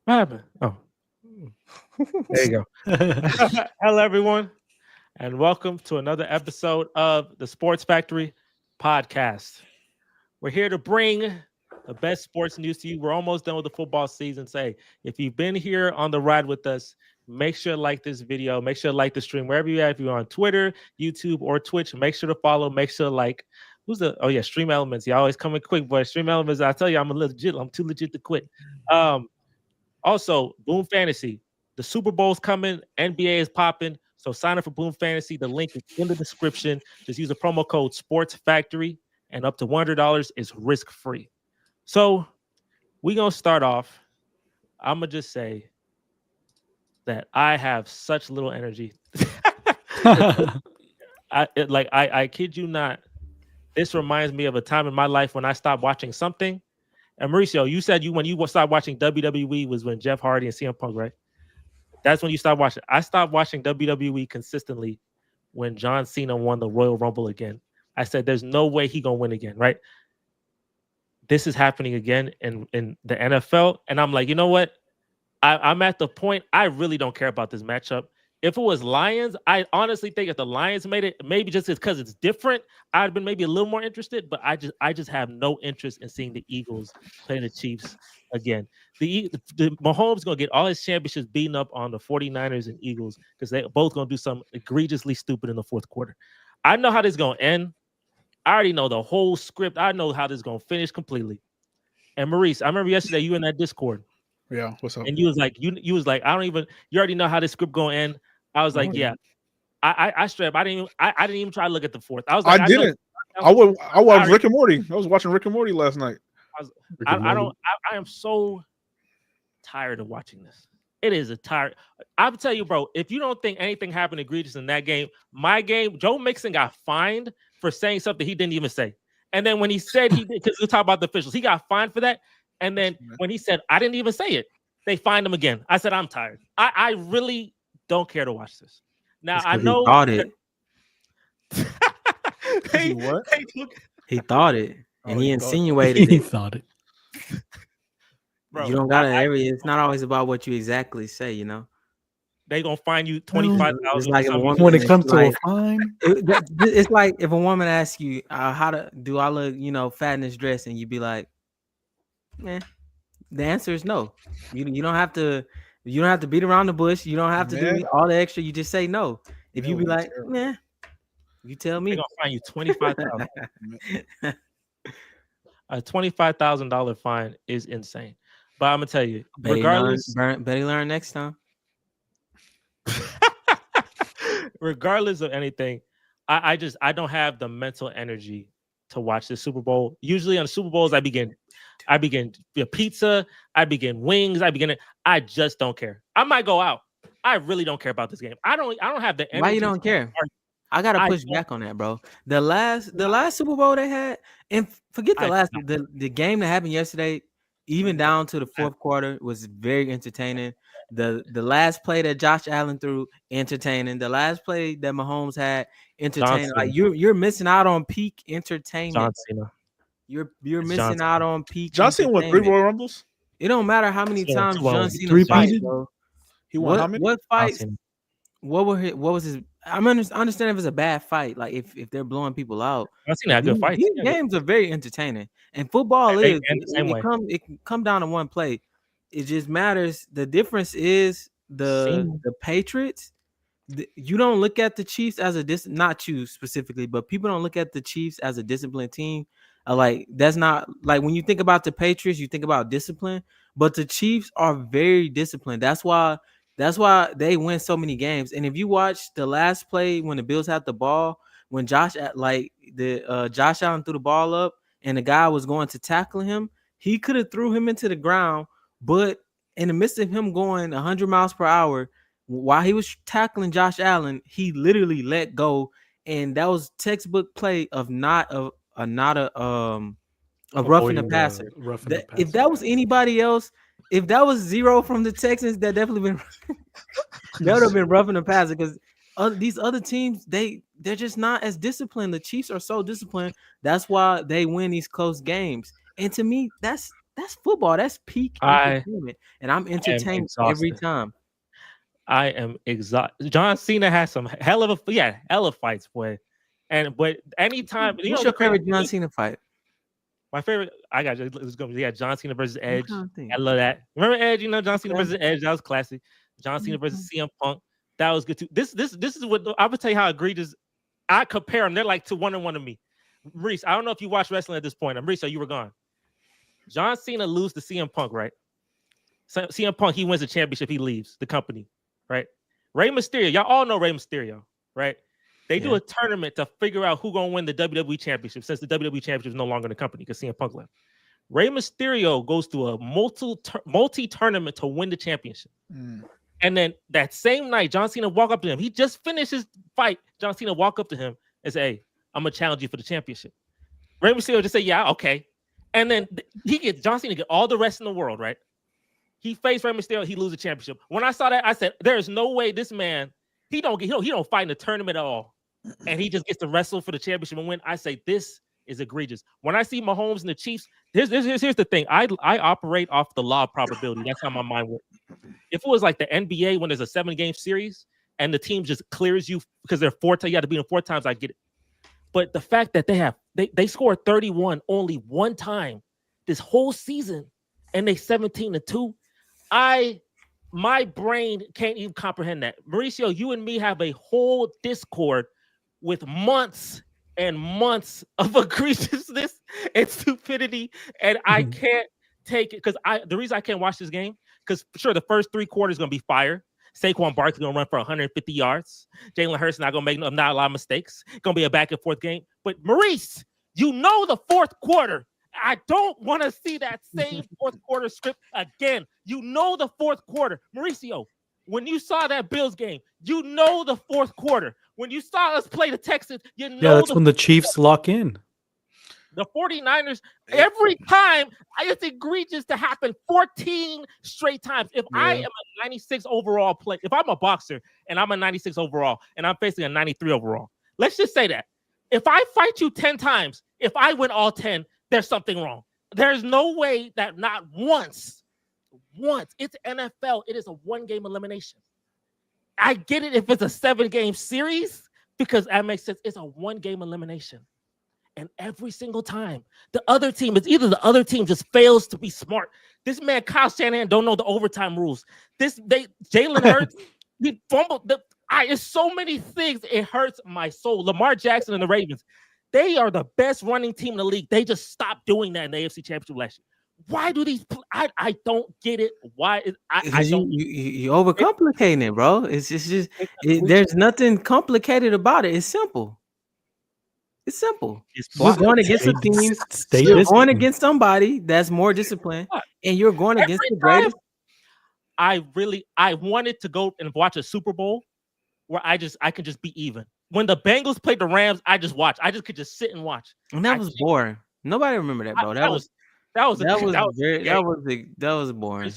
What happened? Oh, there you go. Hello, everyone, and welcome to another episode of the Sports Factory podcast. We're here to bring the best sports news to you. We're almost done with the football season. Say, if you've been here on the ride with us, make sure to like this video. Make sure to like the stream wherever you're at. If you're on Twitter, YouTube, or Twitch, make sure to follow. Make sure to like. Who's the? Oh yeah, Stream Elements. You always coming quick, but Stream Elements. I tell you, I'm legit. I'm too legit to quit. Um, Also, Boom Fantasy. The Super Bowl's coming. NBA is popping. So sign up for Boom Fantasy. The link is in the description. Just use the promo code Sports Factory, and up to $100 is risk free. So we're gonna start off. I'm gonna just say that I have such little energy. I kid you not. This reminds me of a time in my life when I stopped watching something. And Mauricio, you said when you stopped watching WWE was when Jeff Hardy and CM Punk, right? That's when you stopped watching. I stopped watching WWE consistently when John Cena won the Royal Rumble again. I said, "There's no way he gonna win again, right?" This is happening again in the NFL, and I'm like, you know what? I'm at the point I really don't care about this matchup. If it was Lions, I honestly think if the Lions made it, maybe just because it's different, I'd have been maybe a little more interested. But I just have no interest in seeing the Eagles play the Chiefs again. The Mahomes gonna get all his championships beaten up on the 49ers and Eagles because they both gonna do something egregiously stupid in the fourth quarter. I know how this is gonna end. I already know the whole script. I know how this is gonna finish completely. And Maurice, I remember yesterday you in that Discord. Yeah, what's up? And you was like, you was like, I don't even. You already know how this script gonna end. I was like, Oh, yeah. yeah. I straight up. I didn't even try to look at the fourth. I was I like, I know. didn't. I I watched already. Rick and Morty. I was watching Rick and Morty last night. I, was, Rick and I don't. Morty. I am so tired of watching this. It is a tired. I'll tell you, bro. If you don't think anything happened egregious in that game, my game, Joe Mixon got fined for saying something he didn't even say. And then when he said he did, because we talk about the officials, he got fined for that. And then when he said I didn't even say it, they fined him again. I said I'm tired. I really don't care to watch this. Now I He know thought it. they, What? He thought it, and Oh, he he thought it. insinuated He it. thought it. bro, You don't gotta. It's not always about what you exactly say. You know. they gonna fine you It's 25,000 like if a woman. When it comes to a like, fine, it's like if a woman asks you, "How do I look?" Fat in this dress, and you be like, "Man." The answer is no. You don't have to. You don't have to beat around the bush. You don't have to Man, do all the extra. You just say no. If man you be would be like, terrible. "Nah," you tell they me. gonna fine you 25,000. Man, A $25,000 fine is insane. But I'm gonna tell you, Better learn next time. regardless of anything, I don't have the mental energy to watch the Super Bowl. Usually on Super Bowls, I begin pizza, I begin wings, I just don't care. I might go out. I really don't care about this game. I don't have the energy. Why you don't care? I gotta push back on that, bro. The last Super Bowl they had, and forget the game that happened yesterday, even down to the fourth quarter, was very entertaining. The last play that Josh Allen threw, entertaining. The last play that Mahomes had, entertaining. Like you're missing out on peak entertainment. John Cena. You're missing out on peak. John Cena won 3 Royal Rumbles. It don't matter how many times John Cena Three fights, peated? bro. He won how many? What fights? What was his? I understand if it's a bad fight, like if they're blowing people out. I've seen that good fight. These games are very entertaining, and football it can come down to one play. It just matters. The difference is the Patriots. You don't look at the Chiefs as not you specifically, but people don't look at the Chiefs as a disciplined team. Like that's not like when you think about the Patriots, you think about discipline, but the Chiefs are very disciplined. That's why they win so many games. And if you watch the last play when the Bills had the ball, when Josh Allen threw the ball up and the guy was going to tackle him, he could have threw him into the ground, but in the midst of him going 100 miles per hour while he was tackling Josh Allen, he literally let go, and that was textbook play of a roughing the passer. If that was anybody else, if that was zero from the Texans, that definitely been that would have been roughing the passer because these other teams they're just not as disciplined. The Chiefs are so disciplined. That's why they win these close games. And to me, that's That's football. That's peak entertainment, and I'm entertained every time. I am exhausted. John Cena has some hell of fights, boy. But anytime, what's your favorite John Cena fight? My favorite, I got John Cena versus Edge. I love that. Remember Edge? John Cena versus Edge. That was classic. John Cena versus CM Punk. That was good too. This is what I would tell you how egregious. I compare them. They're like 1-1 to me. Reese, I don't know if you watch wrestling at this point. Reese, so you were gone. John Cena loses to CM Punk, right? So CM Punk, he wins the championship. He leaves the company, right? Rey Mysterio, y'all all know Rey Mysterio, right? They do a tournament to figure out who's going to win the WWE Championship since the WWE Championship is no longer in the company because CM Punk left. Rey Mysterio goes to a multi-tournament to win the championship. And then that same night, John Cena walk up to him. He just finished his fight. John Cena walk up to him and say, "Hey, I'm going to challenge you for the championship." Rey Mysterio just say, "Yeah, okay." And then John Cena get all the rest in the world, right? He faced Rey Mysterio. He loses the championship. When I saw that, I said, "There is no way this man, he don't fight in the tournament at all. And he just gets to wrestle for the championship and win." I say, this is egregious. When I see Mahomes and the Chiefs, here's the thing. I operate off the law of probability. That's how my mind works. If it was like the NBA when there's a 7-game series and the team just clears you because they're you got to beat them 4 times, I get it. But the fact that they scored 31 only one time this whole season and they 17-2, my brain can't even comprehend that. Mauricio, you and me have a whole Discord with months and months of egregiousness and stupidity, and I can't take it because the reason I can't watch this game because sure the first 3 quarters is gonna be fire. Saquon Barkley gonna run for 150 yards. Jalen Hurts not gonna make not a lot of mistakes. It's gonna be a back and forth game. But Maurice, the fourth quarter. I don't want to see that same fourth quarter script again. The fourth quarter. Mauricio, when you saw that Bills game, the fourth quarter. When you saw us play the Texans, that's when the Chiefs lock in. The 49ers, every time, it's egregious to happen 14 straight times. If I am a 96 overall player, if I'm a boxer and I'm a 96 overall and I'm facing a 93 overall, let's just say that. If I fight you 10 times, if I win all 10, there's something wrong. There's no way that not once, it's NFL. It is a 1-game elimination. I get it if it's a 7-game series because that makes sense. It's a 1-game elimination. And every single time, the other team just fails to be smart. This man, Kyle Shanahan, don't know the overtime rules. Jalen Hurts, he fumbled. It's so many things. It hurts my soul. Lamar Jackson and the Ravens, they are the best running team in the league. They just stopped doing that in the AFC Championship last year. Why do these? I don't get it. Why? You overcomplicating it, bro. It's just there's nothing complicated about it. It's simple. It's simple. You're going against a team. You're going against somebody that's more disciplined, and you're going against the greatest. I wanted to go and watch a Super Bowl where I could just be even. When the Bengals played the Rams, I just watched. I just could just sit and watch. And that was boring. Nobody remember that, bro. That was boring.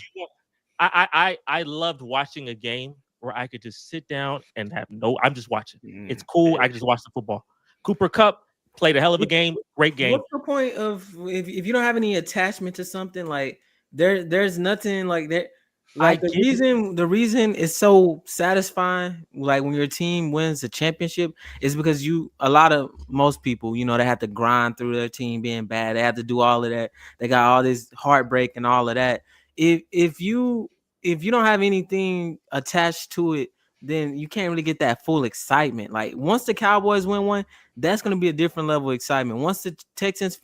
I loved watching a game where I could just sit down and I'm just watching. It's cool. I can just watch the football. Cooper Kupp played a hell of a game. Great game. What's the point of if you don't have any attachment to something, like there's nothing like that. Like the reason it's so satisfying, like when your team wins the championship, is because most people, they have to grind through their team being bad. They have to do all of that. They got all this heartbreak and all of that. If you don't have anything attached to it, then you can't really get that full excitement. Like once the Cowboys win one, that's going to be a different level of excitement. Once the Texans,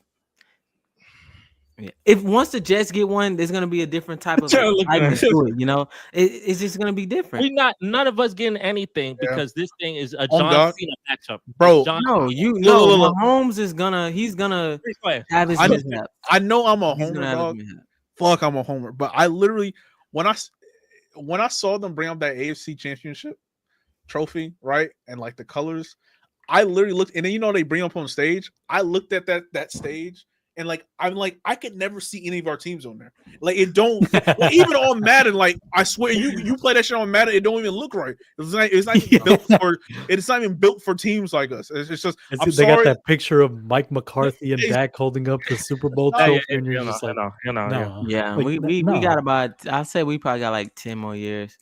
once the Jets get one, there's going to be a different type of excitement to it. It's just going to be different. None of us getting anything because this thing is a John Cena matchup, bro. Mahomes is he's gonna have his mishap. I know I'm a homer, dog. Fuck, I'm a homer. But I literally, when I saw them bring up that AFC Championship trophy, right, and like the colors, I literally looked, and then they bring up on stage. I looked at that stage, and like I'm like I could never see any of our teams on there. Like it don't like, even on Madden. Like I swear you play that shit on Madden, it don't even look right. It's not even built for. It's not even built for teams like us. It's just I'm they sorry. got that picture of Mike McCarthy and Dak holding up the Super Bowl trophy, and you're just like, no. Yeah, Like, we got about. I say we probably got like 10 more years.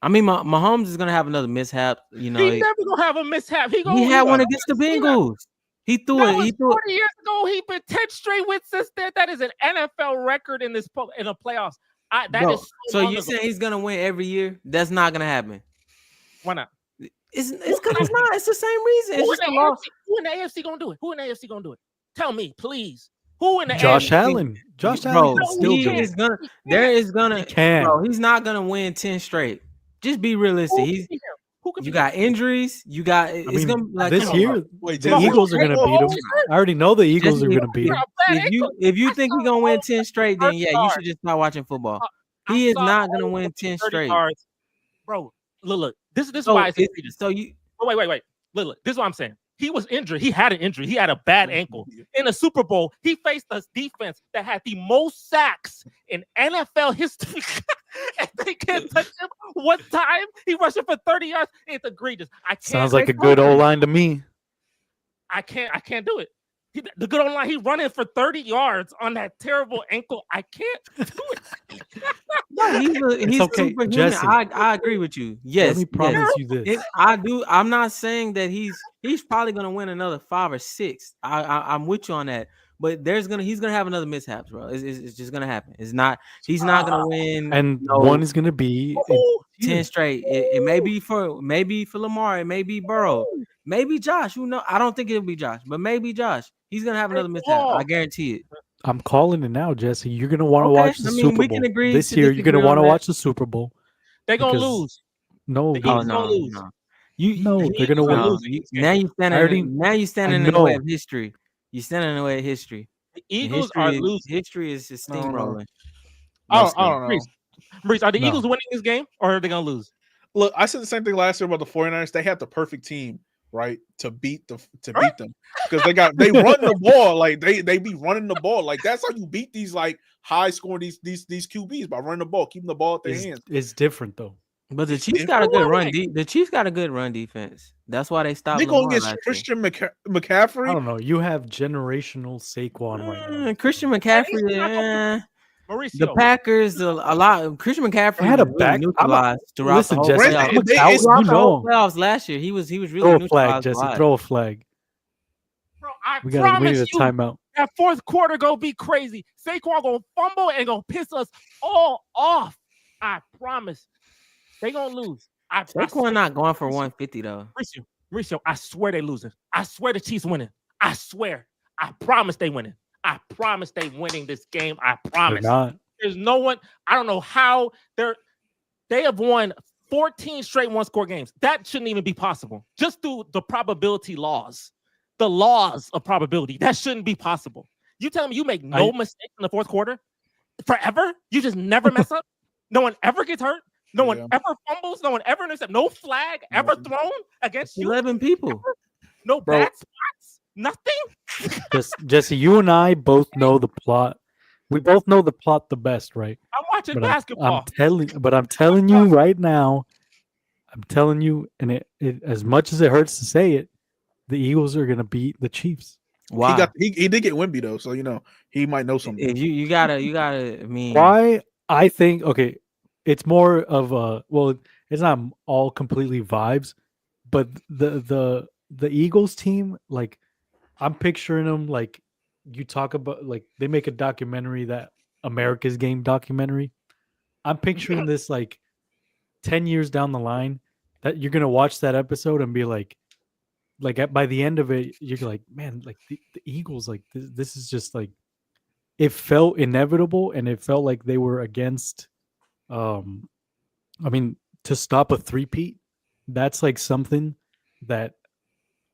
I mean, Mahomes is gonna have another mishap. You know, he never gonna have a mishap. He had one against the Bengals. He threw it. He threw 40 years ago. He been 10 straight wins since then. That is an NFL record in the playoffs. That is so you saying he's gonna win every year? That's not gonna happen. Why not? It's because it's not. It's the same reason. It's just who in the AFC gonna do it? Who in the AFC gonna do it? Tell me, please. Who in the Josh AFC? Allen? Josh Allen still do it. Bro, he's not gonna win 10 straight. Just be realistic. You got injuries. You got. It's gonna like this year. The Eagles are gonna beat him. I already know the Eagles are gonna beat him. If you think he's gonna win 10 straight, then yeah, you should just start watching football. He is not gonna win 10 straight, bro. Look. This is why I say so you. Wait. Look. This is what I'm saying. He was injured. He had an injury. He had a bad ankle. In the Super Bowl, he faced a defense that had the most sacks in NFL history. And they can't touch him one time. He rushed for 30 yards. It's egregious. Sounds like a good O-line to me. I can't do it. The good O-line, he running for 30 yards on that terrible ankle. I can't do it. No, he's okay. Superhuman. Jesse, I agree with you. Yes. Let me promise you this. I do. I'm not saying that he's probably gonna win another 5 or 6. I'm with you on that. But he's gonna have another mishaps, bro. It's just gonna happen. He's not gonna win. And one is gonna be 10 straight. It may be for Lamar. It may be Burrow. Maybe Josh. Who knows? I don't think it'll be Josh, but maybe Josh. He's gonna have another mishap. I guarantee it. I'm calling it now, Jesse. You're gonna want to watch the Super Bowl. We can agree this year. You're gonna want to watch the Super Bowl. They're gonna lose. No, they're gonna lose. They're gonna win. Now you standing in the way of history. You're standing in the way of history. The Eagles are losing. History is just steamrolling. I don't know. Maurice, are the Eagles winning this game or are they gonna lose? Look, I said the same thing last year about the 49ers. They had the perfect team, right, to beat them because they run the ball like they be running the ball like that's how you beat these like high scoring these QBs by running the ball, keeping the ball at their hands. It's different though. But the Chiefs got a good run. The Chiefs got a good run defense. That's why they stopped. They're going against Christian McCaffrey. I don't know. You have generational Saquon right now. Christian McCaffrey. Mauricio. The Packers, a lot. Christian McCaffrey had a back neutralized throughout listen, the whole Jesse, playoffs last year. He was really throw a flag, Jesse. Throw a flag. Bro, we need a timeout. That fourth quarter gonna be crazy. Saquon gonna fumble and gonna piss us all off. I promise. They gonna lose. Saquon not going for 150 though. Mauricio, I swear they losing. I swear the Chiefs winning. I swear. I promise they winning. I promise they winning this game. I promise. They're not. There's no one. I don't know how they have won 14 straight one-score games. That shouldn't even be possible. Just through the probability laws, the laws of probability. That shouldn't be possible. You telling me you make no mistake in the fourth quarter forever? You just never mess up. No one ever gets hurt. No one ever fumbles. No one ever intercepts. No flag ever thrown against you. 11 people. Ever. No bad spots. Nothing. Jesse, you and I both know the plot. We both know the plot the best, right? I'm watching basketball. I'm telling you right now. I'm telling you, and it as much as it hurts to say it, the Eagles are gonna beat the Chiefs. Wow. He did get Wemby though, so he might know something. If you gotta. I mean, why? I think it's more of it's not all completely vibes, but the Eagles team, like I'm picturing them like you talk about, like they make a documentary, that America's Game documentary. I'm picturing this like 10 years down the line that you're gonna watch that episode and be like by the end of it, you're like, man, like the Eagles, like this is just like, it felt inevitable and it felt like they were against, I mean, to stop a three-peat, that's like something that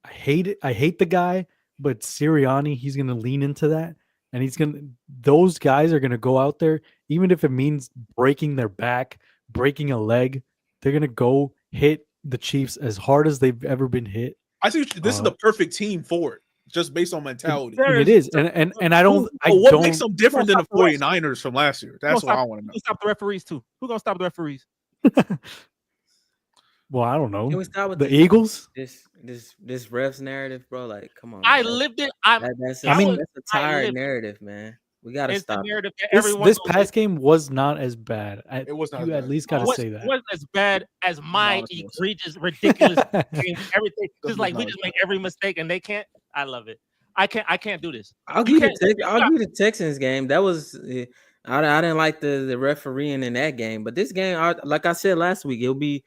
I hate it. I hate the guy, but Sirianni, he's going to lean into that. And those guys are going to go out there, even if it means breaking their back, breaking a leg, they're going to go hit the Chiefs as hard as they've ever been hit. I think this is the perfect team for it. just based on mentality. It is, and I don't. What makes them different than the 49ers from last year? That's what I want to know. Who stop the referees too? Who gonna stop the referees? Well, I don't know. Can we start with the Eagles? This refs narrative, bro. Like, come on. I lived it. That's a tired narrative, man. We gotta stop. This past game was not as bad. It was not. You at least gotta say that. It wasn't as bad as my egregious, ridiculous game. Everything just like we just make every mistake and they can't. I love it. I can't do this. I'll give you the Texans game. That was I didn't like the refereeing in that game, but this game, like I said last week, it'll be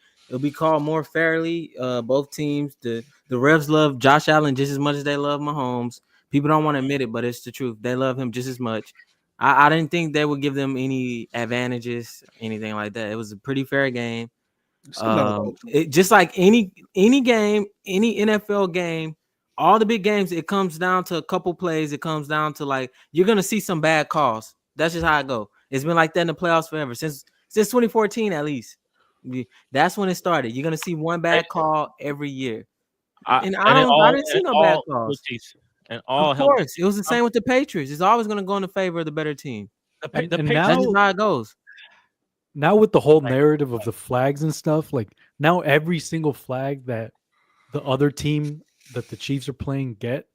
called more fairly. Both teams, the refs love Josh Allen just as much as they love Mahomes. People don't want to admit it, but it's the truth. They love him just as much. I didn't think they would give them any advantages, anything like that. It was a pretty fair game. It just like any game, any NFL game, all the big games, it comes down to a couple plays. It comes down to like you're gonna see some bad calls. That's just how it go. It's been like that in the playoffs forever since 2014 at least. That's when it started. You're gonna see one bad call every year, I didn't see no bad calls. And all of course, it was the same with the Patriots. It's always gonna go in the favor of the better team. And that's just how it goes. Now with the whole narrative of the flags and stuff, like now every single flag that the other team that the Chiefs are playing get,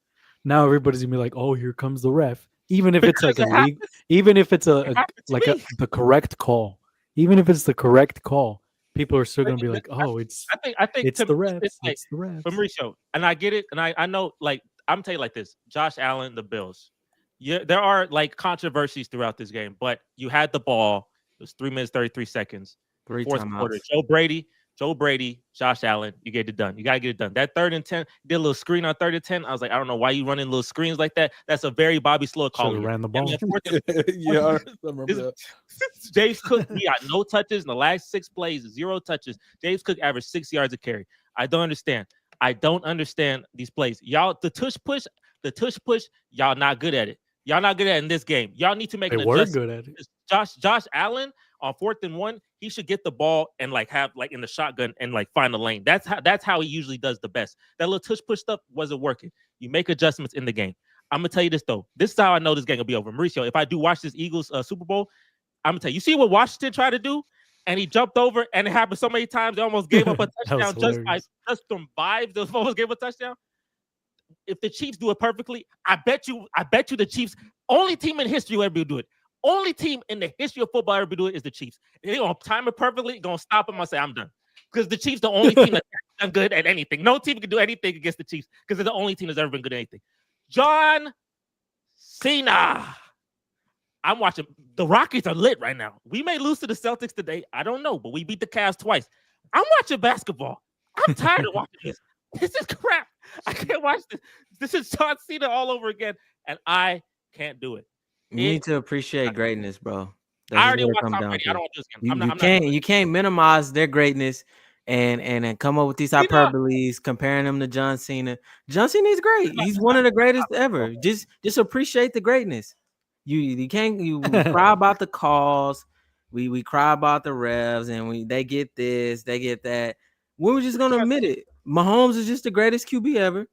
now everybody's gonna be like, "Oh, here comes the ref." Even if it's like a league, even if it's the correct call, even if it's the correct call, people are still gonna be like, "Oh, it's." I think it's the refs. It's the refs. Mauricio, and I get it, and I know, like I'm telling you like this: Josh Allen, the Bills. Yeah, there are like controversies throughout this game, but you had the ball. It was 3 minutes 33 seconds. Fourth quarter. Joe Brady, Josh Allen, you get it done. You gotta get it done. That 3rd and 10, did a little screen on 3rd and 10. I was like, I don't know why you running little screens like that. That's a very Bobby Slow call. Ran the ball. Yeah, I remember that. James Cook, he got no touches in the last 6 plays, 0 touches. James Cook averaged 6 yards a carry. I don't understand these plays. Y'all, the tush push, y'all not good at it. Y'all not good at it in this game. Y'all need to make an adjustment. They were good at it. Josh Allen on 4th and 1, he should get the ball and like have like in the shotgun and like find the lane. That's how he usually does the best. That little tush push stuff wasn't working. You make adjustments in the game. I'm gonna tell you this though. This is how I know this game will be over. Mauricio, if I do watch this Eagles Super Bowl, I'm gonna tell you. You see what Washington tried to do, and he jumped over, and it happened so many times. They almost gave up a touchdown just from vibes. They almost gave a touchdown. If the Chiefs do it perfectly, I bet you the Chiefs, only team in history will ever do it. Only team in the history of football ever do it is the Chiefs. They're going to time it perfectly, going to stop them and say, I'm done. Because the Chiefs the only team that's done good at anything. No team can do anything against the Chiefs because they're the only team that's ever been good at anything. John Cena. I'm watching. The Rockets are lit right now. We may lose to the Celtics today. I don't know, but we beat the Cavs twice. I'm watching basketball. I'm tired of watching this. This is crap. I can't watch this. This is John Cena all over again, and I can't do it. You need to appreciate greatness, bro. I already watched Tom Brady. I don't want this game. You can't minimize their greatness and come up with these hyperboles, comparing them to John Cena. John Cena is great. He's one of the greatest ever. Just appreciate the greatness. You cry about the calls. We cry about the refs, and they get this, they get that. We're just gonna admit it. Mahomes is just the greatest QB ever.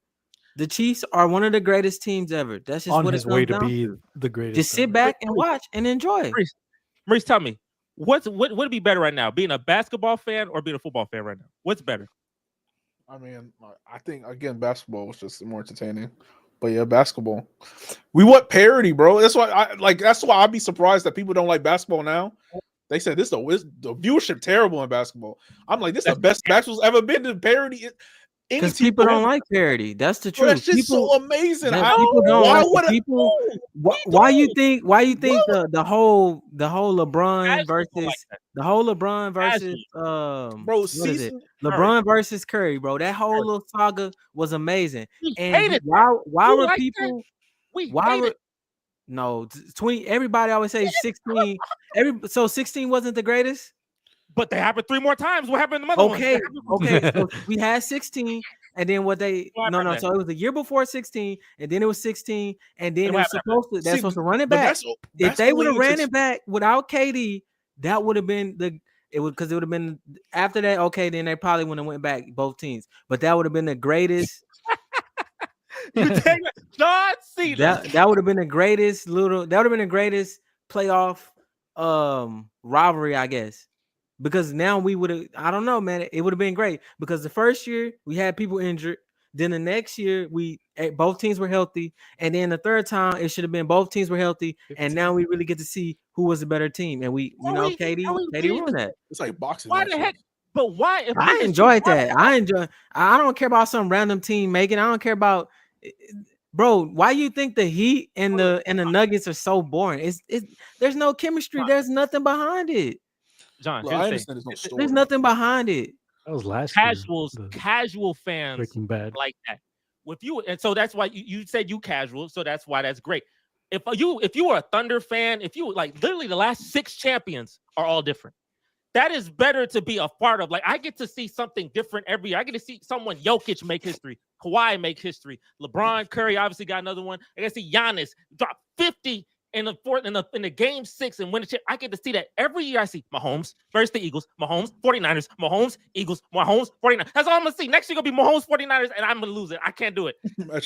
The Chiefs are one of the greatest teams ever. That's just what it's way to be the greatest. Just sit back and watch and enjoy. Maurice, tell me, what would be better right now? Being a basketball fan or being a football fan right now? What's better? I mean, I think again, basketball was just more entertaining. But yeah, basketball. We want parity, bro. That's why I'd be surprised that people don't like basketball now. They said the viewership terrible in basketball. I'm like, this is the best basketball's ever been to parity. Because people don't like parody. That's the truth. That's just so amazing. Why you think the whole LeBron versus LeBron versus Curry, bro? That whole little saga was amazing. And why were people? No, 20. Everybody always say 16. So 16 wasn't the greatest. But they happened 3 more times. What happened in the other one? Okay. So we had 16, and then So it was the year before 16, and then it was 16, and then it was supposed to run it back. If they would have ran it back without KD, that would have been because it would have been after that. Okay, then they probably wouldn't have went back both teams, but that would have been the greatest. You take John Cena. That would have been the greatest playoff rivalry, I guess. Because now we would have, I don't know, man. It would have been great because the first year we had people injured. Then the next year both teams were healthy, and then the third time it should have been both teams were healthy, and now we really get to see who was the better team. And we won that. It's like boxing. Why the heck? But why? I enjoyed that. I don't care about some random team making. I don't care about, bro. Why you think the Heat and the Nuggets are so boring? There's no chemistry. There's nothing behind it. John, I understand there's no story. There's nothing behind it. That was last casual fans Breaking Bad like that. With you, and so that's why you said you casual. So that's why that's great. If you were a Thunder fan, if you like literally the last 6 champions are all different. That is better to be a part of. Like I get to see something different every year. I get to see someone Jokic make history, Kawhi make history, LeBron, Curry obviously got another one. I get to see Giannis drop 50 in the game 6 and win the chip. I get to see that every year. I see Mahomes versus the Eagles, Mahomes 49ers, Mahomes Eagles, Mahomes 49ers. That's all I'm gonna see. Next year gonna be Mahomes 49ers, and I'm gonna lose it. I can't do it. I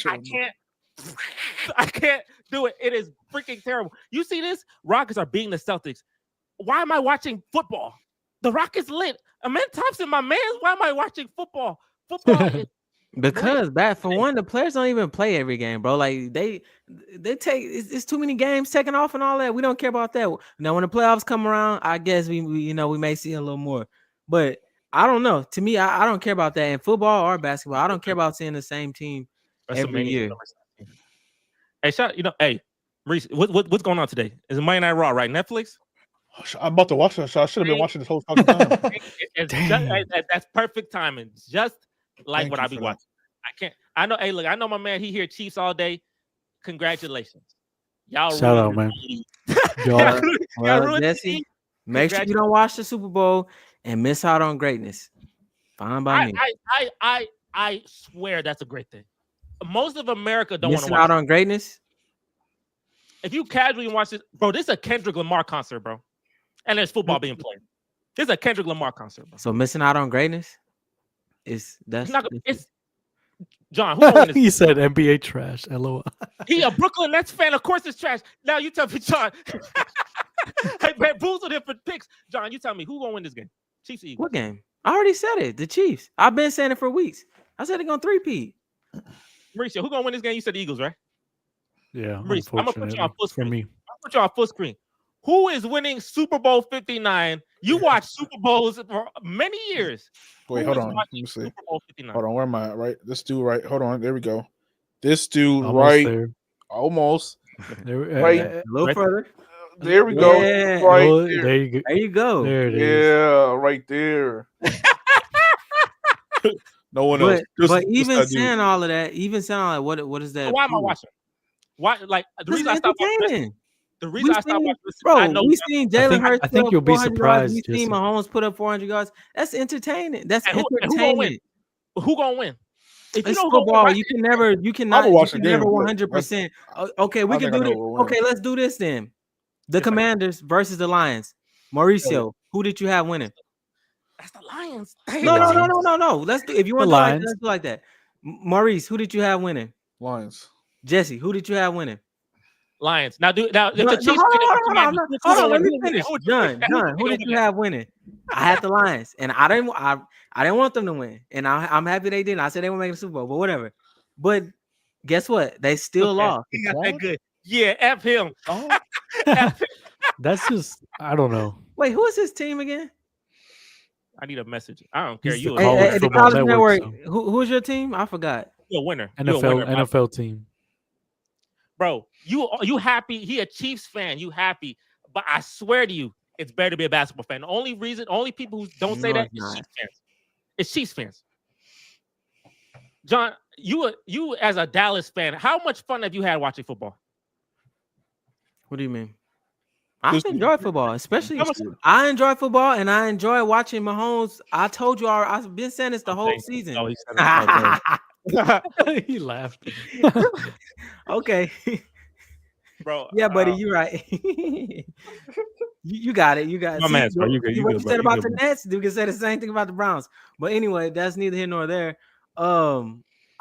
can't do it. It is freaking terrible. You see this? Rockets are beating the Celtics. Why am I watching football? The Rockets lit. Amen Thompson, my man. Why am I watching football? Football is because one, the players don't even play every game, bro. Like they take it's too many games taking off and all that. We don't care about that. Now when the playoffs come around, I guess we may see a little more. But I don't know. To me, I don't care about that in football or basketball. I don't care about seeing the same team every year. Hey, Reese, what's going on today? Is it Monday Night Raw, right? Netflix? I'm about to watch that show. I should have been watching this whole fucking time. That's perfect timing. Just like what I be watching. I can't. I know. Hey, look, I know my man. He hear Chiefs all day. Congratulations, y'all. Shout out, man. Well, Jesse, make sure you don't watch the Super Bowl and miss out on greatness. Fine by me. I swear that's a great thing. Most of America don't want to watch out on greatness. If you casually watch this, bro, this is a Kendrick Lamar concert, bro, and there's football being played. This is a Kendrick Lamar concert, bro. So missing out on greatness it's John. Who win this? He said NBA trash. LOL. He a Brooklyn Nets fan. Of course, it's trash. Now you tell me, John. I bamboozled him for picks. John, you tell me who gonna win this game? Chiefs, Eagles. What game? I already said it. The Chiefs. I've been saying it for weeks. I said they're gonna 3-peat. Mauricio, who gonna win this game? You said the Eagles, right? Yeah. Mauricio, I'm gonna put you on full screen. For me. I'll put you on full screen. Who is winning Super Bowl 59? You watch Super Bowls for many years. Wait, hold on. Let me see. Super Bowl 59. Hold on, where am I? Right, this dude. Right, hold on. There we go. This dude. Almost right there. Almost. Right. A little further. There we go. Yeah. Right there. There you go. There you go. There it is. Yeah, right there. No one else. But even saying all of that, what is that? So why am I watching? Why? Like the reason I stopped watching. The reason I stopped watching, bro, I know we seen Jalen Hurts. I think you'll be surprised. We seen Mahomes put up 400 yards. That's entertaining. That's entertainment. Who gonna win? If you don't football, you cannot 100%. Okay, we can do this. Okay, let's do this then. The Commanders versus the Lions. Mauricio, who did you have winning? That's the Lions. No. Let's do. If you want to let's do like that. Maurice, who did you have winning? Lions. Jesse, who did you have winning? Lions. Now, if the Chiefs hold on, let me finish. John, who did you have winning? I had the Lions, and I didn't want them to win, and I'm happy they didn't. I said they were making the Super Bowl, but whatever. But guess what? They still lost. Good. Yeah, F him. Oh. That's just I don't know. Wait, who is his team again? I need a message. I don't care. You the College Network. Who's your team? I forgot. You're a winner. NFL team. Bro, you happy? He a Chiefs fan. You happy? But I swear to you, it's better to be a basketball fan. The only people who don't say that is Chiefs fans. It's Chiefs fans. John, you as a Dallas fan, how much fun have you had watching football? What do you mean? I enjoy football, especially I enjoy football and I enjoy watching Mahomes. I told you I've been saying this the whole season. Oh, he said it. He laughed. Okay. Bro. Yeah, buddy, you're right. you got it. You got it. My man, bro. You good. What you said about the Nets, you can say the same thing about the Browns. But anyway, that's neither here nor there.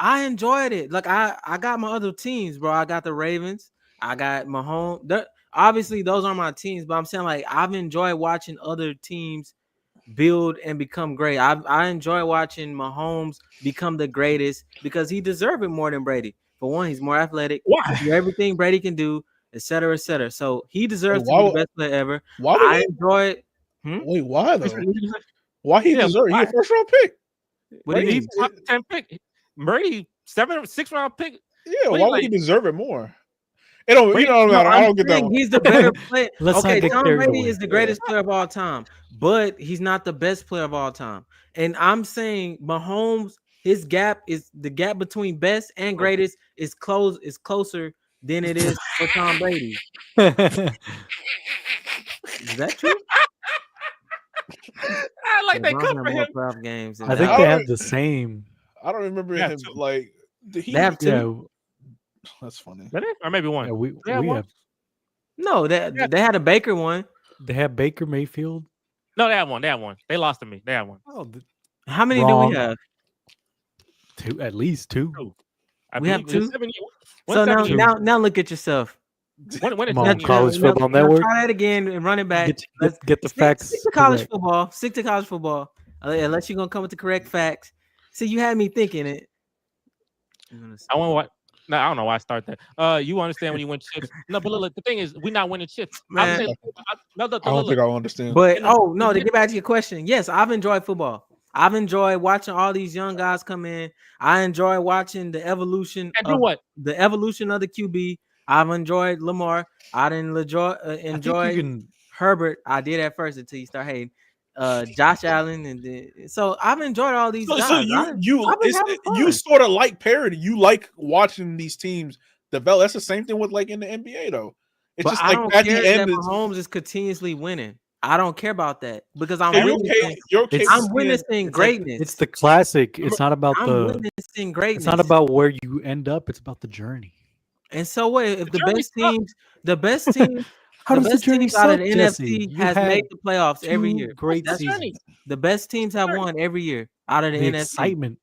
I enjoyed it. Like I got my other teams, bro. I got the Ravens. I got Mahomes. Obviously, those are my teams, but I'm saying like I've enjoyed watching other teams build and become great. I enjoy watching Mahomes become the greatest because he deserves it more than Brady. For one, he's more athletic. Why? He do everything Brady can do, et cetera, et cetera. So he deserves to why be the would- best player ever. Why would I he? enjoy it. Wait, why though? What Why he Yeah, deserve? He why? a first round pick. What do you Right? mean? Top 10 pick. Brady, 6th round pick. Yeah, What do why you would he like? deserve it more? It don't. Brady- You know, No, matter. I I'm don't get that saying one. he's the better player. Let's not Okay, get Tom carried Brady away. is the greatest player of all time, but he's not the best player of all time. And I'm saying Mahomes, his gap is the gap between best and greatest is closer than it is for Tom Brady. Is that true? I like The they Browns come have for more him. playoff games than I think Dallas. they have the same. I don't remember Yeah, him two. like. Did he? They have two. Yeah, That's funny. Did they? Or maybe one. yeah, we They have one? have. No, they had a Baker one. They have Baker Mayfield. No, they have one. They have one. They lost to me. They have one. Oh, How many do Wrong. we have? two, at least two. Two. I We have believe it's two? 7 So now, 170. now look at yourself. When is Come on, 7 years? college football network. Try that again and run it back. Get the Stick facts to college correct. football. Stick to college football. Unless you're gonna come with the correct facts. See, you had me thinking it. I want what? No, I don't know why I start that. You understand when you win chips? No, but look, the thing is, we're not winning chips. I'm Man. saying, I don't think I understand. But And no, to get back to your question, yes, I've enjoyed football. I've enjoyed watching all these young guys come in. I enjoy watching the evolution and do of what? the QB. I've enjoyed Lamar. I didn't enjoy Herbert. I did at first until you start hating. Josh Allen, and so I've enjoyed all these guys. So you sort of like parody. You like watching these teams develop. That's the same thing with like in the NBA though. It's But just I like don't at care the end. that Mahomes is continuously winning. I don't care about that because I'm You're okay I'm witnessing greatness. It's the classic. It's not about I'm witnessing greatness. It's not about where you end up. It's about the journey. And so what if the best teams, How does the journey teams out of suck, the Jesse? NFC You has had made the playoffs every two year? great That's seasons. the best teams have won every year out of the NFC. Excitement.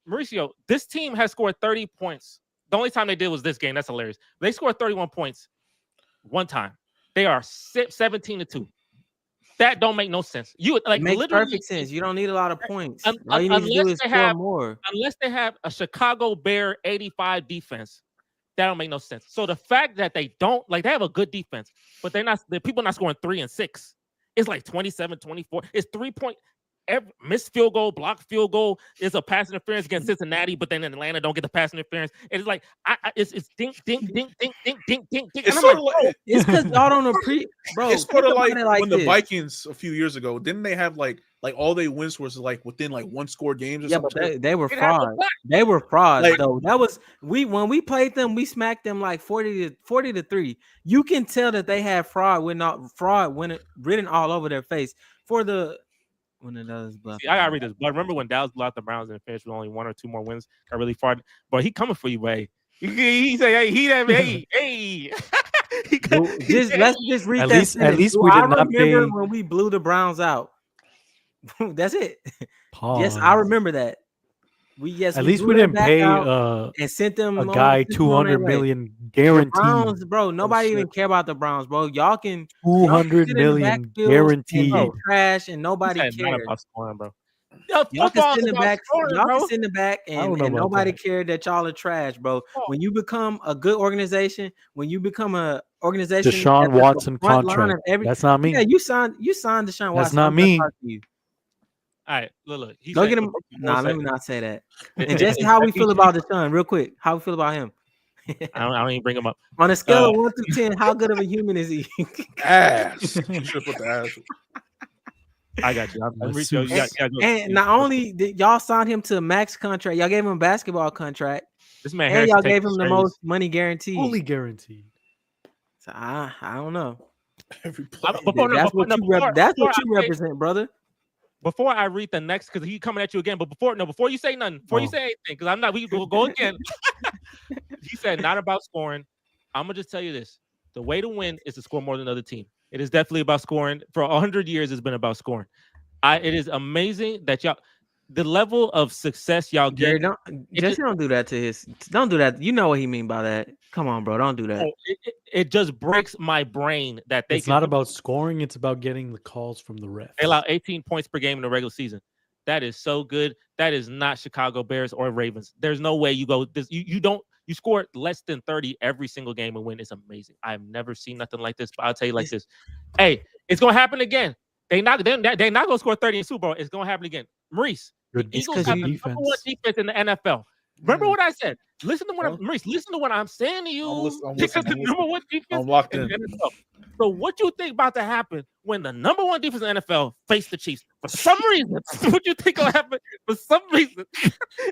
Mauricio, this team has scored 30 points. The only time they did was this game. That's hilarious. They scored 31 points one time. They are 17-2. That don't make no sense. You like it makes literally perfect sense. You don't need a lot of points. Un- All you need to do unless is they score have- more. Unless they have a Chicago Bear 85 defense, that don't make no sense. So the fact that they don't like they have a good defense, but the people not scoring 3 and 6. It's like 27-24. It's 3-point. Every missed field goal, blocked field goal is a pass interference against Cincinnati, but then in Atlanta don't get the pass interference. It's like it's dink, dink, dink, dink, dink, dink, dink, dink. It's And I'm sort of like, like It's because y'all don't bro. it's sort of like when the this. Vikings a few years ago didn't they have like all they wins was like within like one score games or Yeah, something. but they were It had no frauds. back. They were frauds Like- though. That was when we played them, we smacked them like 40-3. You can tell that they had written all over their face for the when it does. See, I gotta read this. But remember when Dallas blew out the Browns and finished with only 1 or 2 more wins? Got really far. But he coming for you, Way. He say, hey. Let's just read At that. least sentence. we I did not remember pay- when we blew the Browns out. That's it. Pause. Yes, I remember that. At least we didn't pay and sent them a guy $200 million guaranteed. Browns, bro. Nobody even care about the Browns, bro. Y'all can $200 million guaranteed. Trash and nobody Not cares. about scoring, bro. Y'all can sit in the back. Y'all can sit in the back I don't and know about nobody that. cared that y'all are trash, bro. When you become a good organization, when you become a organization, Deshaun that's at the Watson front line contract. of That's not me. Yeah, you signed Deshaun Watson. That's not I'm gonna me. talk to you. All right, look. He Don't said- get him. Nah, let said- me not say that. And Jesse, how we feel about Deshaun? Real quick, how we feel about him? I don't even bring him up. On a scale of 1 to 10, how good of a human is he? Ass. Just with the ass. I got you. I'm Let's Mauricio, see. you got go. And not only did y'all sign him to a max contract, y'all gave him a basketball contract, This man and Harris y'all should take gave him the serious. most money guaranteed. Fully guaranteed. So I don't know. Every play. That's what you represent, brother. Before I read the next, because he coming at you again. But before you say nothing, before you say anything, because I'm not. We go again. He said not about scoring. I'm gonna just tell you this: the way to win is to score more than the other team. It is definitely about scoring. For 100 years, it's been about scoring. It is amazing that y'all. the level of success y'all Jerry, get. don't do that to his. Don't do that. You know what he mean by that. Come on, bro. Don't do that. It just breaks my brain that it's not about scoring. It's about getting the calls from the refs. They allow 18 points per game in the regular season. That is so good. That is not Chicago Bears or Ravens. There's no way you go this. You score less than 30 every single game and win. It's amazing. I've never seen nothing like this. But I'll tell you like this. Hey, it's gonna happen again. They're not gonna score 30 in Super Bowl. It's gonna happen again. Maurice, the Eagles have the number one defense in the NFL. Remember what I said. Listen to what I'm saying to you. I'm listening. Number one defense I'm locked in. the NFL. So what you think about to happen when the number one defense in the NFL face the Chiefs? For some reason, what you think will happen for some reason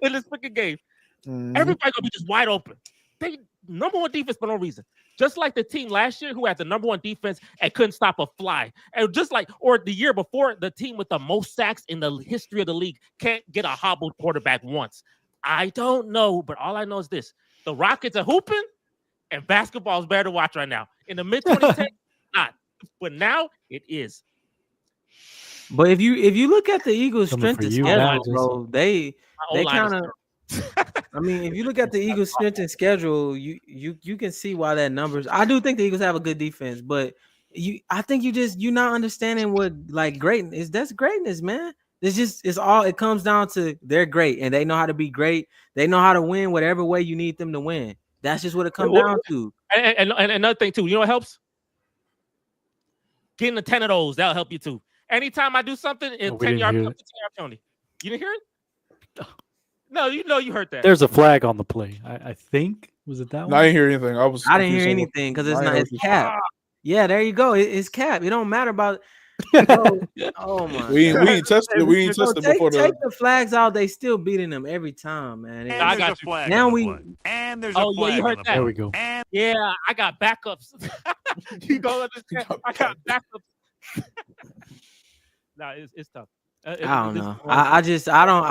in this freaking game? Everybody gonna be just wide open. They number one defense for no reason. Just like the team last year who had the number one defense and couldn't stop a fly. And just like, or the year before, the team with the most sacks in the history of the league can't get a hobbled quarterback once. I don't know, but all I know is this. The Rockets are hooping, and basketball is better to watch right now. In the mid-2010s, not. But now, it is. But if you look at the Eagles' strength and schedule, bro, they kind of... I mean, if you look at the Eagles' strength and schedule, you can see why that numbers. I do think the Eagles have a good defense, but I think you're not understanding what like greatness is. That's greatness, man. It comes down to they're great and they know how to be great. They know how to win whatever way you need them to win. That's just what it comes down to. And another thing too, you know what helps? Getting the 10 of those, that'll help you too. Anytime I do something, it's 10-yard penalty. You didn't hear it? No, you heard that. There's a flag on the play. I think. Was it that one? No, I didn't hear anything. I didn't hear anything because it's cap. Yeah, there you go. It's cap. It don't matter about. Oh my! We ain't tested it. We ain't tested before. Take the flags out. They still beating them every time, man. And I got flag. Now and there's a flag. Yeah, you heard that. There we go. Yeah, I got backups. You go understand. I got backups. No, it's tough. I don't know. I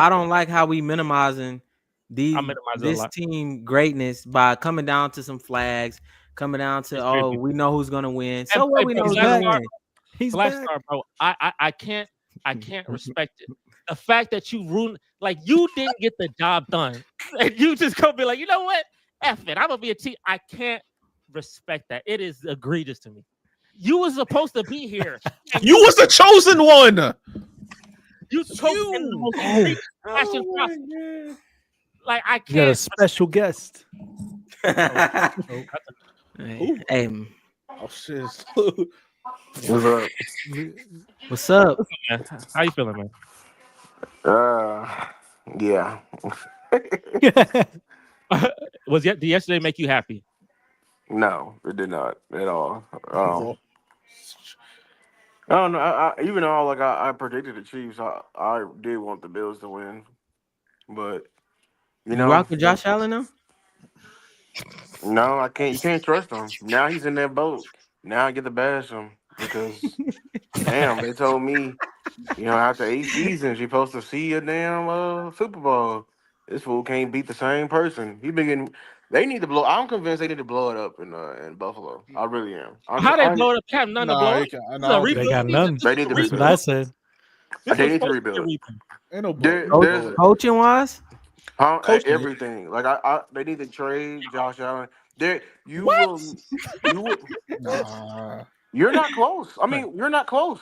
don't like how we minimizing this team greatness by coming down to some flags, coming down to we know who's gonna win. So what we know who's gonna win. He's Black Star, bro. I can't respect it. The fact that you ruined, like you didn't get the job done, and you just gonna be like, you know what? F it. I'm gonna be a team. I can't respect that. It is egregious to me. You was supposed to be here. You was the chosen one. You chose passion process. Like I can't. You got a special guest. Hey. Oh shit. What's up? What's up? How you feeling, man? Yeah. Did yesterday make you happy? No, it did not at all. I don't know. Even though I predicted the Chiefs, I did want the Bills to win, but you rock with Josh Allen now? No, I can't. You can't trust him. Now he's in that boat. Now I get to bash him because damn, they told me, after 8 seasons you're supposed to see a damn Super Bowl. This fool can't beat the same person. They need to blow. I'm convinced they need to blow it up in Buffalo. I really am. How they blow it up? They have none to blow up. They got none. They need to That's what I said. They need to rebuild. Ain't no coaching wise. Everything. Like they need to trade Josh Allen. You're not close. I mean, you're not close.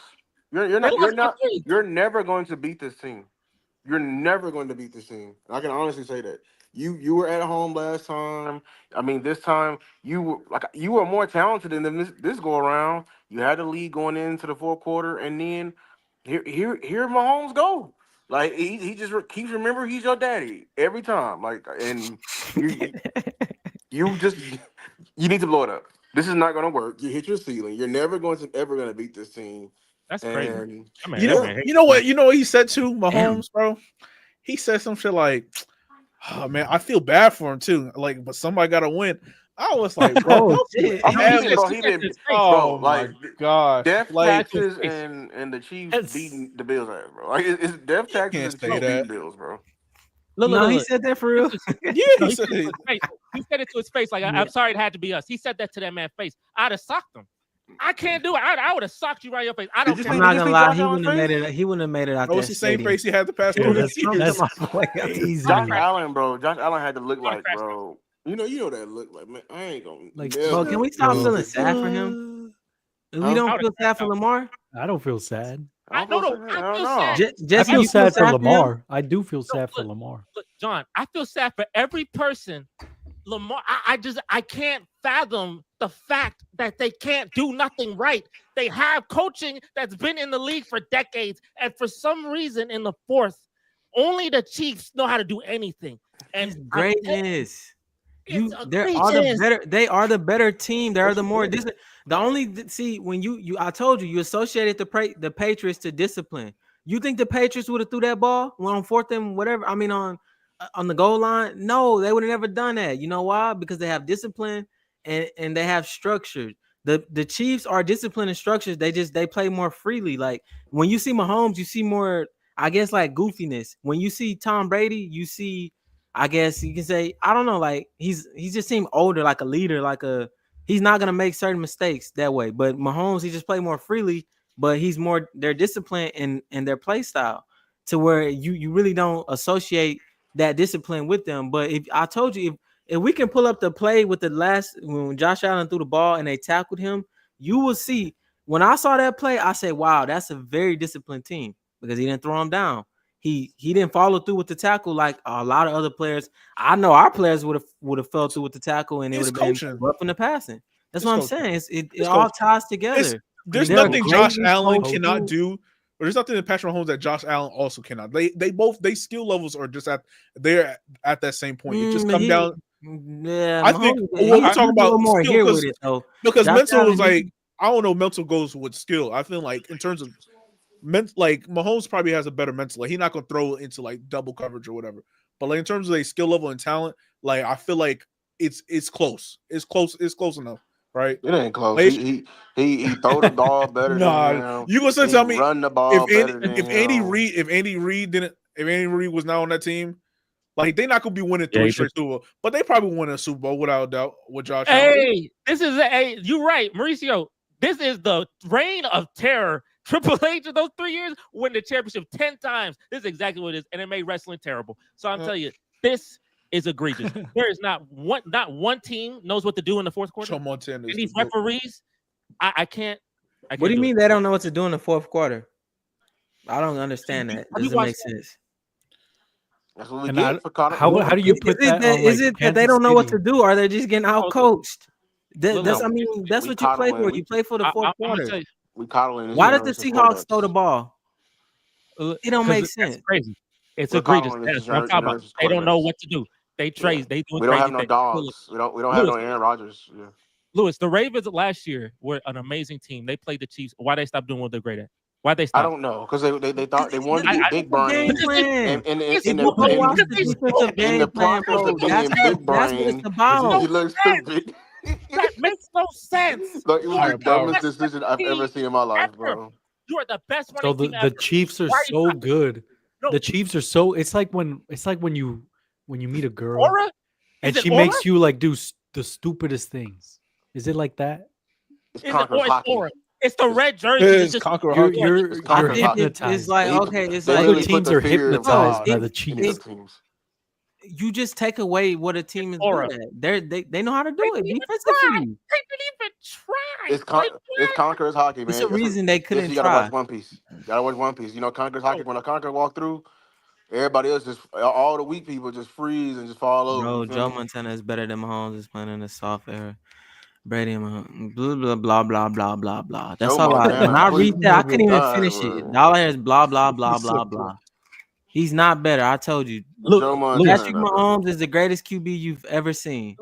You're never going to beat this team. You're never going to beat this team. I can honestly say that. You were at home last time. I mean, this time you were more talented than this go around. You had the lead going into the fourth quarter, and then here Mahomes go. Like he just keeps remembering he's your daddy every time. Like, and you need to blow it up. This is not going to work. You hit your ceiling. You're never going to beat this team. That's crazy. You know what he said to Mahomes, bro? He said some shit like, "Oh man, I feel bad for him too. Like, but somebody got to win." I was like, "Bro, oh my god, death taxes and the Chiefs beating the Bills ass, bro. Like it's death taxes and Chiefs beating Bills, bro." Look, he said that for real. He said it to his face. Like, I'm sorry, it had to be us. He said that to that man's face. I'd have socked him. I can't do it. I would have socked you right in your face. I don't Did you care. I'm see- not did you gonna see lie, Josh he Allen's wouldn't have made face? it. He wouldn't have made it out No, that it's the same stadium. face he had the past Yeah, 2 that's years. crazy. Josh Allen, bro. Josh Allen had to look like, crash bro. You know that look like, man. I ain't gonna Like, Bro, never. can we stop beat feeling this sad dude. for him? We Huh? don't I would feel have sad for Lamar. I don't feel sad. I don't no, feel no, sad. I I don't feel know. sad. I Jesse, feel you feel sad for sad for him? Lamar. I do feel No, sad for look, Lamar. look, John, I feel sad for every person. Lamar, I can't fathom the fact that they can't do nothing right. They have coaching that's been in the league for decades, and for some reason, in the fourth, only the Chiefs know how to do anything. And It's greatness. it's They are egregious. the better. They are the better team. They are Yes, the you more did. the only see when you I told you you associated the Patriots to discipline. You think the Patriots would have threw that ball when on fourth and whatever? I mean on the goal line? No, they would have never done that. You know why? Because they have discipline and they have structure. The Chiefs are disciplined and structures. They play more freely. Like when you see Mahomes, you see more, I guess, like goofiness. When you see Tom Brady, you see, I guess you can say, I don't know, like he just seemed older, like a leader, he's not gonna make certain mistakes that way. But Mahomes, he just play more freely, but he's more their discipline and their play style to where you really don't associate that discipline with them. But if I told you if we can pull up the play with the last when Josh Allen threw the ball and they tackled him, you will see. When I saw that play, I said, wow, that's a very disciplined team because he didn't throw him down. He didn't follow through with the tackle like a lot of other players. I know our players would have fell through with the tackle and it would It's have been coaching. rough in the passing. That's It's what I'm coaching. saying. It It's all coaching. ties together. There's They're nothing Josh greatly Allen coached. cannot do, or there's nothing in Patrick Mahomes that Josh Allen also cannot. They skill levels are just they're at that same point. It just come down. Yeah, I think Mahomes, when we he's talk a little about more skill, here with it though. because Josh mental Allen, is like I don't know. Mental goes with skill. I feel like in terms of like Mahomes probably has a better mental. Like he's not gonna throw into like double coverage or whatever. But like in terms of like skill level and talent, like I feel like it's close. It's close enough, right? It ain't close. Like, He throw the ball better nah, than him. you gonna He tell me run the ball better than if him. Andy Reid was not on that team, like they're not gonna be winning Yeah, 3 he straight Super Bowl, but they probably win a Super Bowl without a doubt with Josh Allen. Hey, you're right, Mauricio. This is the reign of terror. Triple H in those 3 years win the championship 10 times. This is exactly what it is, and it made wrestling terrible. So I'm telling you, this is egregious. There is not one team knows what to do in the fourth quarter. Joe Montana is And these the GOAT. referees, I can't. What do you mean they don't know what to do in the fourth quarter? I don't understand that. Have you Doesn't make watched sense. That's what we And get for Connor. how do you put that on, Is like, it that they Kansas don't know what to City? do, or they're just getting out coached? Look, That's no, I mean that's we what you play coddling. for. You play for the fourth I'm gonna quarter. tell you, We coddling this Why did the generation Seahawks throw quarterbacks. the ball? It don't make that's sense. crazy. It's We're egregious. coddling That's this what I'm talking about. generation's They don't know quarterbacks. what to do. They Yeah. trade. They doing We don't crazy have no things. dogs. We don't have Lewis, no Aaron Rodgers. Yeah. Lewis, the Ravens last year were an amazing team. They played the Chiefs. Why they stop doing what they're great at? Why they I stop? don't know because they thought they wanted to It's be a big game brain plan. and If you go watch the defensive in the game plan, process bro, of being big that's what it's brain, about. he looks stupid. That makes no sense. Like it was Higher the power. dumbest decision I've ever seen in my life, bro. You are the best So running team ever. the Chiefs are Why are you so not- good. No. The Chiefs are so. It's like when you meet a girl Aura? and Is it she aura? makes you like do the stupidest things. Is it like that? It's Is it Conqueror's or it's hockey. aura? It's the red jersey. It It's is just Conqueror You're hockey. you're It's you're Conqueror's hockey. hypnotized. It's like They- okay, it's they like Other really put teams the are fear of hypnotized God by the in Chiefs. the teams. you just take away what a team is aura. good at. They know how to do They it didn't even defensively. They didn't even try. It's Conqueror's hockey, man. It's a reason they couldn't You gotta try. watch One Piece. You gotta watch One Piece. You know, Conqueror's hockey. When a Conqueror walk through, everybody else just all the weak people just freeze and just fall over. Bro, You feel Joe me? Montana is better than Mahomes is playing in the soft era. Brady and Mahomes, blah blah blah blah blah blah blah. That's Joe all I. Montana, When I please. read that, I couldn't even God, finish bro. it. All I hear is blah blah blah He's so blah blah. He's not better. I told you. Joe Montana. Patrick Mahomes is the greatest QB you've ever seen.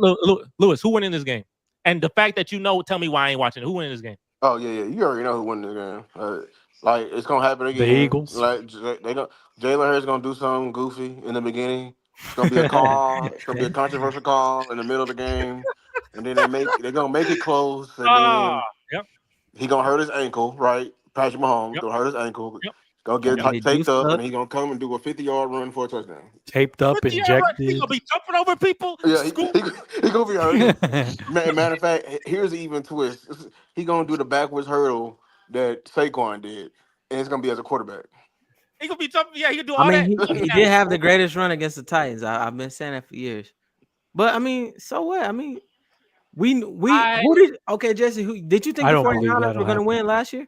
Lewis, who won in this game? And the fact that you know, tell me why I ain't watching it. Who won in this game? Oh yeah. You already know who won this game. Like it's gonna happen again. The Eagles. Like Jalen Hurts gonna do something goofy in the beginning. It's gonna be a call. It's gonna be a controversial call in the middle of the game, and then they're gonna make it close, and then Yep. he gonna hurt his ankle. Right, Patrick Mahomes Yep. gonna hurt his ankle. Yep. Go get They taped juiced up, up. and he's gonna come and do a 50-yard run for a touchdown. Taped up, 50 yard run, he injected. gonna be jumping over people. Yeah, he Scoop. gonna be hurt. Matter of fact, here's an even twist. He gonna do the backwards hurdle that Saquon did, and it's gonna be as a quarterback. He gonna be jumping. Yeah, he can do I all mean, that. he did have the greatest run against the Titans. I've been saying that for years. But I mean, so what? I mean, okay, Jesse, who did you think I the don't believe 49ers that'll were gonna happen. win last year?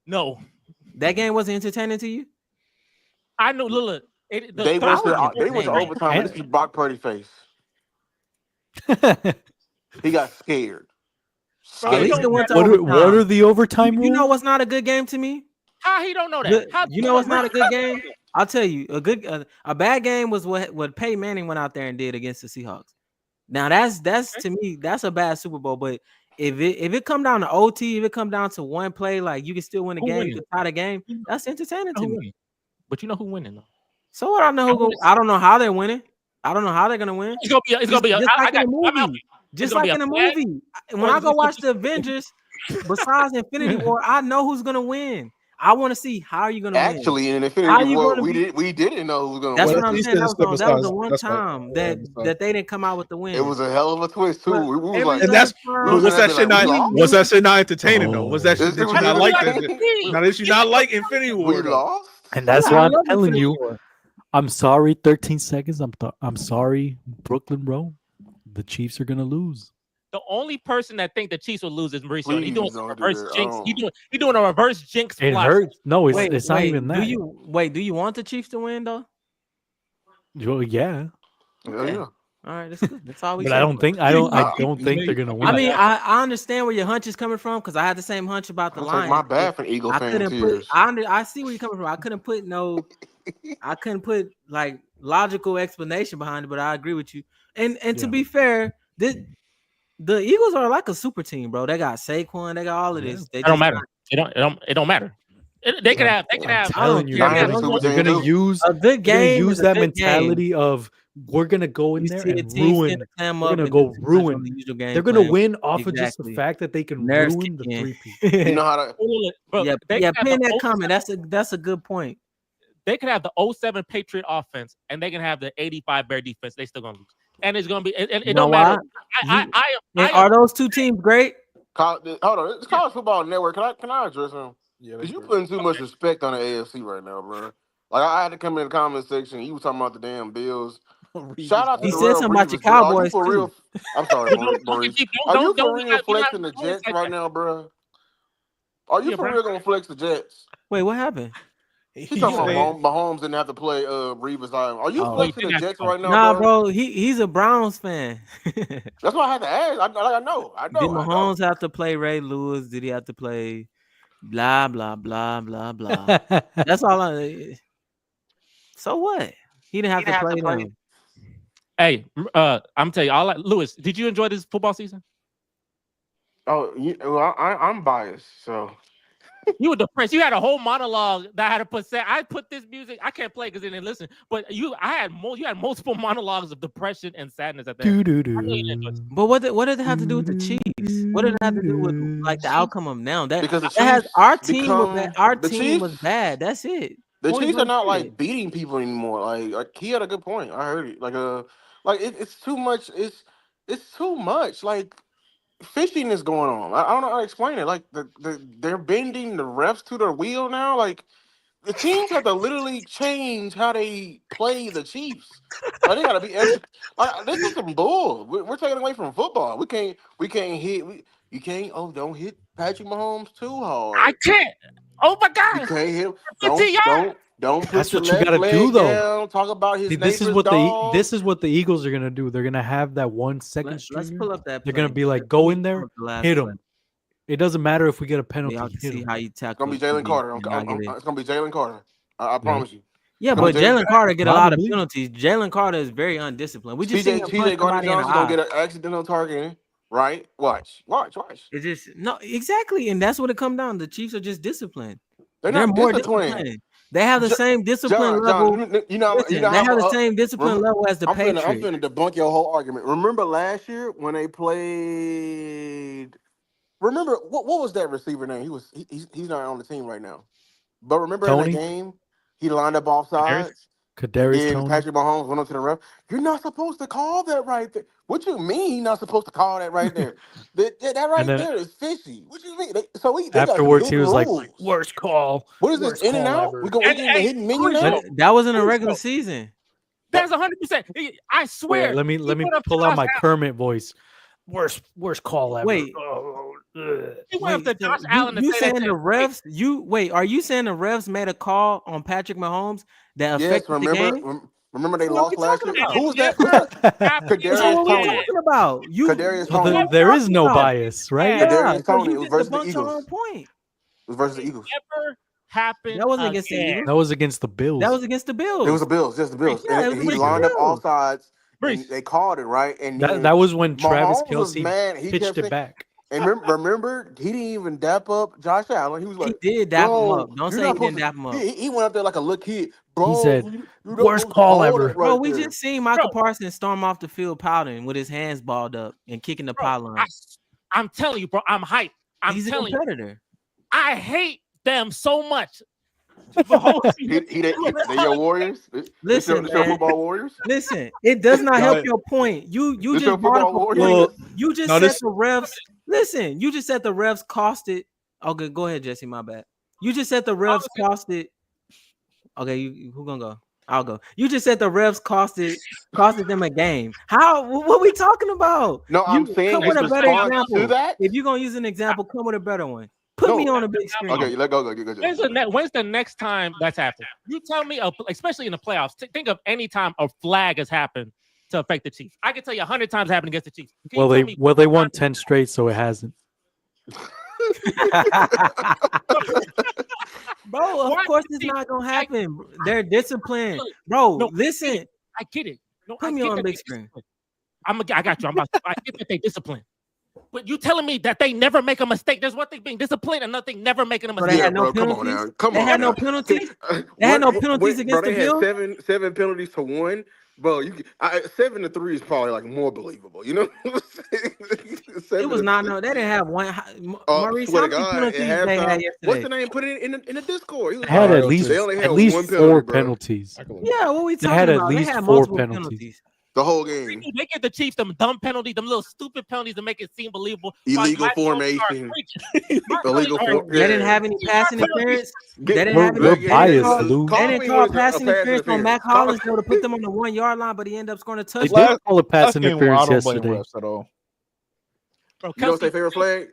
No, That game wasn't entertaining to you? I know. Look, the They went third to quarter, overtime, and this is Brock Purdy's face. He got scared. bro, At he least don't it went to what overtime. are the overtime You know rules? what's not a good game to me? how he don't know that? How You know what's not a good game? I'll tell you. A bad game was what Peyton Manning went out there and did against the Seahawks. Now that's to me, that's a bad Super Bowl. But if it come down to OT, if it come down to one play, like you can still win the game, you can tie the game, that's entertaining to me. But you know who winning though? So what? I don't know how they're winning. I don't know how they're gonna win. It's gonna be just like in a movie. Just like in a movie. When I go watch the Avengers, besides Infinity War, I know who's gonna win. I want to see how are you gonna win. Actually, in Infinity War, we didn't know who was gonna win. That's what I'm saying. That was the one time that they didn't come out with the win. It was a hell of a twist too. We was like, and that's was that shit not was that shit not entertaining though? Was that shit that you not like that? Now did you not like Infinity War? We lost, and that's why I'm telling you. I'm sorry. 13 seconds. I'm sorry, Brooklyn, bro. The Chiefs are gonna lose. The only person that think the Chiefs will lose is Mauricio. He's doing a reverse do jinx. He's doing a reverse jinx. It hurts. No, it's not even that. Do you want the Chiefs to win though? Well, yeah. Okay. Yeah. All right, that's good. That's all we. But I don't think they're gonna win. I mean, I understand where your hunch is coming from because I had the same hunch about the Lions. My bad for Eagle fan tears. I see where you're coming from. I couldn't put like logical explanation behind it, but I agree with you. And to be fair, the Eagles are like a super team, bro. They got Saquon, they got all of this. It don't matter. It don't matter. They can have. Telling you, they're gonna use a good game. Use that mentality of we're gonna go in there and ruin. We're gonna go ruin. They're gonna win off of just the fact that they can ruin the three-peat. You know how to. Pin that comment. That's a good point. They can have the 07 Patriot offense and they can have the 85 Bear defense. They still gonna lose, and it's gonna be. It don't matter. Are those two teams great? Hold on, it's College Football Network. Can I address him? Yeah, you putting too much respect on the AFC right now, bro. Like I had to come in the comment section. You was talking about the damn Bills. Shout out to he said something about your Cowboys for real. I'm sorry, Maurice. Are you for real flexing the Jets right now, bro? Are you for real gonna flex the Jets? Wait, what happened? He's talking about Mahomes didn't have to play Revis. Are you flexing the Jets right now? Nah, bro. He's a Browns fan. That's why I had to ask. I know. Did Mahomes have to play Ray Lewis? Did he have to play blah blah blah blah blah? That's all. So what? He didn't have to play them. Hey, I'm telling you, Lewis, did you enjoy this football season? Oh, well, I'm biased, so. You were depressed. You had a whole monologue that I had to put. I put this music. I can't play because they didn't listen. But you had multiple monologues of depression and sadness at that. But what did it have to do with the Chiefs? What did it have to do with like the outcome of now? Our team was bad. That's it. The Chiefs are not like beating people anymore. Like he had a good point. I heard it. It's too much. It's too much. Like. Fishing is going on. I don't know how to explain it. Like they're bending the refs to their wheel now. Like the teams have to literally change how they play the Chiefs. Like, they gotta be extra. Like, this is some bull. We're taking away from football. We can't hit. You can't. Oh, don't hit Patrick Mahomes too hard. I can't. Oh my God. You can't hit him. Don't put That's what you gotta do, though. Down, talk about his. This is what the Eagles are gonna do. They're gonna have that 1 second. Let's pull up that. They're gonna be like, go in there, hit him. It doesn't matter if we get a penalty. See how you tackle. It's gonna be Jalen Carter. It's gonna be Jalen Carter. I promise you. Yeah, but Jalen Carter get a lot of penalties. Jalen Carter is very undisciplined. We just TJ Gardner-Johnson gonna get an accidental targeting. Right? Watch. It's just exactly, and that's what it comes down. The Chiefs are just disciplined. They're more disciplined. They have the same discipline level. They have the same discipline level as the Patriots. I'm finna debunk your whole argument. Remember last year when they played? Remember what was that receiver name? He's not on the team right now. But remember in Tony? that game, he lined up off sides. And Kadarius then Tony. Patrick Mahomes went up to the ref. You're not supposed to call that right there. What you mean you're not supposed to call that right there? that right then there is fishy. What you mean? They got some afterwards, he hidden was like, rules. worst call. What is this? Worst In and call out? ever. We getting the hidden menu now? But that wasn't a regular season. That's 100%. I swear. Wait, let me pull out my Kermit voice. Worst call ever. Wait. He went up to Josh So Allen to you say saying that the refs? Are you saying the refs made a call on Patrick Mahomes that Yes, affected the game? remember they What are lost we last year? talking about? Who was that? So what we Tony. talking about? Kadarius Tony. There is no bias, right? Yeah, Kadarius so Tony. It you was just versus the debunked your Eagles. own point. It was versus the Eagles. Never happened. That wasn't against the Eagles. That was against the Bills. That was against the Bills. It was the Bills, just the Bills. Yeah, it and was he against lined the up all Bills. sides. And they called it, right? And that was when Travis Mahomes was Kelce mad. He pitched kept it saying, back. and remember, he didn't even dap up Josh Allen. He was like, He did dap him bro, up. Don't you're say not he didn't supposed dap to. him up. He went up there like a little kid. Bro, He said, you're not worst supposed to call it ever. right Bro, we there. just seen Michael Parsons storm off the field pouting with his hands balled up and kicking the pylon. I'm telling you, bro. I'm hyped. He's a competitor. I hate them so much. They your Warriors. Listen, they your man. football Warriors. Listen, it does not help your point. You This just your brought up a football point. Warriors? You just No, said this- the refs. Listen, you just said the refs costed. Okay, go ahead, Jesse. My bad. You just said the refs costed. Okay, who gonna go? I'll go. You just said the refs costed them a game. How? What we talking about? No, I'm saying come with a in better response example. to that. If you're gonna use an example, come with a better one. Put me on a big screen. Okay, let go. When's the next time that's happened? You tell me, especially in the playoffs. Think of any time a flag has happened to affect the Chiefs. I can tell you 100 times it happened against the Chiefs. They won 10 straight, so it hasn't. Bro, of course it's not gonna happen. They're disciplined. Bro, listen. I get it. No, put me on the big screen. I got you. I get that they disciplined. But you telling me that they never make a mistake? There's one thing being disciplined, and nothing never making a mistake. They had no penalties. They had no penalties. They had no penalties against the Bills. Seven penalties to one. Bro, 7-3 is probably like more believable, you know. It was not no. They didn't have one. Maurice, swear how to many God, penalties they had yesterday? What's the name? Put it in the Discord. They had at least one penalty, 4 bro. penalties. Yeah, what we talking They had about? at least they had 4 multiple penalties. The whole game. They give the Chiefs them dumb penalties, them little stupid penalties to make it seem believable. Illegal formation. Illegal formation. They didn't have any passing interference. They didn't have any. We're biased, Lou. They didn't call passing interference on Mac Hollins. They would have put them on the 1 yard line, but he ended up scoring a touchdown. They did call a pass interference yesterday. Refs at all. Bro, you don't say favorite flag?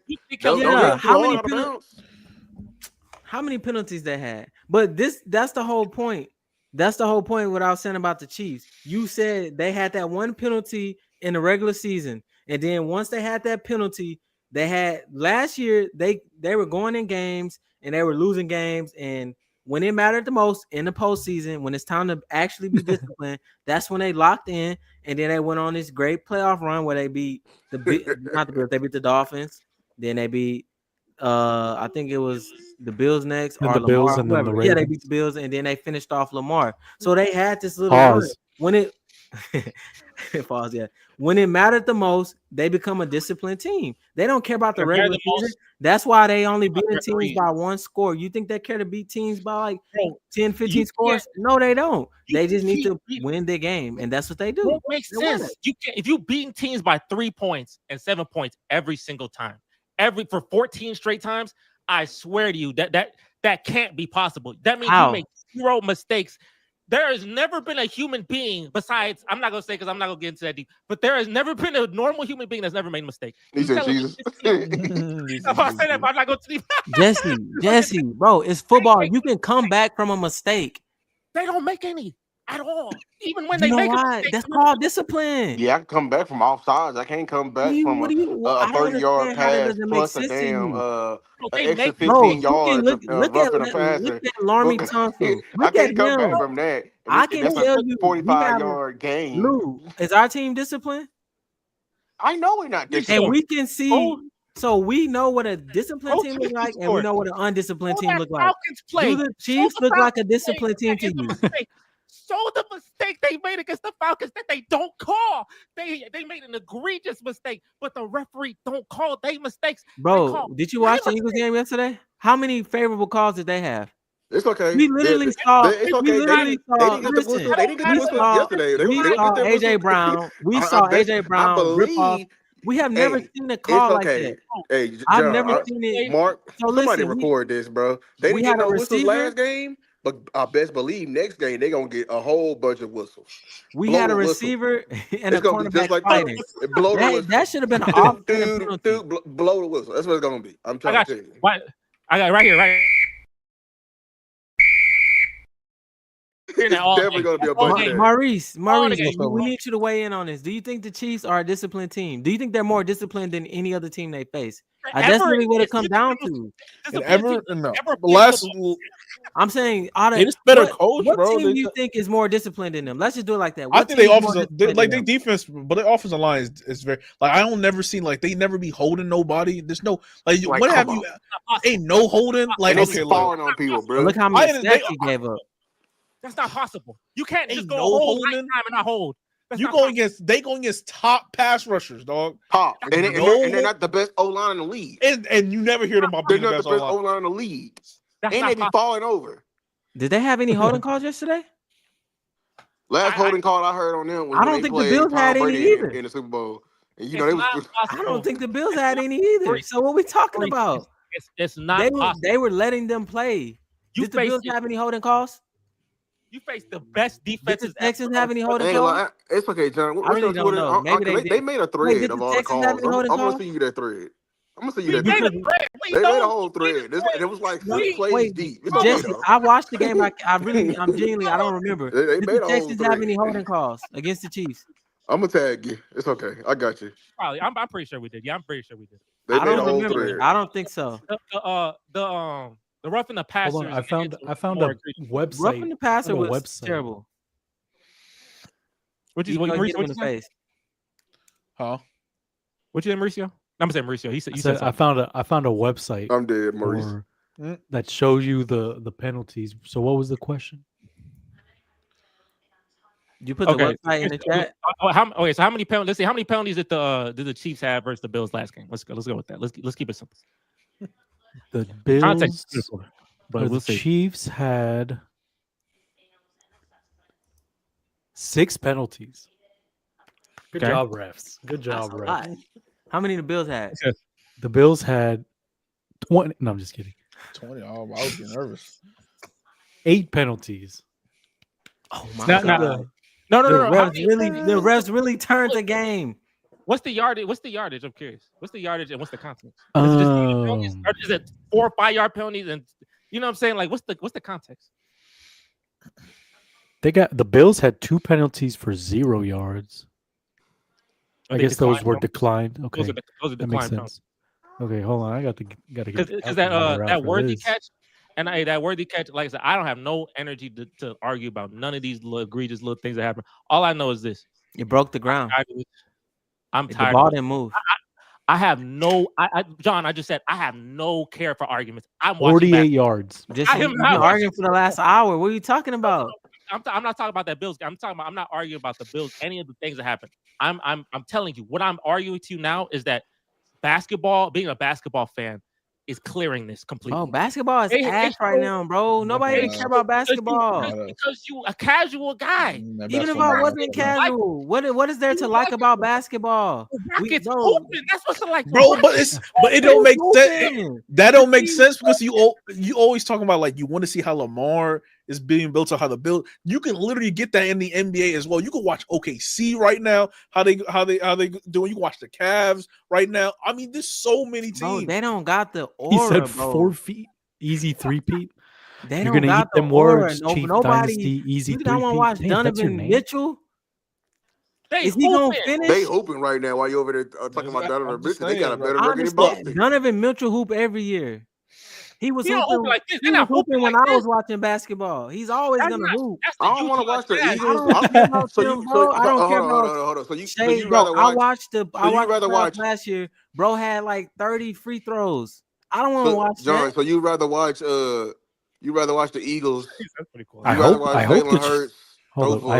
How many penalties they had? But that's the whole point. That's the whole point. What I was saying about the Chiefs. You said they had that one penalty in the regular season, and then once they had that penalty, they had last year. They were going in games and they were losing games, and when it mattered the most in the postseason, when it's time to actually be disciplined, that's when they locked in, and then they went on this great playoff run where they beat they beat the Dolphins, then they beat I think it was the Bills next, and or the Lamar, Bills, and then the Ravens. Yeah, they beat the Bills, and then they finished off Lamar. So they had this little run. When it pause, yeah. When it mattered the most, they become a disciplined team. They don't care about the regular season. That's why they only beat teams by 1 score. You think they care to beat teams by like 10, 15 scores? No, they don't. They just need to win the game, and that's what they do. It makes sense. You can if you beating teams by 3 points and 7 points every single time, for 14 straight times, I swear to you that can't be possible. That means you make 0 mistakes. There has never been a human being besides, I'm not going to say because I'm not going to get into that deep, but there has never been a normal human being that's never made a mistake. He said Jesus. If I say that, I'm not going to deep. Jesse, bro, it's football. You can come back from a mistake. They don't make any at all. Even when they make a mistake. That's called discipline. Yeah, I can come back from offsides. I can't come back from a 30-yard pass plus a damn extra 15 yards of roughing a passer. Look at Larmy Thompson. I can't come back from that. I can tell you, 45-yard game. Lou, is our team disciplined? I know we're not disciplined. And we can see. So we know what a disciplined team looks like, and we know what an undisciplined team looks like. Do the Chiefs look like a disciplined team to you? Show the mistake they made against the Falcons that they don't call. They made an egregious mistake, but the referee don't call their mistakes. Bro, did you watch the Eagles game yesterday? How many favorable calls did they have? It's okay. We literally saw. It's okay. We literally saw. They didn't get the whistle. They didn't get the we whistle saw. yesterday. They We will saw get their whistle. AJ Brown. We saw AJ Brown. I believe. We have never seen a call like that. Hey, I've John, never seen it. Mark, So somebody listen, record this, bro. They we didn't get had a no whistles receiver. last game, but I best believe next game they're gonna get a whole bunch of whistles. We had a receiver and a cornerback like fighting. Blow the whistle. That should have been an off penalty. Blow the whistle. That's what it's gonna be. I'm trying to tell you. I got it right here, right. It's definitely going to be a bunch of that. Maurice, we need you to weigh in on this. Do you think the Chiefs are a disciplined team? Do you think they're more disciplined than any other team they face? That's really what it comes down to. I'm saying, it's better coach, what bro. team do you think is more disciplined than them? Let's just do it like that. I think their defense, but their offensive line is very like I don't never seen like they never be holding nobody. There's no like what have you? Ain't no holding like okay, falling on people, bro. Look how many sacks he gave up. That's not possible. You can't just go hold time and not hold. They go against top pass rushers, dog. Top, and they're not the best O line in the league. And you never hear them about being the best O line in the league. That's and they be falling over. Did they have any holding calls yesterday? Last holding call I heard on them was I don't think the Bills had any either in the Super Bowl. And I don't think the Bills had any either. So what are we talking about? It's not possible. They were letting them play. Did the Bills have any holding calls? You face the best defenses. Did the Texans have any holding calls? It's okay, John. I really don't know. Maybe they made a thread of all the calls. I'm gonna send you that thread. They made a whole thread. It was like 6 plays deep. Jesse, I watched the game. I'm genuinely, I don't remember. They Did made the Texans have any holding calls against the Chiefs? I'm gonna tag you. It's okay. I got you. Probably. I'm pretty sure we did. Yeah, I'm pretty sure we did. I don't remember. I don't think so. The roughing the passer. Hold on, I found a website. Roughing the passer was terrible. What you in the face? Huh? What you in Mauricio? I'm saying Mauricio. He said I found a website. I'm dead, Maurice. That shows you the penalties. So what was the question? You put the website in the chat. So how many penalties? Let's see. How many penalties did the Chiefs have versus the Bills last game? Let's go with that. Let's keep it simple. The Bills, but we'll see. Chiefs had 6 penalties. Good job, refs. Good job, refs. How many the Bills had? The Bills had 20. No, I'm just kidding. 20. Oh, I was getting nervous. 8 penalties. Oh my God! No. The refs really turned the game. What's the yardage? I'm curious. What's the yardage and what's the consequence? Is it 4 or 5 yard penalties? And you know what I'm saying? Like, what's the context? The Bills had 2 penalties for 0 yards. I guess those were declined. Okay, those are declined penalties. Okay, hold on. I got to get because that worthy catch. And that worthy catch, like I said, I don't have no energy to argue about none of these little egregious little things that happen. All I know is this: it broke the ground. I'm tired. The ball didn't move. I have no, John. I just said I have no care for arguments. I'm 48 yards. Just you're arguing for the last hour. What are you talking about? I'm not talking about that Bills. I'm not arguing about the Bills. Any of the things that happened. I'm telling you what I'm arguing to you now is that basketball. Being a basketball fan is clearing this completely. Oh, basketball is ass right now, bro. Nobody even care about basketball. Because you a casual guy. Even if I wasn't casual, what is there to like about basketball? It's open. That's what's like, bro. But it don't make sense. That don't make sense because you always talking about like you want to see how Lamar is being built or how the build. You can literally get that in the NBA as well. You can watch OKC right now, how they doing. You can watch the Cavs right now. I mean, there's so many teams. Bro, they don't got the aura. He said bro. 4 feet, easy 3-peat. They You're don't gonna got eat them aura. words. Chief Dynasty, easy 3-peat. You don't want to watch Donovan Mitchell? Is he gonna finish? They hooping right now while you over there talking about Donovan Mitchell. They got a better record in Boston. Donovan Mitchell hoop every year. He was hooping like this. He was hooping when I was watching basketball. He's always gonna hoop. I don't want to watch the Eagles. I don't care about. Hold on. So you bro, rather watch? I watched last year. Bro had like 30 free throws. I don't want to watch John, that. so you rather watch the Eagles? That's pretty cool. I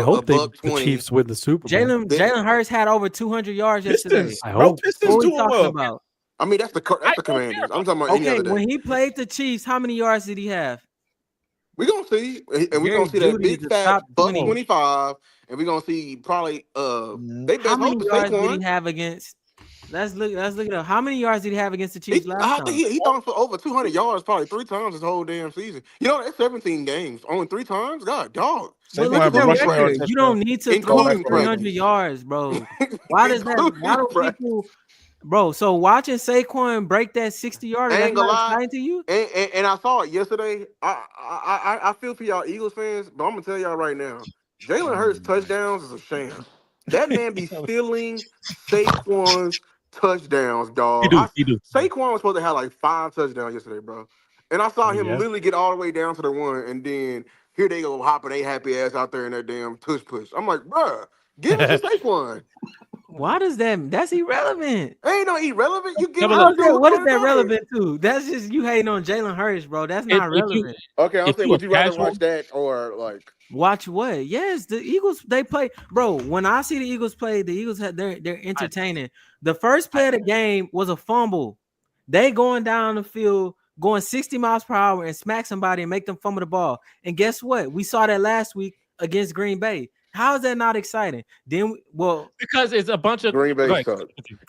hope the Chiefs win the Super Bowl. Jalen Hurts had over 200 yards yesterday. I hope. What are we talking about? I mean, that's the Commanders. I'm talking about any other day. When he played the Chiefs, how many yards did he have? We're gonna see, and we're Jerry gonna see that Jeudy is big the fat top buck 20. 25, and we're gonna see probably they How best many hope yards did he Saquon. have against? Let's look it up. How many yards did he have against the Chiefs last I time? think he thrown for over 200 yards probably 3 times this whole damn season. You know, that's 17 games. Only 3 times? God, dog. But Saquon look at have a their rushing record. yard You don't touchdown. need to Including throw for 300 practice. yards, bro. Why does that? Why Including don't practice. people, bro? So watching Saquon break that 60-yarder, I that's ain't gonna not lie. exciting to you? And I saw it yesterday. I feel for y'all Eagles fans, but I'm gonna tell y'all right now, Jalen Hurts touchdowns is a sham. That man be stealing Saquon's touchdowns, dog. He do. Saquon was supposed to have like 5 touchdowns yesterday, bro. And I saw him Yeah. literally get all the way down to the one, and then here they go hopping they happy ass out there in that damn tush push. I'm like, bruh, give it to Saquon. Why does that? That's irrelevant. Ain't no irrelevant. You give What is that it. relevant to? That's just you hating on Jalen Hurts, bro. That's not relevant. Okay, I'm if saying, you would a you rather casual- watch that or like? Watch what? Yes, the Eagles, they play, bro. When I see the Eagles play, the Eagles they're entertaining. The first play of the game was a fumble. They going down the field, going 60 miles per hour and smack somebody and make them fumble the ball. And guess what? We saw that last week against Green Bay. How is that not exciting? Then because it's a bunch of Green Bay suck.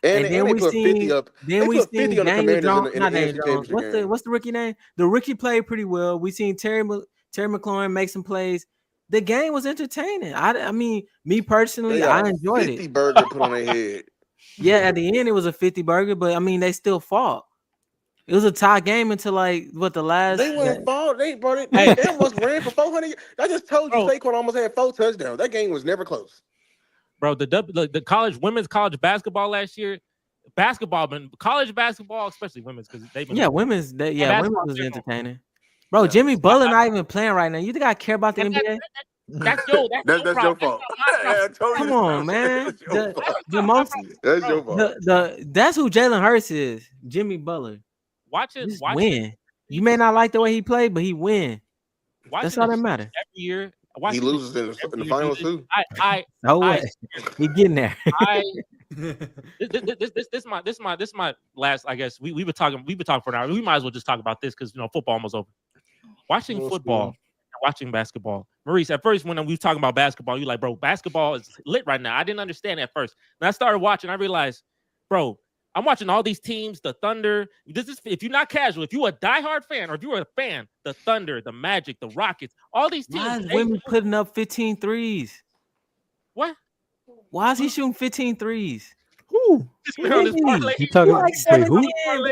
And then they we put 50 seen up. then They we put seen 50 on the Daniel Commanders Jones, in the not NFC Daniel Jones. Championship game. What's the rookie name? The rookie played pretty well. We seen Terry McLaurin make some plays. The game was entertaining. I mean, me personally, They got I a enjoyed 50 it. burger put on their head. Yeah, at the end it was a 50 burger, but I mean they still fought. It was a tie game until like what the last. They wouldn't fall. They brought it. Hey. They almost ran for 400. I just told you, Bro. Saquon almost had 4 touchdowns. That game was never close. Bro, the women's college basketball last year, college basketball, especially women's, because they've been women's women's was general. entertaining. Bro, Jimmy Butler not even playing right now. You think I care about the NBA? That's your fault. Come on, man. The most That's your fault. that's who Jalen Hurts is. Jimmy Butler. Watch it. Just win. You may not like the way he played, but he win. That's all that matters. He Every year, loses in the finals too. No way. He getting there. This my last. I guess we've been talking for an hour. We might as well just talk about this because football almost over. Watching football and watching basketball. Maurice, at first when we were talking about basketball, you like, bro, basketball is lit right now. I didn't understand at first. Then I started watching. I realized, bro, I'm watching all these teams. The Thunder. This is if you're not casual. If you're a diehard fan, or if you're a fan, the Thunder, the Magic, the Rockets, all these teams. Why is women putting up 15 threes? What? Why is he shooting 15 threes? Who? You talking like wait, who?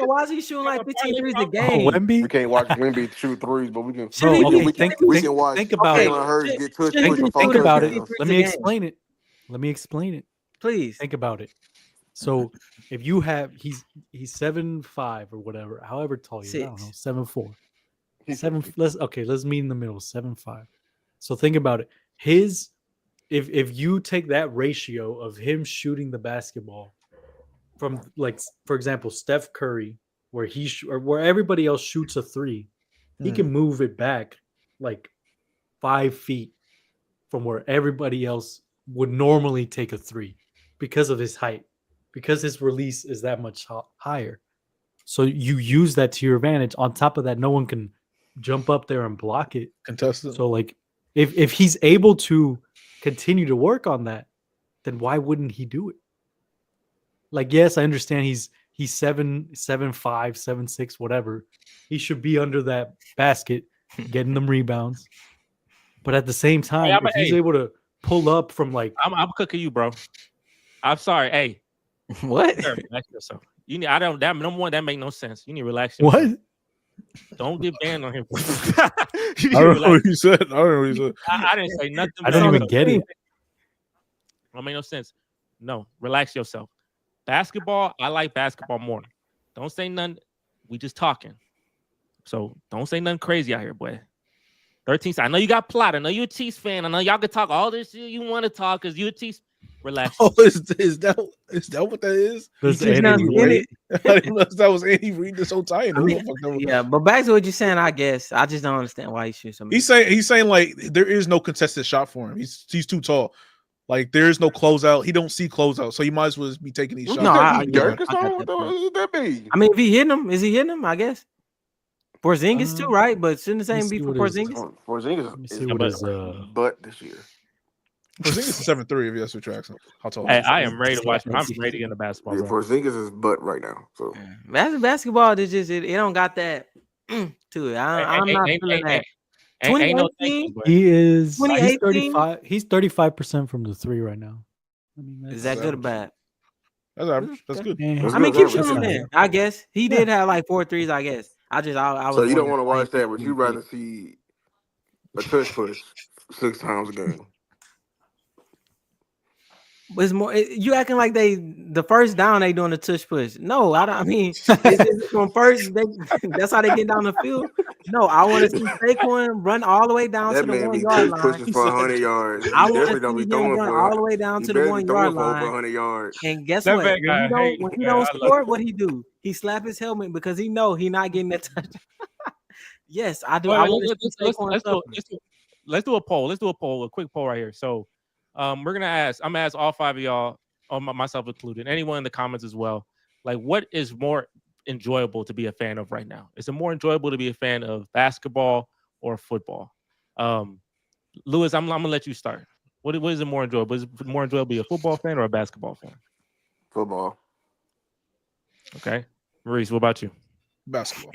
Why is he shooting like 15 threes a Oh, game? Wemby? We can't watch Wemby shoot threes, but we can. Bro, okay, we can watch. Think about it. Jalen Hurts get touched. Think about it. touchdowns. Let me explain it. Let me explain it. Please. Think about it. So if you have he's 7'5" or whatever, however tall he is, I don't know, 7'4". Let's meet in the middle, 7'5". So think about it. If you take that ratio of him shooting the basketball from, like, for example, Steph Curry, where where everybody else shoots a 3, he can move it back like 5 feet from where everybody else would normally take a 3 because of his height, because his release is that much higher. So you use that to your advantage. On top of that, no one can jump up there and block it. Contested. So like if he's able to continue to work on that, then why wouldn't he do it? Like, yes, I understand he's 7'5", 7'6", whatever. He should be under that basket, getting them rebounds. But at the same time, if he's able to pull up from like, I'm cooking you, bro. I'm sorry. Hey, what? Relax yourself. That number one, that make no sense. You need to relax yourself. What? Don't get banned on him. I don't know what you said. I didn't say nothing. I don't even get it. Don't make no sense. No, relax yourself. Basketball, I like basketball more. Don't say nothing. We just talking. So don't say nothing crazy out here, boy. 13. I know you got plot. I know you're a Chiefs fan. I know y'all can talk all this shit you want to talk because you're a Chiefs. Relax. Oh, is that what that is? I didn't know that was Andy Reid this whole time. Yeah, but back to what you're saying, I guess I just don't understand why he shoots so many. He's saying like there is no contested shot for him. He's too tall. Like there is no closeout. He don't see closeout, so he might as well be taking these shots. No, Dirk or something. What that be? I mean, if he hitting him, is he hitting him? I guess. Porzingis too, right? But shouldn't the let me same be see for what his- Porzingis? Porzingis Let me is see what his butt this year. Porzingis is 7'3" if you have to track how tall. Hey, he is. I am ready to watch. I'm ready to get into basketball, Yeah, bro. Porzingis is butt right now. So Basketball is just it don't got that to it. I'm not feeling that. Ain't no 2018, thinking, but He is. He's 2018? 35. He's 35% from the 3 right now. I mean, Is that good or bad? That's average. That's good. Yeah, That's I mean, good. keep That's shooting average. then. I guess he did have like 4 threes. I guess. I was. So you don't wondering want to why he watch that, but picked you 23. rather see a tush push 6 times a game. But it's more. You acting like the first down they doing the tush push. No, I don't. I mean, it's just on first. That's how they get down the field. No, I want to see Saquon run all the way down That to the man 1 be yard tush line. pushing for 100 yards. He I want definitely to don't be see him throwing run for. all the way down He to the better 1 be throwing yard for over line. 100 yards. And guess that what? man got hate, When he man. don't I love score, it. what he do? He slap his helmet because he know he not getting that touch. Yes, I do. Wait, I wait, want to see Saquon suffer. let's do a poll. Let's do a poll, a quick poll right here. So, we're gonna ask. I'm gonna ask all 5 of y'all, myself included, anyone in the comments as well. Like, what is more enjoyable to be a fan of right now? Is it more enjoyable to be a fan of basketball or football? Lewis, I'm gonna let you start. What is it more enjoyable? Is it more enjoyable to be a football fan or a basketball fan? Football. Okay, Maurice, what about you? Basketball.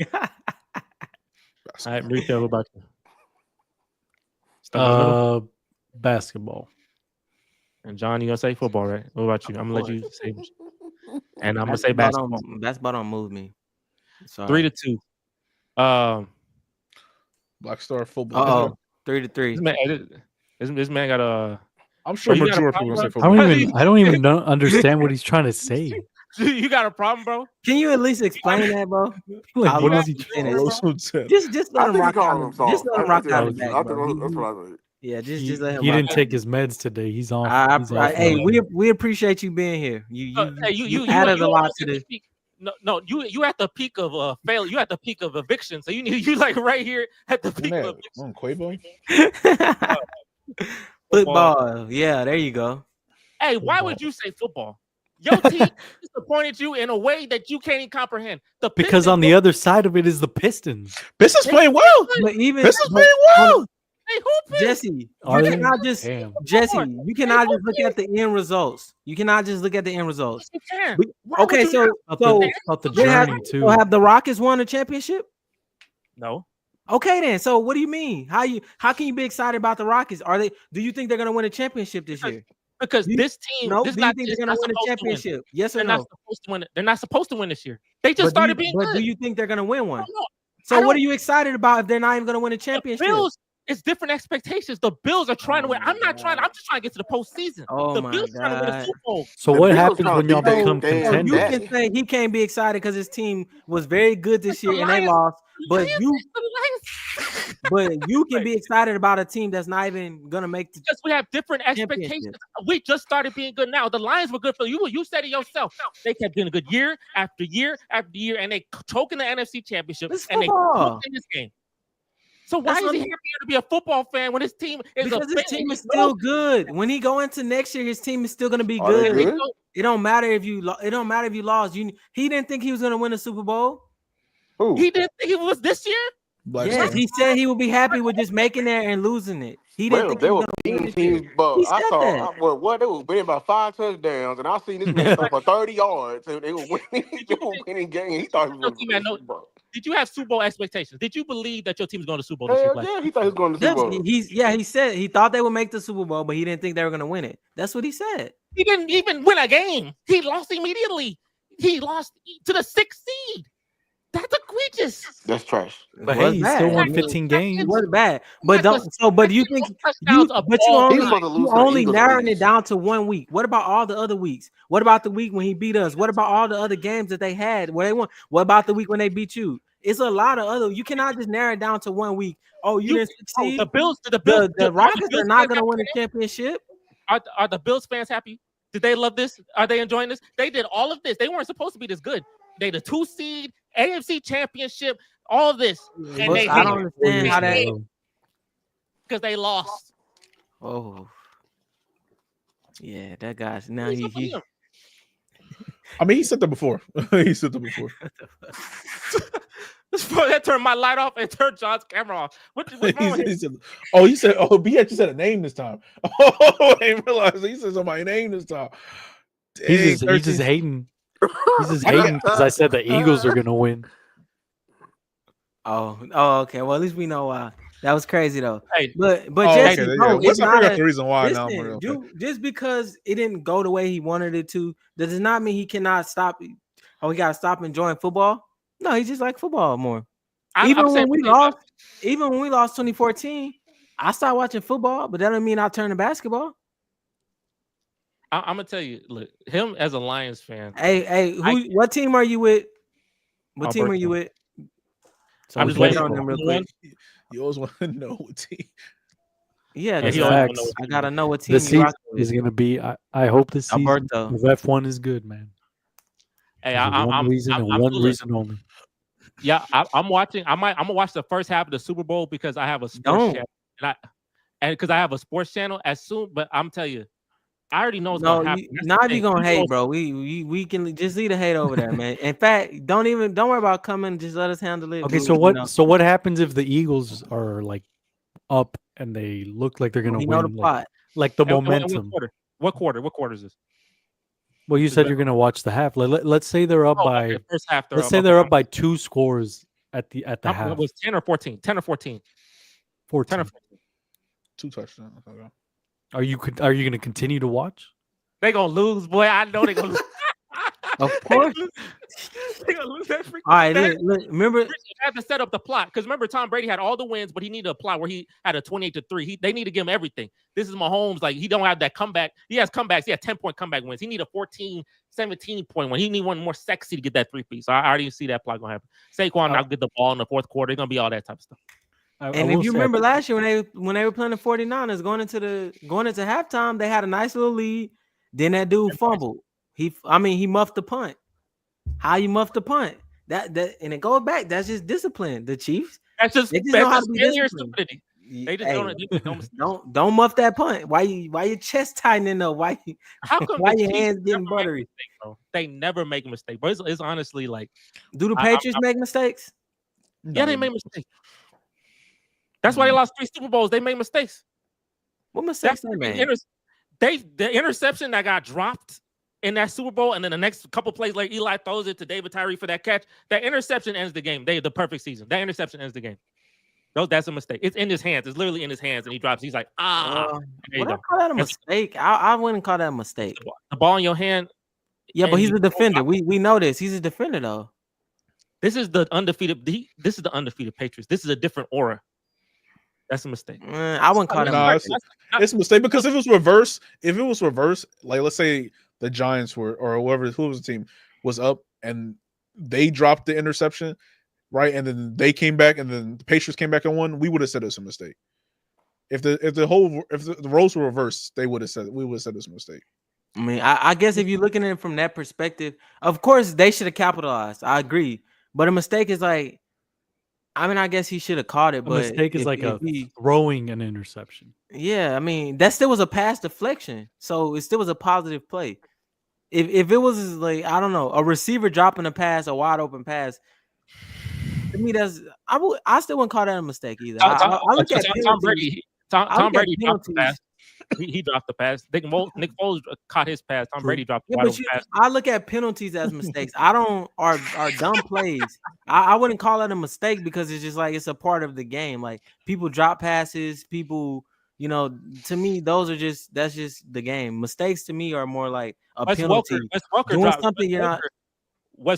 All right, Mauricio, what about you? Stuck in the middle? Basketball. And John, you gonna say football, right? What about you? I'm gonna let you say, and I'm gonna say basketball. Basketball don't move me. Sorry. Sorry. 3-2. Black Star football. 3-3. This man got a. I'm sure you got a mature problem, people say bro? football. I don't even know, understand what he's trying to say. You got a problem, bro? Can you at least explain that, bro? Like, what is he Just let I him think he rock called out. him soft. Just let him rock out I the think back, bro. that's what I think. Yeah, just let him. He rock didn't out. take his meds today. He's off. Hey, we appreciate you being here. You added a lot to this. No, you at the peak of failure. You at the peak of eviction. So you like right here at the peak of eviction. Football. Yeah, there you go. Hey, why would you say football? Your team disappointed you in a way that you can't even comprehend. Because on the other side of it is the Pistons. Pistons playing well. But even Pistons playing well. Hey, who Jesse, Are you they? cannot just Damn. Jesse, you cannot just look at the end results. You cannot just look at the end results. You can. Okay, so About the journey too. have the Rockets won a championship? No. Okay, then. So what do you mean? How can you be excited about the Rockets? Do you think they're gonna win a championship this year? Because this team, no. this Do you think they're gonna win a championship? Yes or they're no? not supposed to win. They're not supposed to win this year. They just started being good. But do you think they're gonna win one? No. So what are you excited about if they're not even gonna win a championship? The Bills, it's different expectations. The Bills are trying to win. I'm not trying. I'm just trying to get to the postseason. Oh the my Bills trying to win a Super Bowl. So The what Bills happens trying when to y'all beat become they damn So you contenders? can say he can't be excited because his team was very good this year and they Lions- lost, but Lions- you the can be excited about a team that's not even gonna make the because we have different expectations. We just started being good now. The Lions were good for you. You said it yourself. They kept getting a good year after year after year, and they choking the NFC Championship, and they choked in this game. So why is he happier to be a football fan when his team is because his team is still good. When he go into next year, his team is still gonna be good. It don't matter if you lost. He didn't think he was gonna win a Super Bowl. Who? He didn't think he was this year. Yes, he said he would be happy with just making there and losing it. He didn't think they he was were gonna win beating it. teams, but He I said saw that. they was winning by 5 touchdowns, and I seen this man throw for 30 yards, and they were winning. They were winning games. He thought he was going to Super Bowl. Did you have Super Bowl expectations? Did you believe that your team was going to Super Bowl this year? Yeah, he thought he was going to Super Bowl. He said he thought they would make the Super Bowl, but he didn't think they were going to win it. That's what he said. He didn't even win a game. He lost immediately. He lost to the 6th seed. That's egregious. That's trash. But hey, he still won 15 games. It wasn't bad. But you think you only narrowing it down to 1 week. What about all the other weeks? What about the week when he beat us? What about all the other games that they had where they won? What about the week when they beat you? It's a lot of other. You cannot just narrow it down to 1 week. Oh, you didn't succeed. The Rockets are not going to win a championship. Are the Bills fans happy? Did they love this? Are they enjoying this? They did all of this. They weren't supposed to be this good. They the 2 seed, AFC championship, all this. And I don't understand how that because they lost. Oh. Yeah, that guy's now he I mean, he said that before. He said that before. That turned my light off and turned John's camera off. What's wrong with him? he said, B actually said a name this time. Oh, I didn't realize he said somebody's name this time. He's just hating. He's just hating because I said the Eagles are gonna win. Oh, okay. Well, at least we know why. That was crazy though. Hey, but Jesse, bro, once I not figure out the reason why listen, now. Just because it didn't go the way he wanted it to, does not mean he cannot stop. Oh, he gotta stop enjoying football. No, he just like football more. Even when we lost 2014, I started watching football, but that doesn't mean I turned to basketball. I'm gonna tell you, look, him as a Lions fan. Hey, what team are you with? What team are you with? So I'm just waiting on them real quick. You always want to know what team. Yeah, I gotta know what team the season is gonna be. I hope this season of F1 is good, man. Hey, one reason only. Yeah, I'm watching. I'm gonna watch the first half of the Super Bowl because I have a sports channel, and because I have a sports channel. But I'm telling you, I already know what's gonna happen. Now you're gonna hate, bro. We can just leave the hate over there, man. In fact, don't worry about coming. Just let us handle it. Okay, so what? So what happens if the Eagles are like up and they look like they're gonna win? Like the momentum. What quarter is this? Well, you said you're gonna watch the half. Let's say they're up by first half. Let's say they're up by 2 scores at the half. It was 10 or 14. 10 or 14. 14. 10 or 14. 2 touchdowns. Okay. Are you gonna continue to watch? They gonna lose, boy. I know they gonna lose. Of course. They gonna lose that freaking. All right, look, remember you have to set up the plot because remember Tom Brady had all the wins, but he needed a plot where he had a 28-3. They need to give him everything. This is Mahomes, like he don't have that comeback. He has comebacks. He has 10-point comeback wins. He need a 14, 17-point win. He need one more sexy to get that 3-piece. So I already see that plot gonna happen. Saquon not get the ball in the fourth quarter. It's gonna be all that type of stuff. And if you remember last year when they were playing the 49ers going into halftime, they had a nice little lead. Then that dude fumbled. He muffed the punt. How you muff the punt? That and it goes back. That's just discipline. The Chiefs. They just know how to be disciplined. They just don't muff that punt. Why your chest tightening up? Why your hands getting buttery? They never make a mistake. But it's honestly like, do the Patriots make mistakes? Yeah, they make mistakes. That's why they lost 3 Super Bowls. They made mistakes. What mistakes they made? The interception that got dropped in that Super Bowl, and then the next couple plays, like Eli throws it to David Tyree for that catch. That interception ends the game. They the perfect season. That interception ends the game. No, that's a mistake. It's in his hands. It's literally in his hands, and he drops. He's like, would I call that a mistake? I wouldn't call that a mistake. The ball in your hand. Yeah, but he's a defender. We know this. He's a defender, though. This is the undefeated. This is the undefeated Patriots. This is a different aura. That's a mistake. I wouldn't call that. It's a mistake because if it was reverse, like let's say the Giants were or who was the team was up and they dropped the interception, right? And then they came back and then the Patriots came back and won, we would have said it's a mistake. If the roles were reversed, we would have said it's a mistake. I mean, I guess if you're looking at it from that perspective, of course they should have capitalized. I agree. But a mistake is like, I mean, I guess he should have caught it. But a mistake is like throwing an interception. Yeah, I mean, that still was a pass deflection. So it still was a positive play. If it was like, I don't know, a receiver dropping a pass, a wide open pass, to me, I still wouldn't call that a mistake either. I look at Tom Brady. Tom Brady dropped the pass. He dropped the pass. Nick Foles caught his pass. Tom Brady dropped the pass. I look at penalties as mistakes. I don't are dumb plays. I wouldn't call it a mistake because it's just like it's a part of the game. Like people drop passes, people, to me, that's just the game. Mistakes to me are more like a penalty. Wes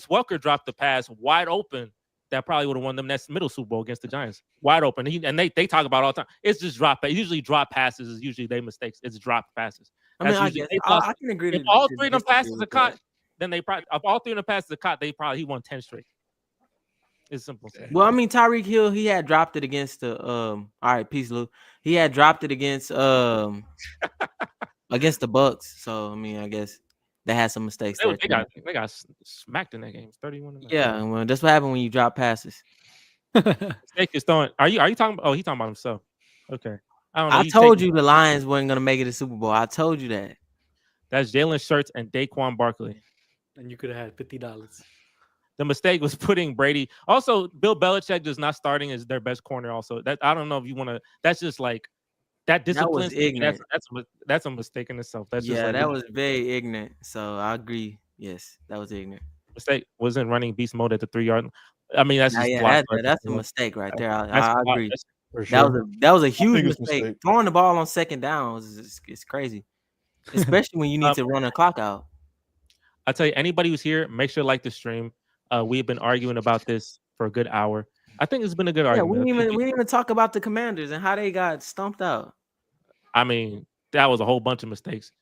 Welker dropped the pass wide open. That probably would have won them that middle Super Bowl against the Giants. Wide open. They talk about all the time. It's just drop passes. Usually drop passes is usually their mistakes. It's drop passes. I can agree. If all 3 of them passes are caught, then they probably if all 3 of them passes are caught, he won 10 straight. It's simple. Well, I mean, Tyreek Hill, he had dropped it against the all right, peace, Lou. He had dropped it against against the Bucks. So I mean, I guess they had some mistakes. They got smacked in that game. 31. Yeah, well, that's what happened when you drop passes. Mistake is throwing. Are you talking? Oh, he's talking about himself. Okay. I told you the Lions weren't gonna make it to Super Bowl. I told you that. That's Jalen Hurts and Daquan Barkley. And you could have had $50. the mistake was putting Brady. Also, Bill Belichick just not starting as their best corner. Also, that I don't know if you want to. That's just like that discipline. That was ignorant. That's a mistake in itself. That's just like that was very ignorant. So I agree. Yes, that was ignorant. Mistake wasn't running beast mode at the 3-yard. I mean, that's just that's a mistake right there. That's I agree. For sure. That was a huge biggest mistake. mistake. Throwing the ball on second down is crazy, especially when you need to run a clock out. I tell you, anybody who's here, make sure to like the stream. We've been arguing about this for a good hour. I think it's been a good argument. We didn't even talk about the Commanders and how they got stumped out. I mean, that was a whole bunch of mistakes.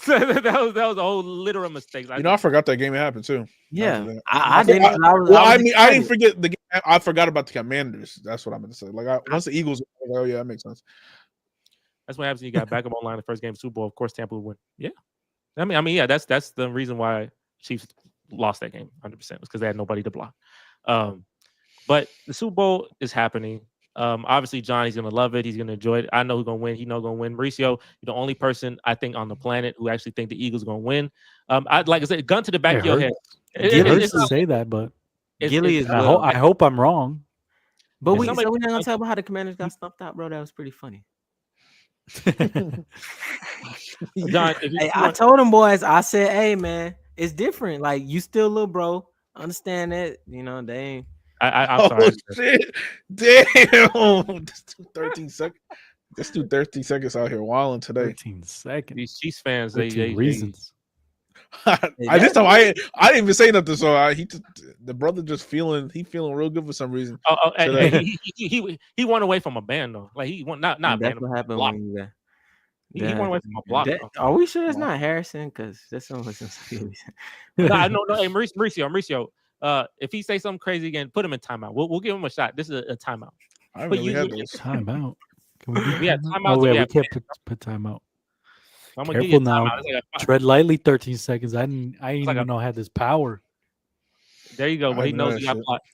that was a whole literal mistake. I forgot that game happened too. Yeah, I didn't. I didn't forget the game. I forgot about the Commanders. That's what I meant to say. Like once the Eagles, oh yeah, that makes sense. That's what happens when you got backup online the first game of Super Bowl. Of course, Tampa would win. Yeah, I mean, yeah, that's the reason why Chiefs lost that game 100% was because they had nobody to block. But the Super Bowl is happening. Obviously, John, he's gonna love it. He's gonna enjoy it. I know who's gonna win. He know gonna win. Mauricio, you're the only person I think on the planet who actually think the Eagles gonna win. I'd like I said, gun to the back of your head. It hurts to say that, but Gilly is. I hope I'm wrong. But we're not gonna talk about how the Commanders got stumped out, bro. That was pretty funny. John, I told them boys. I said, "Hey, man, it's different. Like you still little bro. Understand that? You know they ain't." I'm sorry. Shit. Damn. Let's do 13 seconds. Let's do 13 seconds out here wilding today. 13 seconds. These Chiefs fans, they reasons. I didn't even say nothing. So the brother just feeling real good for some reason. He went away from a band though. Like he went not that's band. What happened when you he went away from a block. Are we sure it's not Harrison? Because that's almost no. Hey, Mauricio. If he say something crazy again, put him in timeout. We'll give him a shot. This is a timeout. I really had those. Timeout. We had timeouts. Oh, yeah, we can't put timeout. I'm gonna Careful now. Tread lightly. 13 seconds. I didn't even know I had this power. There you go. But he knows you got blocked.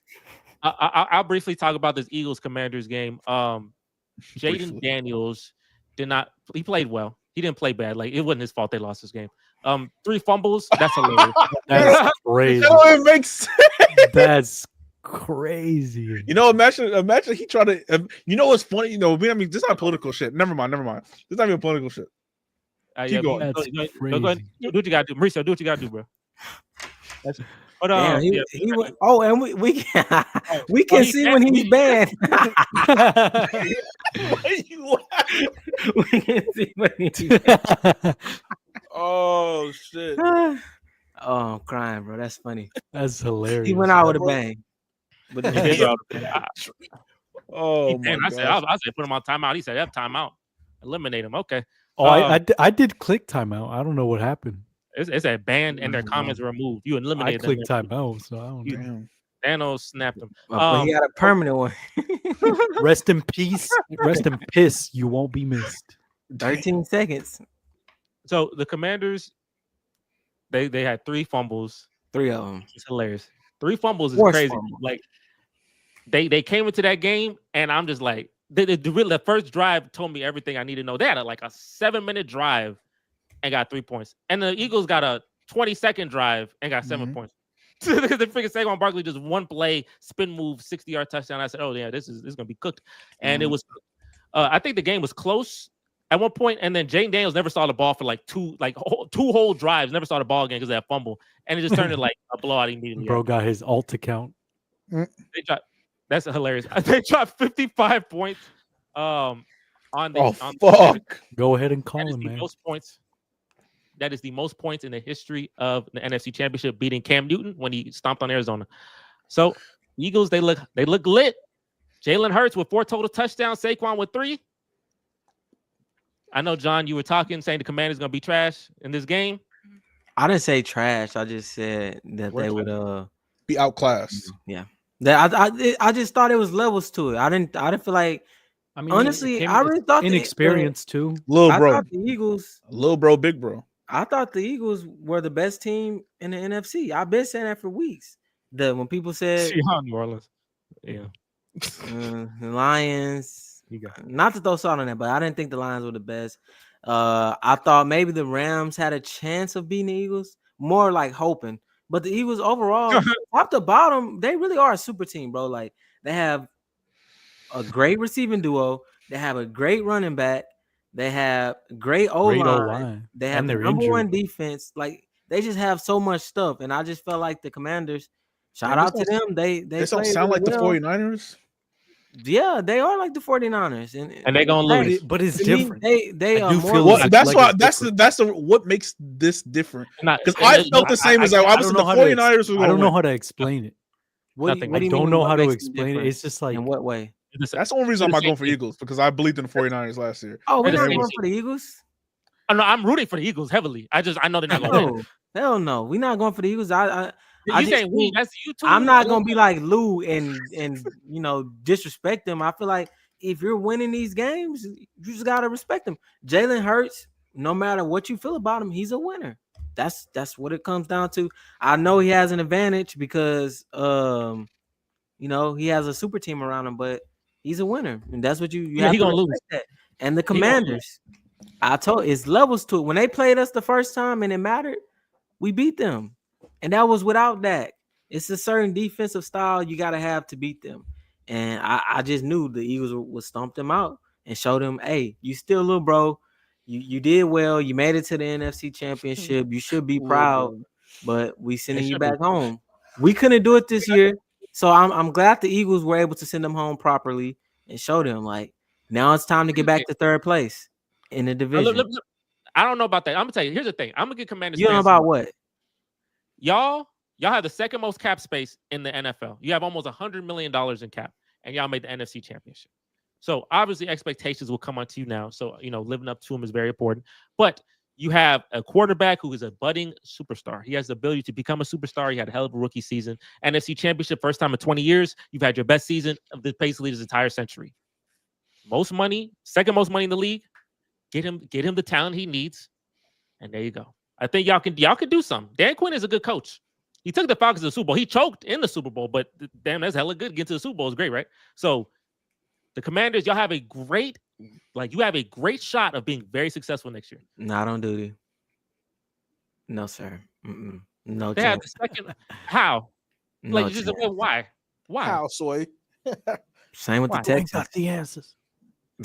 I'll briefly talk about this Eagles Commanders game. Jayden Daniels did not. He played well. He didn't play bad. Like it wasn't his fault they lost this game. 3 fumbles. That's hilarious. That's crazy. It makes sense. That's crazy. Imagine he tried to. You know what's funny? I mean, this is not political shit. Never mind. This is not even political shit. Keep going. Go ahead. Do what you gotta do, Mauricio. Do what you gotta do, bro. But he went, and we can see when he's banned. We can see when he's banned. Oh shit! Oh, I'm crying, bro. That's funny. That's hilarious. He went out with a bang. But he did go out with a bang. I said put him on timeout. He said, "Yep, timeout. Eliminate him." Okay. Oh, I did click timeout. I don't know what happened. It's a banned and their comments removed. You eliminated. I clicked timeout, so I don't know. Thanos snapped him. But he got a permanent one. Rest in peace. Rest in piss. You won't be missed. 13 seconds. So the Commanders, they had 3 fumbles. 3 of them. It's hilarious. 3 fumbles is crazy. Like they came into that game, and I'm just like, the first drive told me everything I need to know. They had a 7-minute drive and got 3 points, and the Eagles got a 20-second drive and got 7 points. Because they figured Saquon Barkley just one play, spin move, 60-yard touchdown. I said, "Oh yeah, this is gonna be cooked," and it was. I think the game was close at one point, and then Jayden Daniels never saw the ball for two whole drives. Never saw the ball again because of that fumble, and it just turned into a blowout immediately. Bro got his alt account. That's hilarious. They dropped 55 points. On the fuck. Go ahead and call him, man. Most points. That is the most points in the history of the NFC Championship, beating Cam Newton when he stomped on Arizona. So Eagles, they look lit. Jalen Hurts with 4 total touchdowns. Saquon with 3. I know, John, you were saying the Commanders going to be trash in this game. I didn't say trash. I just said that they would be outclassed. Yeah. I just thought it was levels to it. I didn't feel like. I mean, honestly, I really thought inexperience too. Little bro, I thought the Eagles, little bro, big bro. I thought the Eagles were the best team in the NFC. I've been saying that for weeks. When people said New Orleans, yeah, the Lions. Not to throw salt on that, but I didn't think the Lions were the best. I thought maybe the Rams had a chance of beating the Eagles, more like hoping. But the Eagles overall, top to bottom, they really are a super team, bro. Like they have a great receiving duo. They have a great running back. They have great O-line. They have the number one defense. Like they just have so much stuff. And I just felt like the Commanders, shout out to them. They don't played sound really like well. the 49ers. Yeah, they are like the 49ers. And they're gonna lose. But it's different. They are more. Well, that's why what makes this different. Because I felt the same as I was in the 49ers. I don't know how to explain it. What I don't know how to explain it. It's just like, in what way? That's the only reason I'm not going for Eagles, because I believed in the 49ers last year. Oh, we're not going for the Eagles? I'm rooting for the Eagles heavily. I know they're not going to win. Hell no. We're not going for the Eagles. You saying we? That's you too. I'm not going to be like Lou and disrespect them. I feel like if you're winning these games, you just got to respect them. Jalen Hurts, no matter what you feel about him, he's a winner. That's what it comes down to. I know he has an advantage because he has a super team around him, but he's a winner, and that's what you have to gonna lose. That. And the Commanders, I told it's levels to it. When they played us the first time and it mattered, we beat them, and that was without Dak. It's a certain defensive style you got to have to beat them, and I just knew the Eagles would stomp them out and show them, hey, you still little bro. You did well. You made it to the NFC Championship. You should be proud, but we sending you back home. We couldn't do it this year, so I'm glad the Eagles were able to send them home properly and show them like now it's time to get back to third place in the division. I don't know about that. I'm gonna tell you. Here's the thing. I'm gonna get Commanders. You know about what? Y'all have the second most cap space in the NFL. You have almost $100 million in cap, and y'all made the NFC Championship. So obviously expectations will come onto you now. So, living up to them is very important. But you have a quarterback who is a budding superstar. He has the ability to become a superstar. He had a hell of a rookie season. NFC Championship, first time in 20 years. You've had your best season of basically this entire century. Most money, second most money in the league. Get him the talent he needs. And there you go. I think y'all can do something. Dan Quinn is a good coach. He took the Falcons to the Super Bowl. He choked in the Super Bowl, but damn, that's hella good. Getting to the Super Bowl is great, right? So the Commanders, y'all have a great shot of being very successful next year. No, I don't do it. No, sir. No. They have the second. How? No, why? Why? How, Soy? Same with the Texans. Got the answers.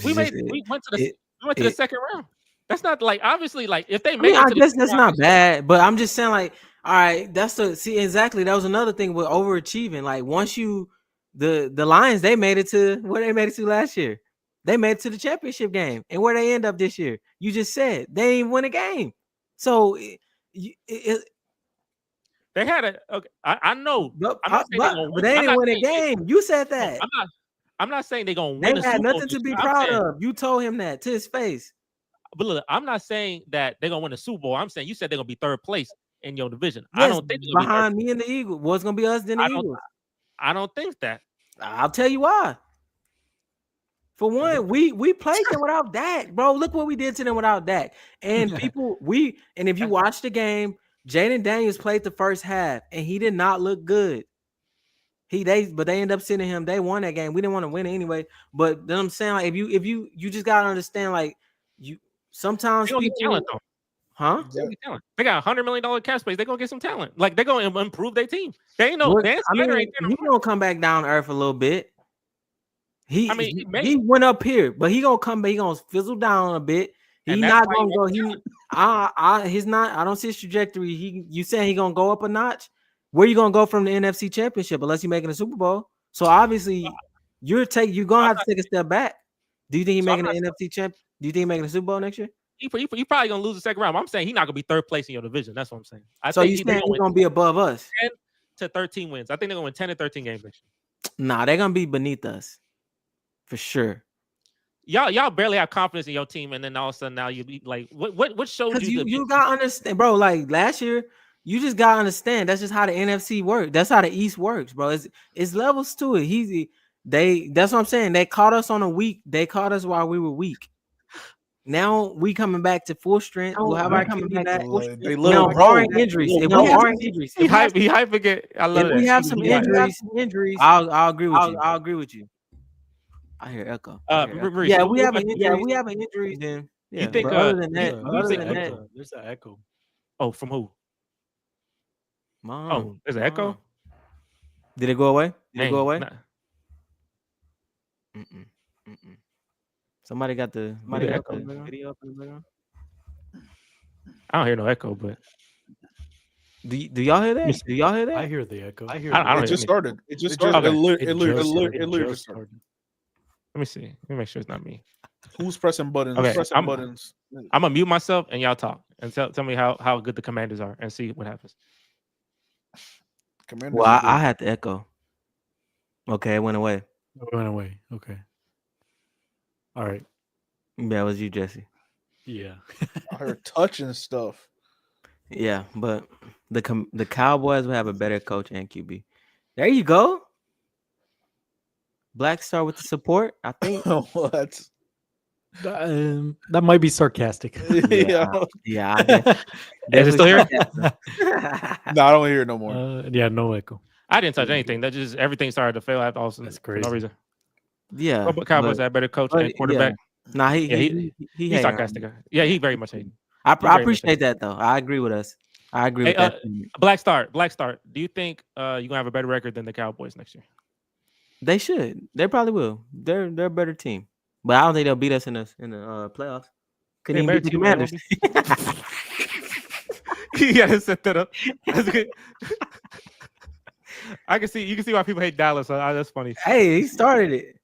We went to the second round. That's not like obviously like if they I guess that's not bad, but I'm just saying like all right, exactly. That was another thing with overachieving. Like once you the Lions, they made it to where they made it to last year. They made it to the championship game, and where they end up this year. You just said they didn't win a game, so they had a. Okay, I know, but they didn't win a game. You said that. I'm not saying they're gonna win. They had nothing to be proud of. You told him that to his face. But look, I'm not saying that they're gonna win the Super Bowl. I'm saying you said they're gonna be third place in your division. Yes, I don't think behind me and the Eagles. What's gonna be us then the Eagles? I don't think that. I'll tell you why. For one, we played them without Dak, bro. Look what we did to them without Dak. And if you watch the game, Jayden Daniels played the first half and he did not look good. But they end up sending him. They won that game. We didn't want to win it anyway. But then I'm saying, like, if you just gotta understand, like, you sometimes people get talent though. Huh? They got $100 million cap space. They're gonna get some talent. Like they're gonna improve their team. They ain't no. He's gonna come back down to earth a little bit. He went up here, but he gonna come back. He gonna fizzle down a bit. He's not gonna go. He's not. I don't see his trajectory. You saying he gonna go up a notch? Where you gonna go from the NFC Championship unless you're making a Super Bowl? So obviously you're gonna have to take a step back. Do you think he's making the NFC champ? Do you think he's making a Super Bowl next year? He probably gonna lose the second round. I'm saying he's not gonna be third place in your division. That's what I'm saying. So you saying he's gonna be above us? 10 to 13 wins. I think they're gonna win 10 to 13 games next year. Nah, they're gonna be beneath us for sure. Y'all barely have confidence in your team, and then all of a sudden now you be like, what showed you? You gotta understand, bro. Like last year, you just gotta understand. That's just how the NFC works. That's how the East works, bro. It's levels to it. That's what I'm saying. They caught us on a week. They caught us while we were weak. Now we coming back to full strength. We'll have our coming back to full strength. Barring injuries. If we have injuries, he hyping it. I love it. If we have some injuries, I'll agree with you. I'll agree with you. I hear echo. Yeah, we have an injury. We have an injury. Then you think? Other than that, There's an echo. Oh, from who? Oh, there's an echo. Did it go away? Did it go away? Nah. Somebody got the video up in the background? I don't hear no echo, but do y'all hear that? Do y'all hear that? I hear the echo. I don't It just started. It just Okay. started. It literally just started. Let me see. Let me make sure it's not me. Who's pressing buttons? Okay, Pressing buttons. I'm gonna mute myself and y'all talk and tell me how good the Commanders are and see what happens. Commanders. Well, I had to echo. Okay, it went away. It went away. Okay. All right. Yeah, it was you, Jesse. Yeah. I heard touching stuff. Yeah, but the Cowboys will have a better coach and QB. There you go. Black Star with the support, I think. What? That might be sarcastic. Yeah. I guess. Is it still here? No, I don't hear it no more. Yeah, no echo. I didn't touch anything. That just everything started to fail after all That's for crazy. no reason. Yeah. Cowboys have better coach and quarterback. Yeah. Nah, he's sarcastic. Yeah, he very much hating. I appreciate that though. I agree with us. I agree with that. Black Star. Do you think you're gonna have a better record than the Cowboys next year? They should. They probably will. They're a better team. But I don't think they'll beat us in the playoffs. Couldn't even beat the Commanders. You gotta set that up. That's good. You can see why people hate Dallas. So that's funny. Hey, he started it.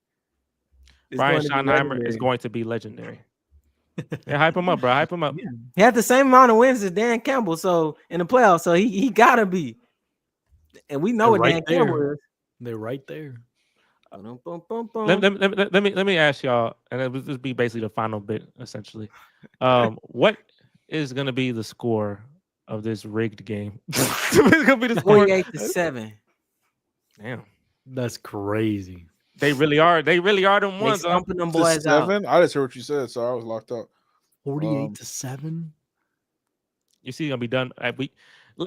Brian Schottenheimer is going to be legendary. Yeah, hype him up, bro. Hype him up. Yeah. He had the same amount of wins as Dan Campbell, so in the playoffs, so he gotta be. And we know what Dan Campbell is. They're right there. Let me ask y'all, and this will be basically the final bit, essentially. What is going to be the score of this rigged game? It's going to be the score 28-7. Damn, that's crazy. They really are. They really are them ones. Stumping them boys out. I just heard what you said, so I was locked up. 48-7. You see, it's gonna be done at week.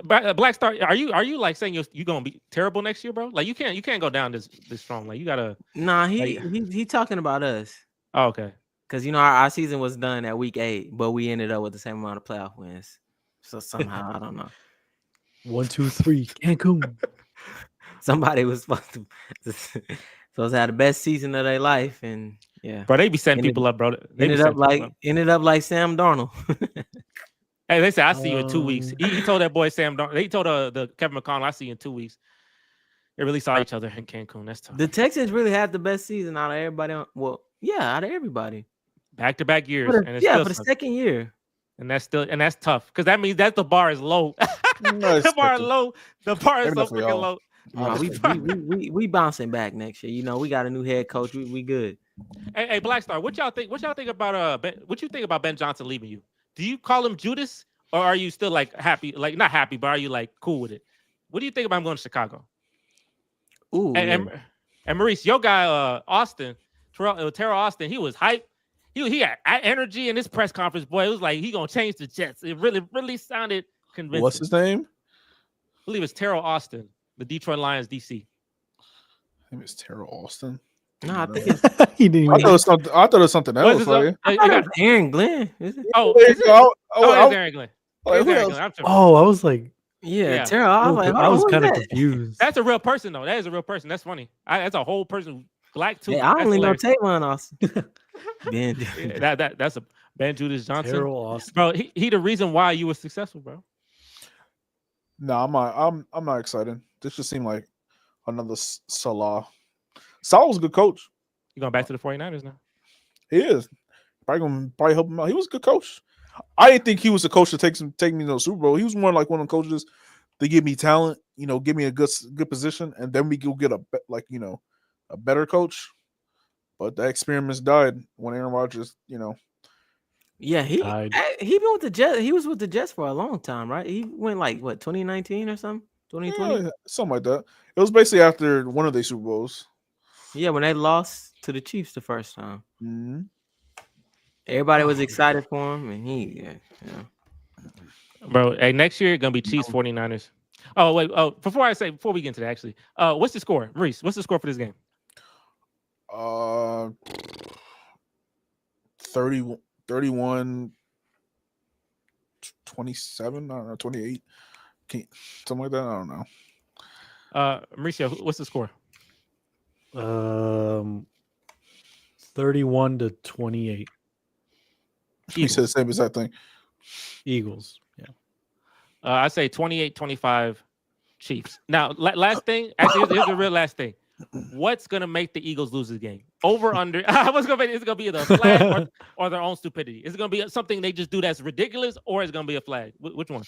Black Star, are you like saying you're gonna be terrible next year, bro? Like you can't go down this strong. Like you gotta. Nah, he talking about us. Oh, okay. Because our season was done at week 8, but we ended up with the same amount of playoff wins. So somehow I don't know. 1, 2, 3, Cancun. Somebody was supposed to have the best season of their life, and yeah, bro, they be setting people up, bro. Ended up like Sam Darnold. Hey, they said I see you in 2 weeks. He told that boy Sam Darnold. He told the Kevin McConnell, I see you in 2 weeks. They really saw each other in Cancun. That's tough. The Texans really had the best season out of everybody. Out of everybody. Back-to-back years. For the second year. And that's tough because that means that the bar is low. The bar is low. The bar is so freaking low. No, we bouncing back next year. We got a new head coach. We good. Hey, Black Star, what y'all think about what you think about Ben Johnson leaving you? Do you call him Judas, or are you still like happy? Like not happy, but are you like cool with it? What do you think about him going to Chicago? Ooh, and Maurice, your guy Austin, Terrell Austin, he was hype. He had energy in this press conference, boy. It was like he gonna change the Jets. It really sounded convincing. What's his name? I believe it's Terrell Austin, the Detroit Lions DC. Name is Terrell Austin. No, I think I thought it was something else. I thought it was Aaron Glenn. Is it? It's Aaron Glenn. I was like, yeah. Terrell. I was kind of confused. That's a real person, though. That is a real person. That's funny. That's a whole person. Black too. Hey, I only know Tavon Austin. That's a Ben Judas Johnson. Terrell Austin. Bro, he the reason why you were successful, bro. No, I'm not excited. This just seemed like another Salah. Salah was a good coach. You going back to the 49ers now? He is. Probably help him out. He was a good coach. I didn't think he was a coach to take me to the Super Bowl. He was more like one of the coaches to give me talent, give me a good position, and then we go get a better coach. But the experiments died when Aaron Rodgers, Yeah, he been with the Jets. He was with the Jets for a long time, right? He went like 2019 or something, 2020, yeah, something like that. It was basically after one of their Super Bowls. Yeah, when they lost to the Chiefs the first time. Mm-hmm. Everybody was excited for him, and Bro, hey, next year gonna be Chiefs 49ers. Oh wait, before we get into that, actually, what's the score, Maurice? What's the score for this game? 31, 27, I don't know, 28. Something like that. I don't know. Mauricio, what's the score? 31-28. He said the same exact thing. Eagles. Yeah. I say 28-25 Chiefs. Now, last thing. Actually, here's the real last thing. What's gonna make the Eagles lose this game? Over under? What's gonna be? Is it gonna be the flag or their own stupidity? Is it gonna be something they just do that's ridiculous, or is it gonna be a flag? Which one?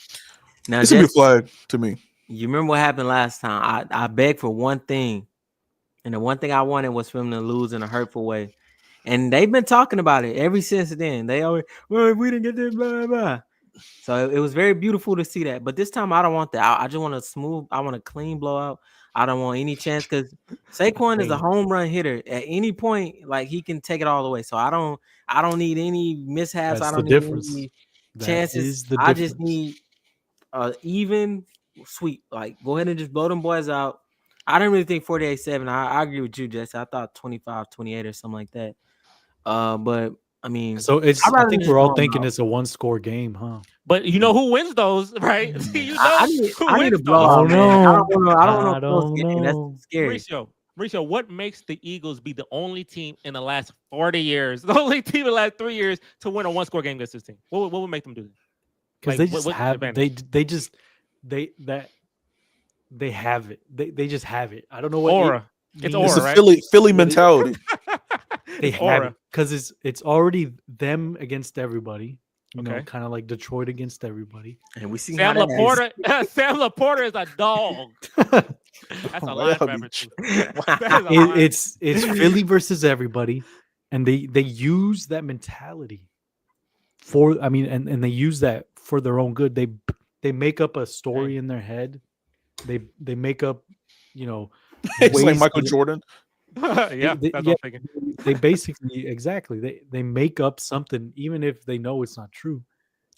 Now, it's gonna be a flag to me. You remember what happened last time? I begged for one thing, and the one thing I wanted was for them to lose in a hurtful way. And they've been talking about it ever since then. They always, well, if we didn't get this, blah, blah. So it was very beautiful to see that. But this time I don't want that. I just want I want a clean blowout. I don't want any chance because Saquon is a home run hitter. At any point, like he can take it all the way. So I don't need any mishaps. That's I don't the need difference. any That chances. is the I difference. just need even sweep. Like go ahead and just blow them boys out. I didn't really think 48-7. I agree with you, Jesse. I thought 25-28 or something like that. But I mean, so I think we're all thinking it's a one-score game, huh? But you know who wins those, right? I need a blowout. I don't know. I don't know. That's scary. Mauricio, what makes the Eagles be the only team in the last 40 years, the only team in the last 3 years to win a one-score game against this team? What would make them do that? Because they just have they have it. They just have it. I don't know what aura. It's aura, it's a right? Philly mentality. They have it because it's already them against everybody. You know, kind of like Detroit against everybody. And we see Sam Laporta. Sam Laporta is a dog. That's a linebacker too. It's Philly versus everybody, and they use that mentality and they use that for their own good. They make up a story in their head. They make up, it's like Michael Jordan. They basically they make up something even if they know it's not true.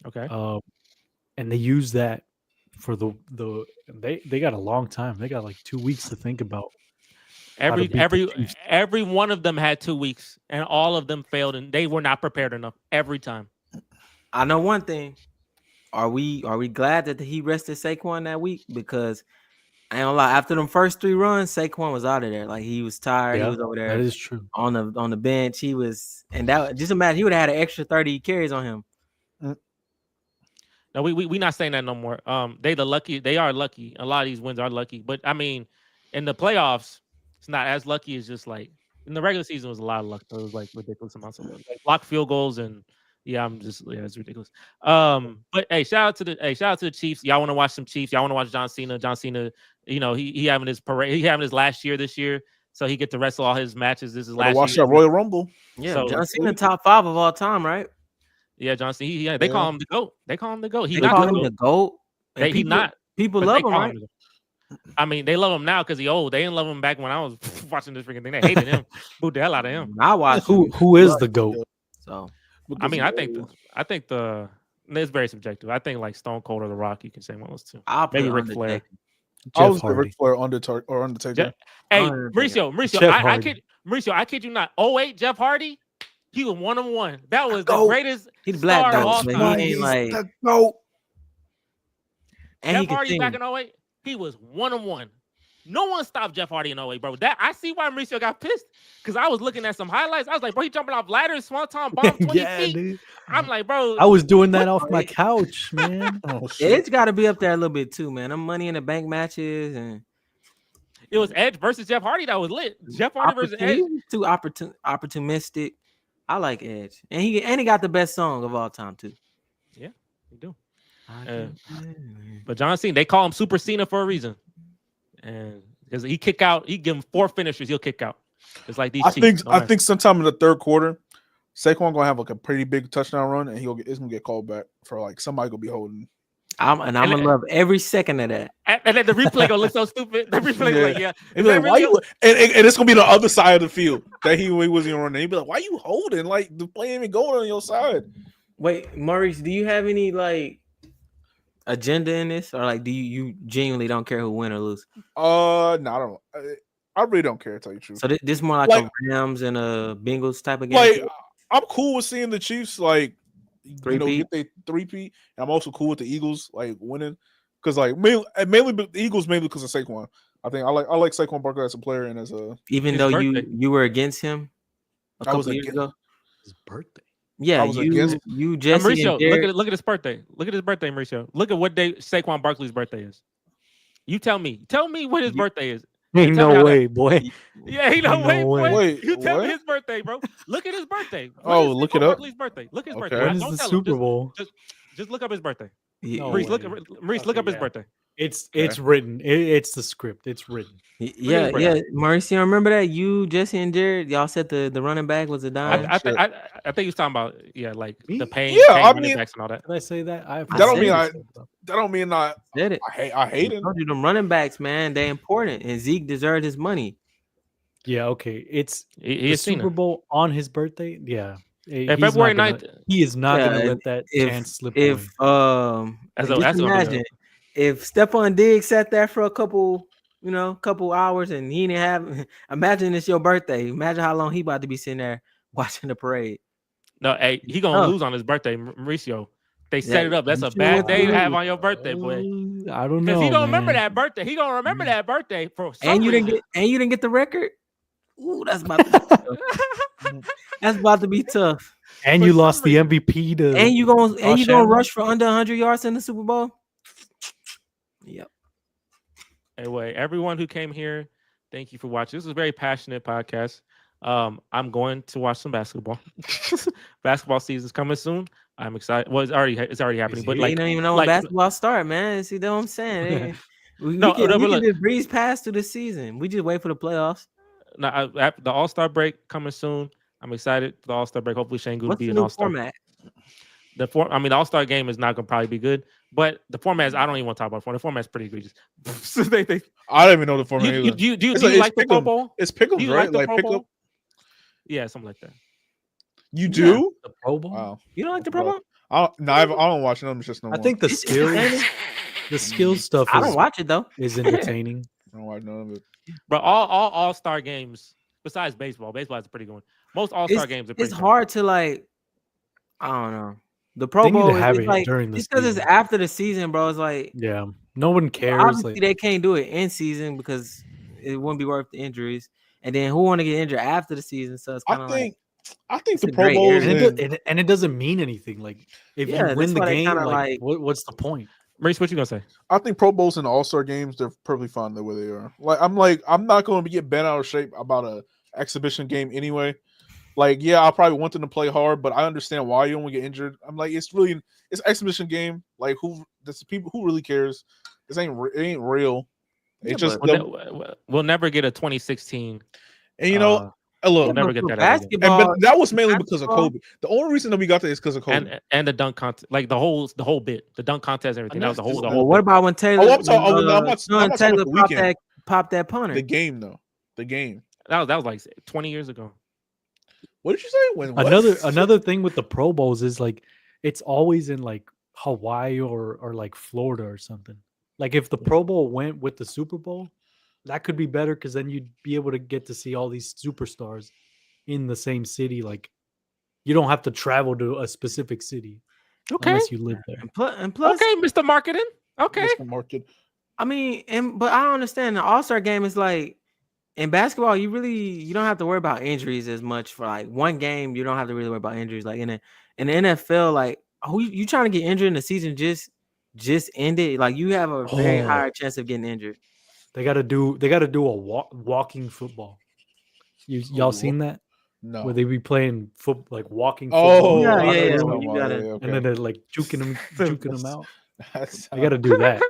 Okay. And they use that for they got a long time. They got like 2 weeks to think about. Every one of them had 2 weeks, and all of them failed, and they were not prepared enough every time. I know one thing. Are we glad that he rested Saquon that week? Because I ain't gonna lie, after them first 3 runs, Saquon was out of there. Like he was tired. Yeah, he was over there. That is true. On the bench, he was, and that just imagine he would have had an extra 30 carries on him. No, we not saying that no more. They are lucky. A lot of these wins are lucky, but I mean, in the playoffs, it's not as lucky as just like in the regular season was a lot of luck. So it was like ridiculous amounts of luck, like blocked field goals and. It's ridiculous. But hey, shout out to the Chiefs. Y'all want to watch some Chiefs? Y'all want to watch John Cena? John Cena, he having his parade. He having his last year this year, so he get to wrestle all his matches. This is last. Watch year. that Royal Rumble. Yeah, so, John Cena top 5 of all time, right? Yeah, John Cena. They call him the GOAT. They call him the GOAT. They call him the GOAT. People love him, right? I mean, they love him now because he's old. They didn't love him back when I was watching this freaking thing. They hated him. Booed the hell out of him. I watch who is the GOAT. So. I mean, I think it's very subjective. I think like Stone Cold or The Rock, you can say one of those two. Maybe Ric Flair. I was Ric Flair or Undertaker. Hey, Mauricio, I kid you not. 08 Jeff Hardy, he was 1-1. That was the greatest. He's black though. He ain't like no. Jeff Hardy back in 08, he was 1-1. No one stopped Jeff Hardy in 08, bro. That I see why Mauricio got pissed because I was looking at some highlights. I was like, bro, he jumping off ladders, small time bomb 20 feet. Dude. I'm like, bro, I was doing that off my couch, man. It's got to be up there a little bit too, man. Them Money in the Bank matches and it was Edge versus Jeff Hardy that was lit. Jeff Hardy versus Edge. Too opportunistic. I like Edge, and he got the best song of all time too. Yeah, he do. But John Cena, they call him Super Cena for a reason. And because he kick out, he give him 4 finishers, he'll kick out. It's like these. I think sometime in the third quarter, Saquon gonna have like a pretty big touchdown run, and it's gonna get called back for like somebody gonna be holding. I'm gonna love every second of that. And then the replay gonna look so stupid. The replay, why you? And it's gonna be the other side of the field that he wasn't running. He'd be like, "Why you holding? Like the play ain't even going on your side." Wait, Maurice, do you have any like agenda in this, or like do you genuinely don't care who win or lose? No, I don't. I really don't care to tell you the truth. So this more like a Rams and a Bengals type of game. Like I'm cool with seeing the Chiefs like get they 3-peat. I'm also cool with the Eagles like winning. because like mainly the Eagles mainly because of Saquon. I think I like Saquon Barkley as a player and as a even though you were against him a couple years ago. His birthday. Yeah, I was against you Jesse Mauricio, and Jared, look at his birthday. Look at his birthday, Mauricio. Look at what day Saquon Barkley's birthday is. You tell me what his birthday is. Ain't no way, boy. Yeah, ain't no way, boy. Wait, You tell me what? his birthday, bro. Look at his birthday. Look it up. Barkley's birthday. Look at his Okay. birthday. When is Don't the tell him. Super Bowl? Just look up his birthday. No Maurice, way. Look up his birthday. It's written. It's the script. It's written. Yeah, Mauricio, remember that you, Jesse, and Jared, y'all said the running back was a dime. I think he was talking about like the pain. Yeah, I running mean, backs and all that. Did I say that? That don't mean I Did it? I hate him. I told you them running backs, man, they important, and Zeke deserved his money. Yeah, okay. It's He the Super Bowl on his birthday. Yeah, February 9th. He is not gonna let that chance slip away. Imagine if Stephon Diggs sat there for a couple hours and he didn't have. Imagine it's your birthday. Imagine how long he about to be sitting there watching the parade. No, hey, he gonna lose on his birthday, Mauricio. They set it up. That's a bad day to have on your birthday, boy. I don't know. Because he gonna remember that birthday. He gonna remember that birthday for some and you reason. didn't get the record. Ooh, that's about to be tough. That's about to be tough. And you lost the MVP to. And you gonna rush for under 100 yards in the Super Bowl. Yep. Anyway, everyone who came here, thank you for watching. This is a very passionate podcast. I'm going to watch some basketball. Basketball season's coming soon. I'm excited. Well, it's already happening. But like, you don't even know when basketball start, man. See, that's what I'm saying. We can just breeze past through the season. We just wait for the playoffs. Now, the All-Star break coming soon. I'm excited for the All-Star break. Hopefully, Shane will be an All-Star. Format? The All-Star game is not going to probably be good, but the format is. I don't even want to talk about the format's pretty egregious. I don't even know the format. Do you like the Pro Bowl? It's pickles, right? Like pickle. Yeah, something like that. You do the Pro Bowl? Wow. You don't like the Pro Bowl? I don't watch them. Just no more. I think the skills stuff. I don't watch it though. Is entertaining. I don't watch none of it. But all All-Star games besides baseball is a pretty good one. Most All-Star games are pretty. It's hard to like. I don't know. The Pro Bowl is like during the because it's after the season, bro. It's like no one cares. Obviously, they can't do it in season because it wouldn't be worth the injuries. And then who want to get injured after the season? So it's kind of I think the Pro Bowl and it doesn't mean anything. Like if you win the game, like what's the point? Maurice, what you gonna say? I think Pro Bowls and All-Star games, they're perfectly fine the way they are. I'm not going to get bent out of shape about a exhibition game anyway. Like, yeah, I probably want them to play hard, but I understand why you don't want to get injured. I'm like, it's an exhibition game. Like, who really cares? It ain't real. It's just we'll never get a 2016. And look, we'll never get that basketball. But that was mainly because of COVID. The only reason that we got that is because of COVID. And the dunk contest, like the whole bit, the dunk contest, and everything. That was the whole. Well, what about when Taylor? I'm not Taylor popped that punter. The game though. The game. That was like 20 years ago. What did you say? Another thing with the Pro Bowls is like it's always in like Hawaii or like Florida or something. Like if the Pro Bowl went with the Super Bowl, that could be better because then you'd be able to get to see all these superstars in the same city. Like you don't have to travel to a specific city unless you live there. And plus, okay, Mr. Marketing. Okay, Mr. Market. I mean, but I don't understand. The All-Star game is like in basketball, you don't have to worry about injuries as much for like one game. You don't have to really worry about injuries. Like in the NFL, like who you trying to get injured in the season just ended. Like you have a very higher chance of getting injured. They got to do a walking football. Y'all seen that? No. Where they be playing like walking football. Yeah. You got it. And then they're like juking them out. I got to do that.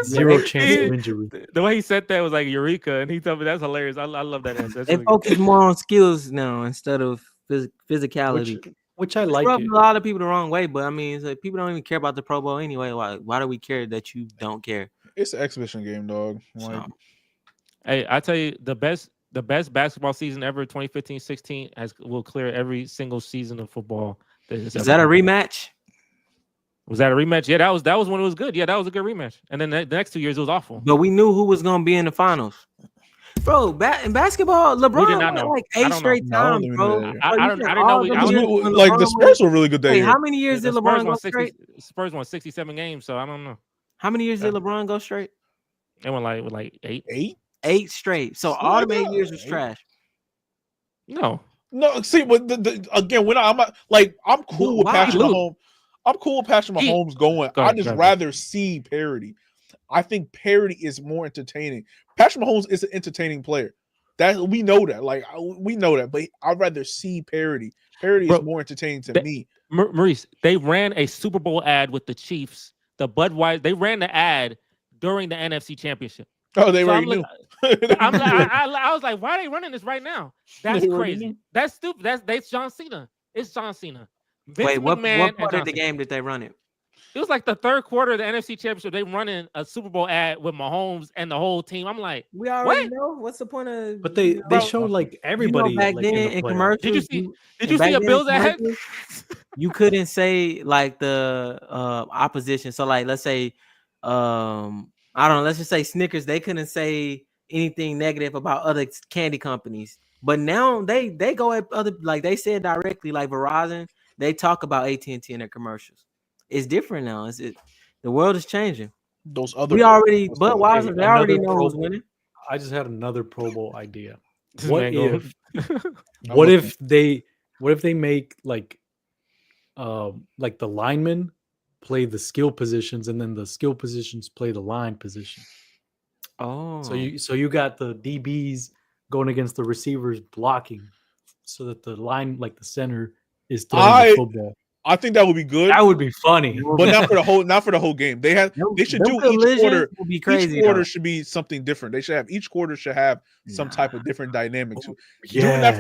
Zero chance of injury. The way he said that was like Eureka, and he told me that's hilarious. I love that answer. They focus more on skills now instead of physicality. Which I like. A lot of people the wrong way, but I mean, it's like people don't even care about the Pro Bowl anyway. Why do we care that you don't care? It's an exhibition game, dog. Like, hey, I tell you, the best basketball season ever, 2015-16, will clear every single season of football. Is that a rematch? Was that a rematch? Yeah, that was when it was good. Yeah, that was a good rematch. And then the next 2 years it was awful. But we knew who was gonna be in the finals. Bro, in basketball, LeBron won like 8 straight times, bro. I didn't know. Like the Spurs were really good that year. How many years did LeBron go straight? Spurs won 67 games, so I don't know. How many years did LeBron go straight? They went like 8. 8 straight. So all them 8 years was trash. No. See, but again, when I'm cool with Patrick Mahomes. I'm cool with Patrick Mahomes going. I just rather see parity. I think parity is more entertaining. Patrick Mahomes is an entertaining player. That we know that. Like we know that, but I'd rather see parity. Parity is more entertaining to me. Maurice, they ran a Super Bowl ad with the Chiefs. The Budweiser, they ran the ad during the NFC Championship. Oh, they already knew. I was like, why are they running this right now? That's crazy. That's stupid. That's John Cena. It's John Cena. Wait, what part of the game did they run it? It was like the third quarter of the NFC Championship. They running a Super Bowl ad with Mahomes and the whole team. I'm like, we already know. What's the point of? But they showed like everybody back like, then in commercials. Did you see a Bills ad? You couldn't say like the opposition. So like, let's say, I don't know. Let's just say Snickers. They couldn't say anything negative about other candy companies. But now they go at other, like they said directly, like Verizon. They talk about AT&T in their commercials. It's different now. The world is changing. Those other Budweiser, they already know who's winning. I just had another Pro Bowl idea. What if they make like the linemen play the skill positions and then the skill positions play the line position? Oh, so you got the DBs going against the receivers blocking, so that the line, like the center, is throwing the football. I think that would be good. That would be funny, but not for the whole game. They should do each quarter. Will be crazy, each quarter should be something different. Each quarter should have some type of different dynamic to it. Yeah,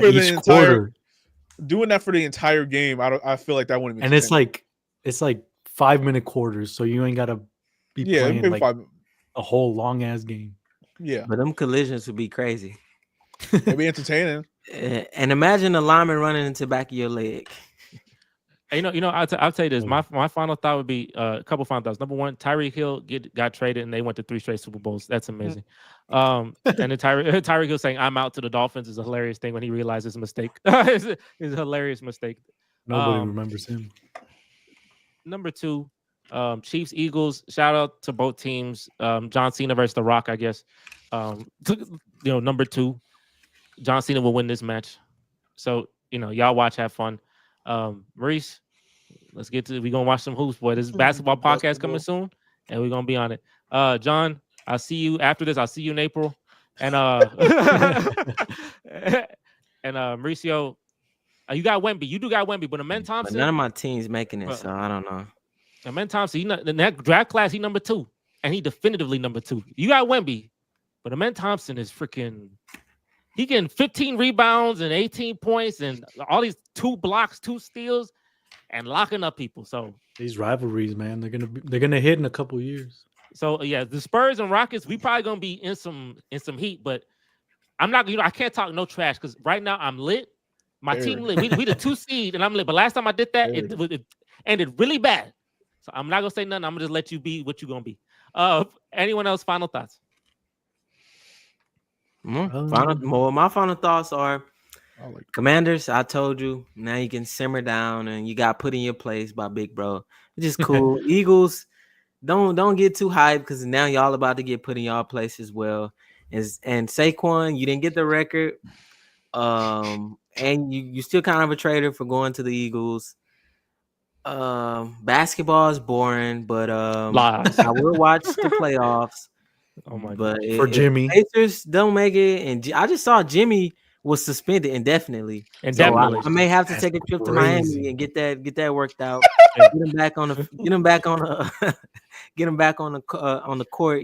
doing that for the entire game. I feel like that wouldn't be. And it's like 5-minute quarters, so you ain't gotta be playing like a whole long ass game. Yeah, but them collisions would be crazy. It'd be entertaining. And imagine a lineman running into the back of your leg. You know, I'll tell you this. My final thought would be a couple final thoughts. Number one, Tyreek Hill got traded, and they went to 3 straight Super Bowls. That's amazing. And then Tyreek Hill saying "I'm out" to the Dolphins is a hilarious thing when he realized it's a mistake. It's a hilarious mistake. Nobody remembers him. Number 2, Chiefs Eagles. Shout out to both teams. John Cena versus The Rock, I guess. Number 2, John Cena will win this match. So y'all watch, have fun. Maurice, let's get to. We're gonna watch some hoops, boy. This basketball podcast coming soon, and we're gonna be on it. John, I'll see you after this. I'll see you in April. And and Mauricio, you got Wemby. You do got Wemby, but Amen Thompson. But none of my team's making it, so I don't know. Amen Thompson, in that draft class, he number 2, and he definitively number 2. You got Wemby, but Amen Thompson is freaking. He getting 15 rebounds and 18 points and all these 2 blocks, 2 steals, and locking up people. So these rivalries, man, they're gonna hit in a couple years. So yeah, the Spurs and Rockets, we probably gonna be in some heat, but I'm not. I can't talk no trash because right now I'm lit. My team lit. We the 2 seed and I'm lit. But last time I did that, it ended really bad. So I'm not gonna say nothing. I'm gonna just let you be what you're gonna be. Anyone else? Final thoughts? My final thoughts are Commanders. I told you, now you can simmer down and you got put in your place by Big Bro. It's just cool. Eagles, don't get too hyped because now y'all about to get put in y'all place as well. And Saquon, you didn't get the record. And you still kind of a traitor for going to the Eagles. Basketball is boring, but I will watch the playoffs. Oh my god! For Jimmy, Pacers don't make it, and I just saw Jimmy was suspended indefinitely. So I may have to take a trip to Miami and get that worked out. Get him back on the court.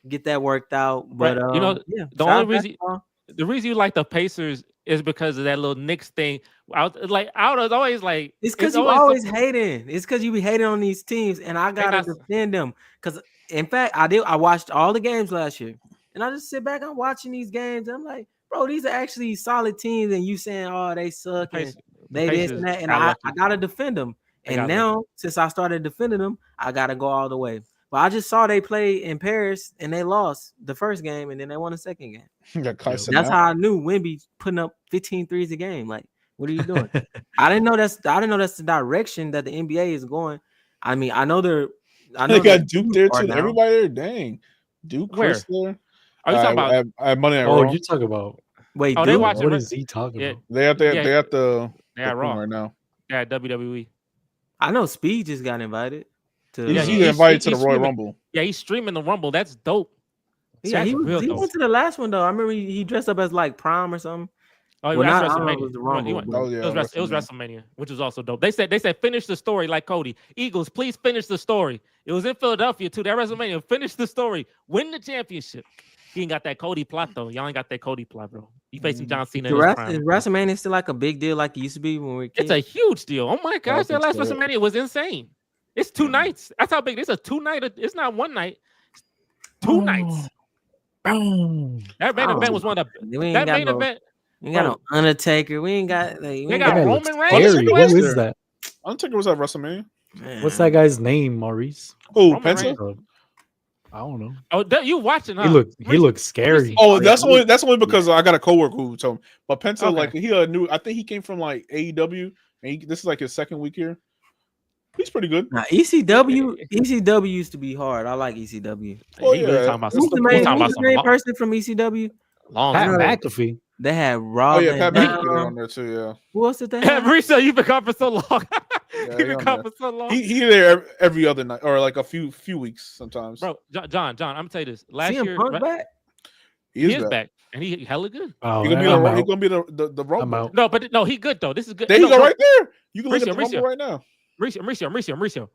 Get that worked out. But the reason you like the Pacers is because of that little Knicks thing. I was always like, it's because you always hating. It's because you be hating on these teams, and I gotta defend them because. In fact, I watched all the games last year, and I just sit back and watching these games. And I'm like, bro, these are actually solid teams, and you saying, oh, they suck, and they this and that, and I gotta defend them. And now, since I started defending them, I gotta go all the way. But I just saw they play in Paris, and they lost the first game, and then they won the second game. That's how I knew Wemby putting up 15 threes a game. Like, what are you doing? I didn't know that's the direction that the NBA is going. I mean, I know they're I know They got Duke there are too. now. Everybody there, dang. Duke, Where? Chris there. Are you talking about? At Monday Night Oh, Raw. you talk about. Wait, Oh, they Duke? watching. What is he talking about? They at the They at thing Raw. right now. Yeah, WWE. I know Speed just got invited to. He got invited to the Royal streaming. Rumble. Yeah, he's streaming the Rumble. That's dope. Yeah, he real dope. went to the last one though. I remember he dressed up as like Prom or something. Oh, Well, that's not, I don't know if it WrestleMania. was the Rumble. Oh, yeah, it was WrestleMania, which was also dope. They said finish the story like Cody. Eagles, please finish the story. It was in Philadelphia too. That WrestleMania, finish the story, win the championship. He ain't got that Cody plot though. Y'all ain't got that Cody plot, bro. You facing John Cena. Is WrestleMania still like a big deal like it used to be when we were kids? It's a huge deal. Oh my gosh, that last WrestleMania was insane. It's 2 nights. That's how big. It's a 2-night. It's not 1 night. It's 2 nights. That main event was one of the. That main event. We ain't got no Undertaker. We ain't got. Like, they got Roman Reigns. Who is that? Undertaker was at WrestleMania. Man. What's that guy's name, Maurice? Oh, Penta. I don't know. Oh, you watching? Huh? He looks scary. Oh, that's only because I got a coworker who told me. But Penta, like he I think he came from like AEW, and this is like his second week here. He's pretty good. Now, ECW used to be hard. I like ECW. Oh yeah, who's the main person from ECW? Pat McAfee. They had Rob. Oh yeah, Pat McAfee on there too. Yeah. Who else did they have? Risa, you've been gone for so long. You've been gone for so long. He there every other night or like a few weeks sometimes. Bro, John, I'm gonna tell you this. Last year, back? He is back, and he hella good. Oh, he's gonna be the Rumble. No, he good though. This is good. There you go, right there. You can look at the Rumble right now. Mauricio.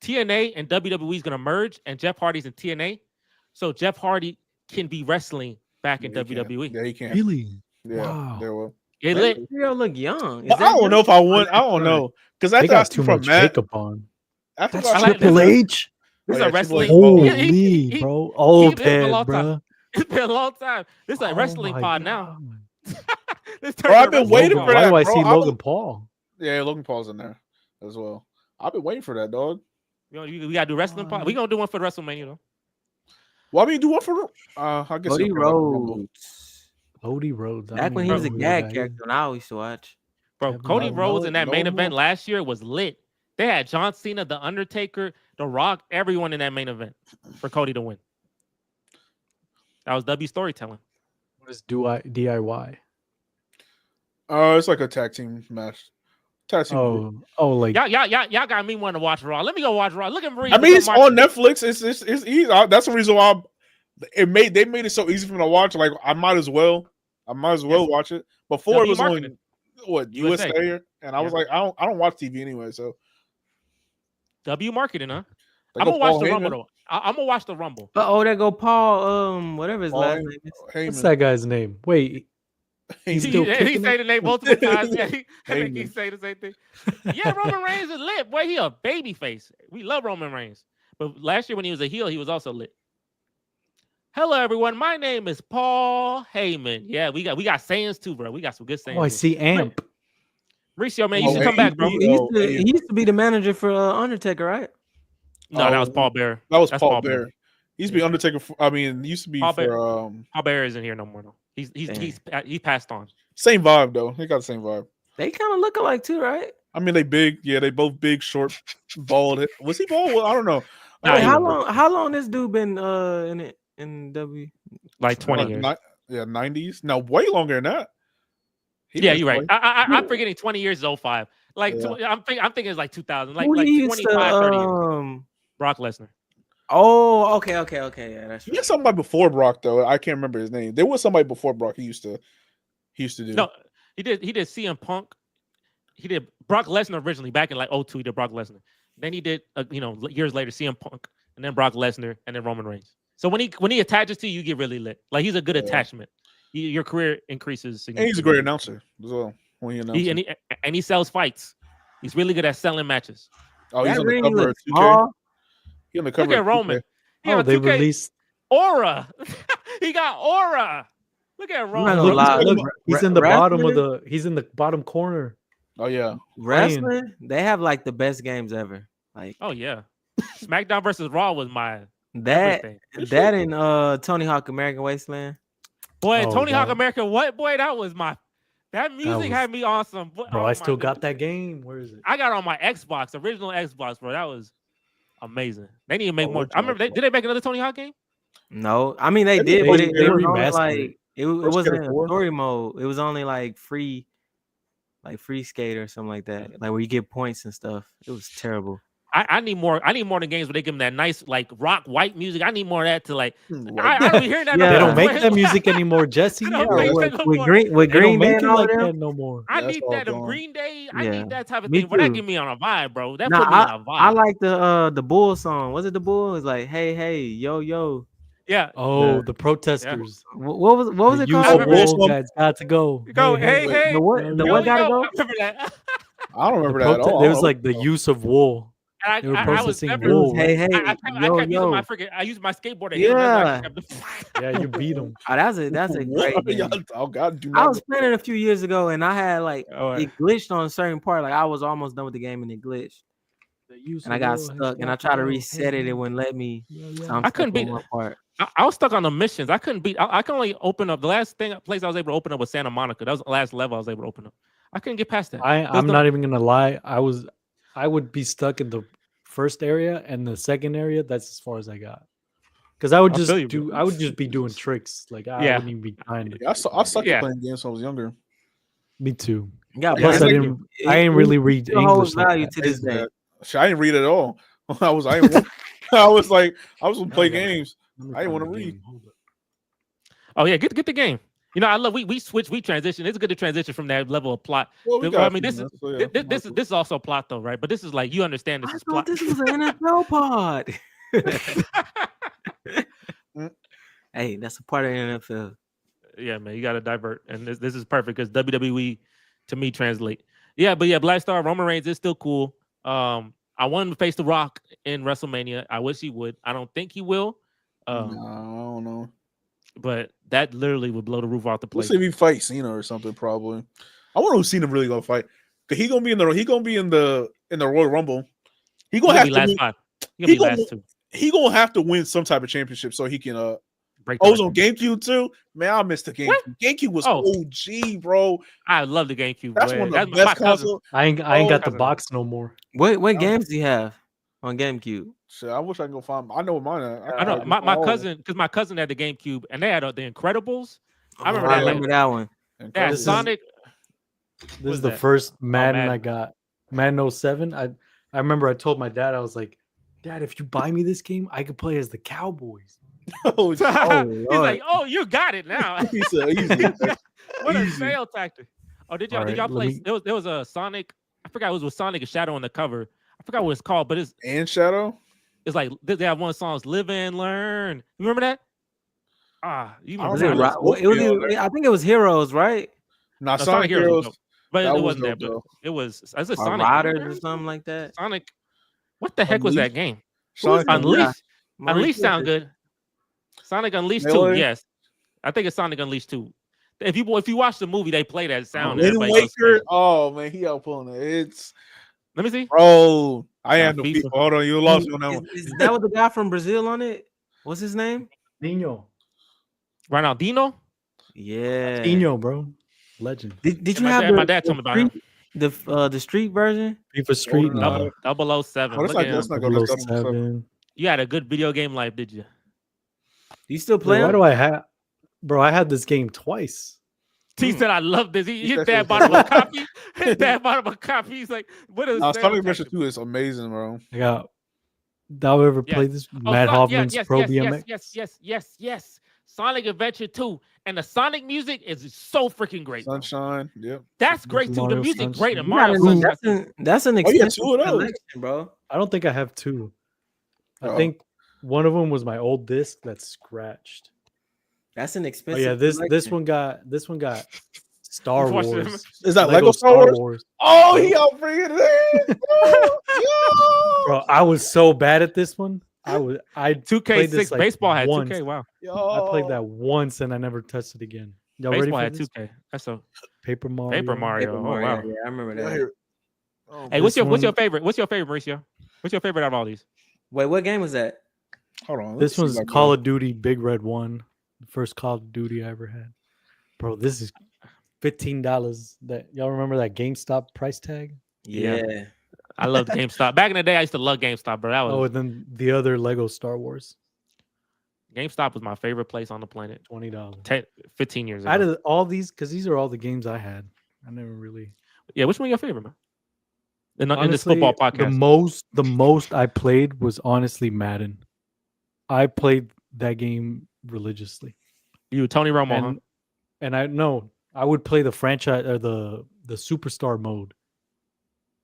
TNA and WWE is gonna merge, and Jeff Hardy's in TNA, so Jeff Hardy can be wrestling back in WWE. Yeah, he can. Really? Yeah, wow. There will. They look young. I don't know if I want. I don't know because they got too much makeup on. That's Triple H. This is a wrestling. Holy bro, old head, bro. It's been a long time. This is like wrestling pod now. Bro, I've been waiting for that. Why do I see Logan Paul? Yeah, Logan Paul's in there as well. I've been waiting for that, dog. We gotta do wrestling pod. We gonna do one for the WrestleMania though. Well, I mean, do one for I guess Cody Rhodes. Cody Rhodes. Back when he was a gag character, and I used to watch. Bro, Cody Rhodes in that main event last year was lit. They had John Cena, The Undertaker, The Rock, everyone in that main event for Cody to win. That was W storytelling. What is DIY? It's like a tag team match. Like y'all got me wanting to watch Raw. Let me go watch Raw. Look at Marie. I mean, it's on Netflix. It's easy. That's the reason why they made it so easy for me to watch. Like I might as well watch it. Before it was on USA, and I was like, I don't watch TV anyway. So W marketing, huh? I'm gonna watch the Rumble though. I'm gonna watch the Rumble. There go Paul. Whatever his last name is. What's that guy's name? Wait. He say the name multiple times. Yeah, I think he say the same thing. Yeah, Roman Reigns is lit. Boy, he a baby face. We love Roman Reigns. But last year when he was a heel, he was also lit. Hello, everyone. My name is Paul Heyman. Yeah, we got sayings too, bro. We got some good sayings. Oh, I see Amp. Mauricio, man, you should come back, bro. He used to be the manager for Undertaker, right? No, that was Paul Bearer. That's Paul Bearer. He used to be Undertaker. Used to be Paul Paul Bearer isn't here no more though. He passed on. Same vibe though. They got the same vibe. They kind of look alike too, right? I mean, they big. Yeah, they both big, short, bald. Was he bald? Well, I don't know. How long this dude been in W? Like 20 years. 90s. No, way longer than that. You're right. I'm forgetting 20 years is 05. Like I'm thinking it's like 2000. Like 25, 30 years. Brock Lesnar. Oh, okay. Yeah, that's right. He had somebody before Brock though. I can't remember his name. There was somebody before Brock. He used to do. No, he did CM Punk. He did Brock Lesnar originally back in like 02. He did Brock Lesnar. Then he did years later CM Punk, and then Brock Lesnar, and then Roman Reigns. So when he attaches to you, you get really lit. Like he's a good attachment. Your career increases. And he's a great announcer as well. When he announces. And he sells fights. He's really good at selling matches. Oh, he's on the cover of 2K. He on the cover. Look at Roman. They released Aura. He got Aura. Look at Roman. Look, he's in the bottom of he's in the bottom corner. Oh yeah. Wrestling, they have like the best games ever. Like, oh yeah. SmackDown versus Raw was my that and Tony Hawk American Wasteland. Boy, Tony Hawk American that was my that music had me awesome. Bro, I still got that game. Where is it? I got it on my Xbox, original Xbox, bro. That was amazing. They need to make more. I remember did they make another Tony Hawk game? No, I mean they did, they but it was only remastered like it Pro wasn't Skater a 4? story mode. It was only like free skate or something like that. Like where you get points and stuff. It was terrible. I need more. I need more than games where they give them that nice like rock white music. I need more of that to like. Right. I don't be hearing that. Yeah. no They more. don't make that music anymore, Jesse. I don't Yeah, make what- that no With more. Green They don't Day make and it all like them. that no more. I That's need all that gone. Green Day. I Yeah. need that type of Me thing. But that too. give me on a vibe, bro. That Nah, put me on a vibe. I like the Bull song. Was it the Bull? It's like hey yo yo. Yeah. Oh, the protesters. What was The it use called? of remember wool guys got to go. Go. Hey. The what yo, the yo. what gotta go? I remember that. I don't The remember that at all. There was like the use of wool. And They were I was protesting never. It was wool, hey right? hey I yo kept using my yo. freaking. I used my skateboard to hit him. Yeah. Yeah, you beat them. Oh, that's a great What? game. Y'all- oh God, do I not. was playing it a few years ago and I had like Oh, it glitched on a certain part. Like I was almost done with the game and it glitched. The use And I of got wool has stuck and I got to tried to go. reset Hey, it. It hey. wouldn't let me. Yo, So yo. I'm I stuck couldn't beat. on one part. I was stuck on the missions. I couldn't beat. I can only open up the last place I was able to open up was Santa Monica. That was the last level I was able to open up. I couldn't get past that. I'm not even gonna lie. I would be stuck in the first area and the second area. That's as far as I got. Because I would I just feel you, bro. I would just be doing tricks. Like I Yeah. wouldn't even be trying to. Yeah, I sucked Yeah. at playing games when I was younger. Me too. Yeah, Yeah, Plus, I I like didn't. I ain't really read still holds English like value that. to this day. Shit, I didn't read at all. I was I didn't want, I was like I was gonna play got it. games. I didn't want to read. Oh yeah, get the game. You know, I love we switch, we transition. It's good to transition from that level of plot. Well, we Well, got I a mean, few this is minutes, so yeah. this is also plot though, right? But this is like you understand this I is thought plot. this was an NFL pod. Hey, that's a part of the NFL. Yeah, man, you got to divert, and this is perfect because WWE to me translate. Yeah, but yeah, Black Star Roman Reigns is still cool. I want him to face The Rock in WrestleMania. I wish he would. I don't think he will. No, I don't know. But that literally would blow the roof off the We'll place. see if he fight Cena or something. Probably. I wonder who Cena really gonna fight. Cause he gonna be in the Royal Rumble. He gonna have be to last win. five. He Gonna be last two. He gonna have to win some type of championship so he can Break Oh, the it was on GameCube too. Man, I missed the GameCube. What? GameCube was Oh. OG, bro. I love the GameCube. That's man. one of the That's best my cousin. consoles. I ain't Oh, got the cousin. box no more. What games do you have on GameCube? Shit, I wish I can go find. I know what mine. I know my cousin because my cousin had the GameCube and they had the Incredibles. I remember I that. remember that one. Yeah, This is- Sonic. This is was the that? first Madden I Madden. got. Madden 07. I remember I told my dad, I was like, Dad, if you buy me this game, I could play as the Cowboys. Oh, He's Lord. like, oh, you got it now. he's easy. What a Easy. sale tactic. Oh, did y'all All did right, y'all let play? me- There was a Sonic. I forgot it was with Sonic and Shadow on the cover. I forgot what it's called, but it's Shadow. like they have one song, "Live and Learn." You remember that? You I remember Was don't it that? remember. I think it was Heroes, right? Nah, No, Sonic was Heroes. dope. But that it was wasn't that. dope, But it was. Is it Or Sonic Riders or something like that. Sonic. What the heck was that game? Sonic Unleashed. Maurice Unleashed sound Griffith. good. Sonic Unleashed Melee? 2. Yes, I think it's Sonic Unleashed 2. If you watch the movie, they play that sound. and Wind everybody goes Waker. crazy. Oh man, he out pulling it. It's Let me see. bro. I had no FIFA. people. Hold on, you lost me on that one. Is that with the guy from Brazil on it? What's his name? Nino. Ronaldinho. Yeah. Nino, bro. Legend. Did you And my have dad- my dad told me about him. the street version? FIFA Street. Goldeneye. No. 007. Oh, that's Look not- at that's him. not good. That's 007. You had a good video game life, did you? Do you still Wait, play why him? do I have, bro? I had this game twice. He said, "I love this." His That's dad what- bought him a copy. His dad bought him a copy. He's like, "What is Nah, sales Sonic Adventure tactic?" 2 is amazing, bro. I got. Did I ever Yeah. play this? Oh, Matt Son- Hoffman's yes, Pro yes, BMX. yes. Sonic Adventure 2. And the Sonic music is so freaking great. bro. Sunshine. Yep. That's great too. The Mario music great in Sunshine. Mario You got Sunshine. that's an Oh, yeah, expensive two of those. collection, bro. I don't think I have two. I Oh. think one of them was my old disc that's scratched. That's an Oh expensive. yeah, this collection. one got Star Unfortunately. Wars. Is that Lego Star Wars? Oh, he out bringing it in. Yo, Bro, I was so bad at this one. I played 2K6 this, like, baseball had once. 2K. Wow. I played that once and I never touched it again. Y'all Baseball ready had for this? 2K. That's a Paper Mario. Paper Mario. Paper Oh, Mario, wow. yeah, I remember Yeah, that. here. Oh, Hey, what's This your one- favorite? What's your favorite, Mauricio? What's your favorite out of all these? Wait, what game was that? hold on. This was Call of Duty Big Red 1. The first Call of Duty I ever had. Bro, this is $15. That y'all remember that GameStop price tag? Yeah. I love GameStop. Back in the day, I used to love GameStop, bro. That was and then the other Lego Star Wars. GameStop was my favorite place on the planet. $20. 15 years ago. Out of all these, because these are all the games I had. I never really. Yeah, which one your favorite, man? Honestly, in this football podcast, the most I played was honestly Madden. I played that game religiously. You Tony Romo, and I would play the franchise or the superstar mode,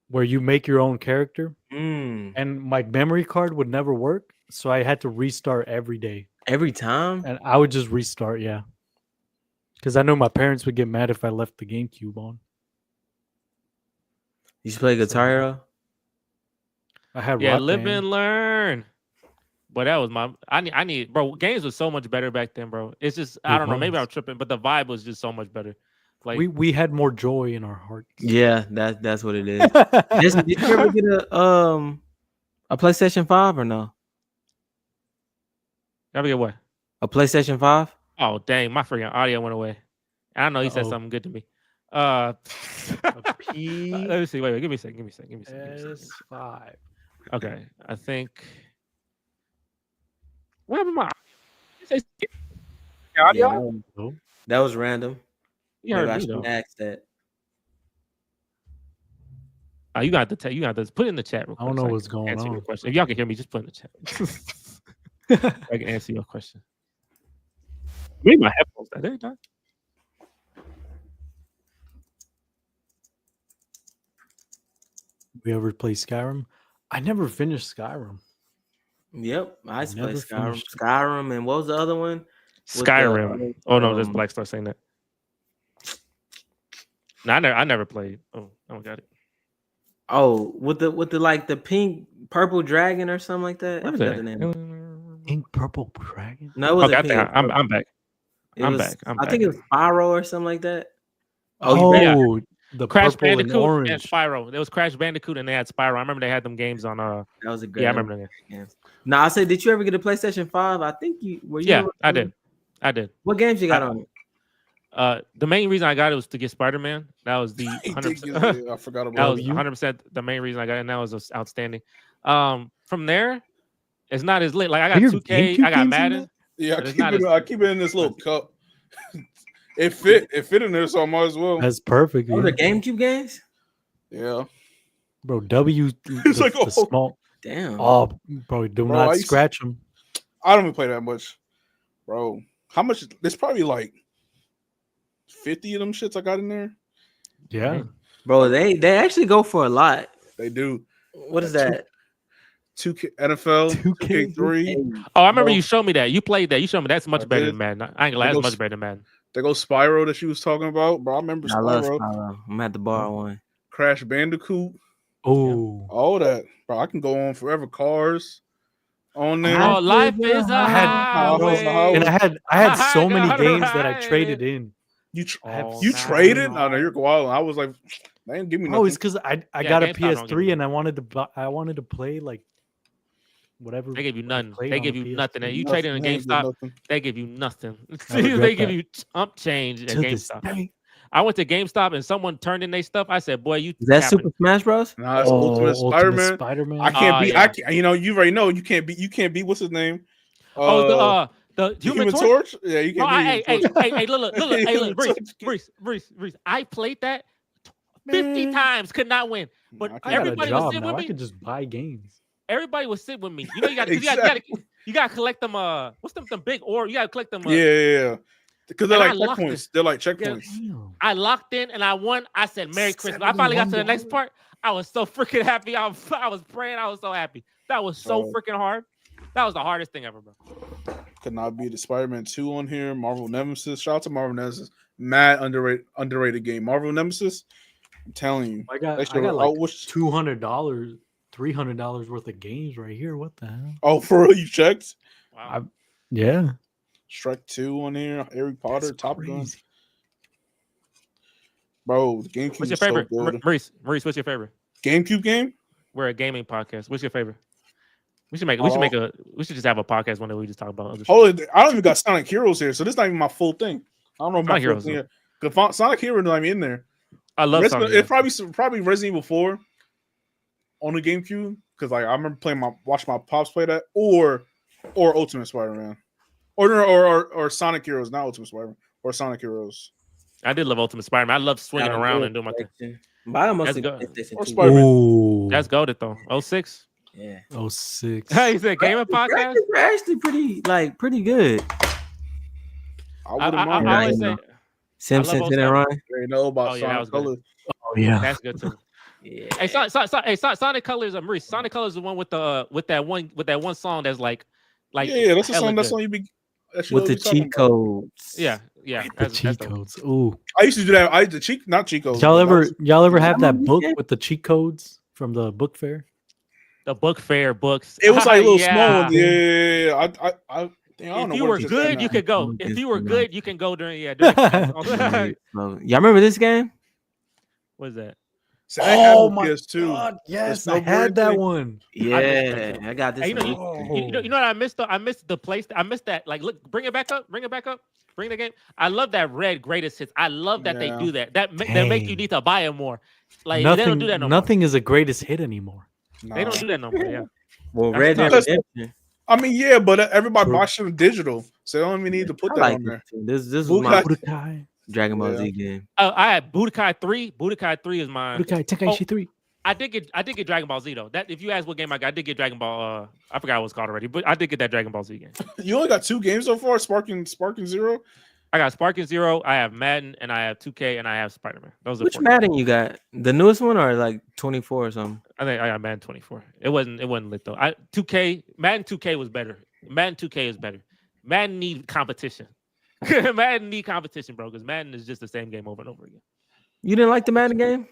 where you make your own character, and my memory card would never work, so I had to restart every day. Every time? And I would just restart, yeah. Because I know my parents would get mad if I left the GameCube on. You should play Guitar Hero? I had live and learn. But that was I need bro, games was so much better back then, bro. It's just I don't know, maybe I'm tripping, but the vibe was just so much better. Like we had more joy in our hearts. Yeah, that's what it is. Did you ever get a PlayStation 5 or no? Ever get what? A PlayStation 5? Oh dang, my freaking audio went away. I know he said something good to me. Let me see. Wait, give me a second. S5. Okay, I think. What happened to my audio? Yeah, that was random. You heard I me though. ask that. Oh, you got to put it in the chat real quick. I don't know what's going on. Your question. If y'all can hear me, just put it in the chat. I can answer your question. Maybe my headphones. Are they done? We ever play Skyrim? I never finished Skyrim. Yep, I used to play Skyrim. Skyrim, and what was the other one? Skyrim. Oh no, there's Black Star saying that. No, I never played. Oh, I don't got it. Oh, with the like the pink purple dragon or something like that. What I forgot the name. Pink purple dragon? No, it wasn't pink. I'm back. I'm back. I think it was Spyro or something like that. Oh, the Crash purple Bandicoot and orange. and Spyro. There was Crash Bandicoot and they had Spyro. I remember they had them games on. That was a great. Yeah, I remember that. Yeah. Now I said, did you ever get a PlayStation 5? I think you were. Yeah, I did. What games you got on it? The main reason I got it was to get Spider-Man. That was the 100%. I forgot about that. Was 100% the main reason I got it, and that was outstanding. From there, it's not as lit. Like I got 2K, I got Madden. Yeah, I keep it in this little cup. It fit in there, so I might as well. That's perfect. Oh, the GameCube games? Yeah. Bro, it's like the small. Damn. Oh, bro, do not scratch them. I don't even play that much. Bro, how much? There's probably like 50 of them shits I got in there. Yeah. Bro, they actually go for a lot. They do. What is that? 2K NFL, 2K3. Oh, I remember you showed me that. You played that. You showed me that's much better than Madden. I ain't gonna lie, that's much better than Madden. There goes Spyro that she was talking about, bro. I remember Spyro. I love Spyro. I'm gonna have to borrow one. Crash Bandicoot. Oh, all that, bro. I can go on forever. Cars on there. Oh, life is a highway. And I had so many games that I traded in. You traded? No, you're wild. I was like, they didn't give me nothing. Oh, it's because I got a PS3 and I wanted to play like whatever. They give you nothing. They give you nothing. And you trade in a GameStop, they give you nothing. They give you change at GameStop. I went to GameStop and someone turned in their stuff. I said, "Boy, you." Is that Super Smash Bros? Nah, it's Ultimate Spider-Man. I can't beat. Yeah. You already know you can't beat. What's his name? The Human Torch? Yeah, you can't beat. Hey, look. Hey, Reese. I played that 50 times, could not win. But everybody was sitting with me. I could just buy games. Everybody was sitting with me. You know, you got to collect them. What's them big or you got to collect them. Yeah. Because they're like checkpoints. They're like checkpoints. Yeah. I locked in and I won. I said, "Merry Christmas." I finally got to the next part. I was so freaking happy. I was praying. I was so happy. That was so freaking hard. That was the hardest thing ever, bro. Could not be the Spider-Man 2 on here. Marvel Nemesis. Shout out to Marvel Nemesis. Mad underrated game. Marvel Nemesis. I'm telling you. I got like $200, $300 worth of games right here. What the hell? Oh, for real? You checked? Wow. Yeah. Shrek 2 on here, Harry Potter, Top Gun. Bro, the GameCube. What's your favorite? So Maurice, what's your favorite? GameCube game? We're a gaming podcast. What's your favorite? We should just have a podcast one that we just talk about other Holy, I don't even got Sonic Heroes here, so this is not even my full thing. I don't know Sonic my full thing here. Sonic Heroes, I'm in there. I love Sonic It's probably Resident Evil 4. on the GameCube because like I remember watching my pops play that, or Ultimate Spider-Man, or Sonic Heroes, not Ultimate Spider-Man, or Sonic Heroes. I did love Ultimate Spider-Man. I love swinging around and doing my thing. That's good. Or Spider-Man. Ooh, That's goated though. 06. Yeah. 06. He said gaming podcast. We're actually pretty good. I wouldn't mind. I always say Simpsons love didn't 07. run. They know about Oh, yeah, that was Sonic good. Colors. Oh yeah, That's good too. Yeah. Hey, Sonic Colors. Maurice, Sonic Colors is the one with that one song that's like Yeah, that's the hella song. That's good. song you be. With the cheat codes. Yeah. the cheat codes. Ooh, I used to do that. The cheat, not cheat codes. y'all but ever have that remember book this? with the cheat codes from the book fair? The book fair books. It was like little Yeah. small ones. Yeah. I don't know If you what were it's good, now. you could go. Oh, If yes, you were yeah. good, you can go during class. Y'all remember this game? What is that? So I had Oh the my PS2. god, yes, The I had snowboarding that thing. one. Yeah, I got this. Hey, you one. know what I missed? I missed the place. I missed that. Like, look, bring it back up. Bring the game. I love that red greatest hits. I love that they Yeah. do that. That make you Dang. need to buy it more. Like Nothing, they don't do that no nothing is a greatest hit anymore. more. They don't do that no more. Yeah. Well, That's Red Dead tough. Redemption. I mean, yeah, but everybody True. buys shit digital, so they don't even need to put I that like on there. this. This was my Budokai, Dragon Ball Yeah. Z game. I had Budokai 3. Budokai 3 is mine. Budokai Tenkaichi 3. I did get Dragon Ball Z though. That if you ask what game I got, I did get Dragon Ball. I forgot what it's called already, but I did get that Dragon Ball Z game. You only got 2 games so far, Sparking Zero. I got Sparking Zero. I have Madden, and I have 2K, and I have Spider-Man. Those are Which 4 Madden you got? The newest one or like 24 or something? I think I got Madden 24. It wasn't lit though. 2K Madden 2K was better. Madden 2K is better. Madden need competition. Madden need competition, bro. Because Madden is just the same game over and over again. You didn't like the Madden game?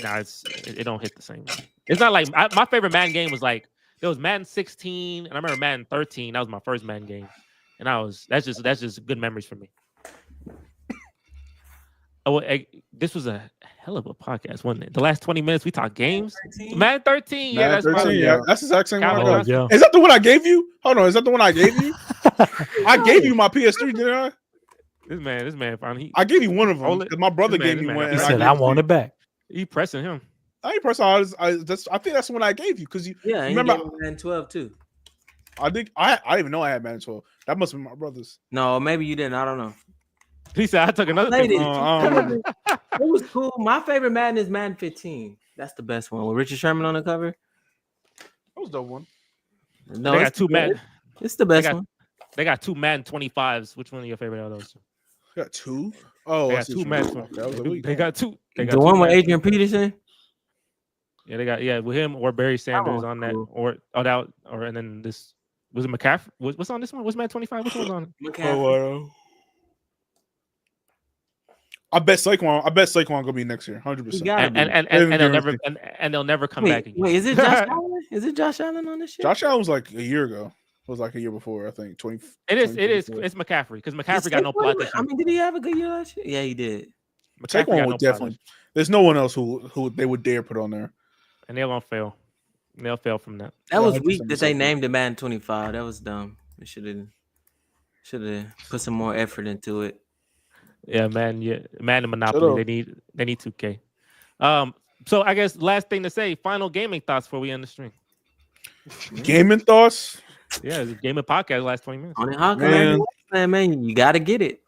Nah, it don't hit the same. It's not like my favorite Madden game was like there was Madden 16, and I remember Madden 13. That was my first Madden game, and that's just good memories for me. Oh, this was a hell of a podcast, wasn't it? The last 20 minutes we talked games. Madden 13, yeah, that's 13, probably yeah, that's the exact same one. Calvin Johnson. Yeah. Is that the one I gave you? Hold on, is that the one I gave you? I gave you my PS3, didn't I? This man finally I gave you one of them Hold it. because my brother This man- gave this me man one. got He and said, gave "I it to want you. it back." he pressing him. I ain't pressing. I think that's the one I gave you because you Yeah, remember. remember Madden 12 too. I didn't even know I had Madden 12. That must have been my brother's. No, maybe you didn't. I don't know. He said I took another Played thing. it. I don't remember. It was cool. My favorite Madden is Madden 15. That's the best one with Richard Sherman on the cover. That was the one. No, They got it's two the Madden. best. It's the best got- one. They got 2 Madden 25s. Which one are your favorite of those? You got 2. Oh, They I got see 2 what you Madden. mean. Okay, I was like, what you They got 2. They got The 2 one with Madden. Adrian Peterson. Yeah, they got with him or Barry Sanders was on that cool. and then this was it McCaffrey. What's on this one? What's Madden 25? Which one's on it? McCaffrey. I bet Saquon gonna be next year, 100%. He gotta be. And they'll never come back again. Wait, is it Josh Allen? Is it Josh Allen on this shit? Josh Allen was like a year ago. It was like a year before, I think. 20. It is. 2024. It's McCaffrey because Is McCaffrey got no plot this I year. mean, did he have a good year last year? Yeah, he did. McCaffrey got Saquon no would plot definitely. this year. There's no one else who they would dare put on there. And they're gonna fail. They'll fail from that. That was 100% weak that they Saquon. named the Madden 25. That was dumb. They should have put some more effort into it. Yeah, man. Yeah, man. And Monopoly. They need 2K. So I guess last thing to say. Final gaming thoughts before we end the stream. Gaming thoughts? Yeah, it's a gaming podcast. Last 20 minutes. On it, Hawk, man, you gotta get it.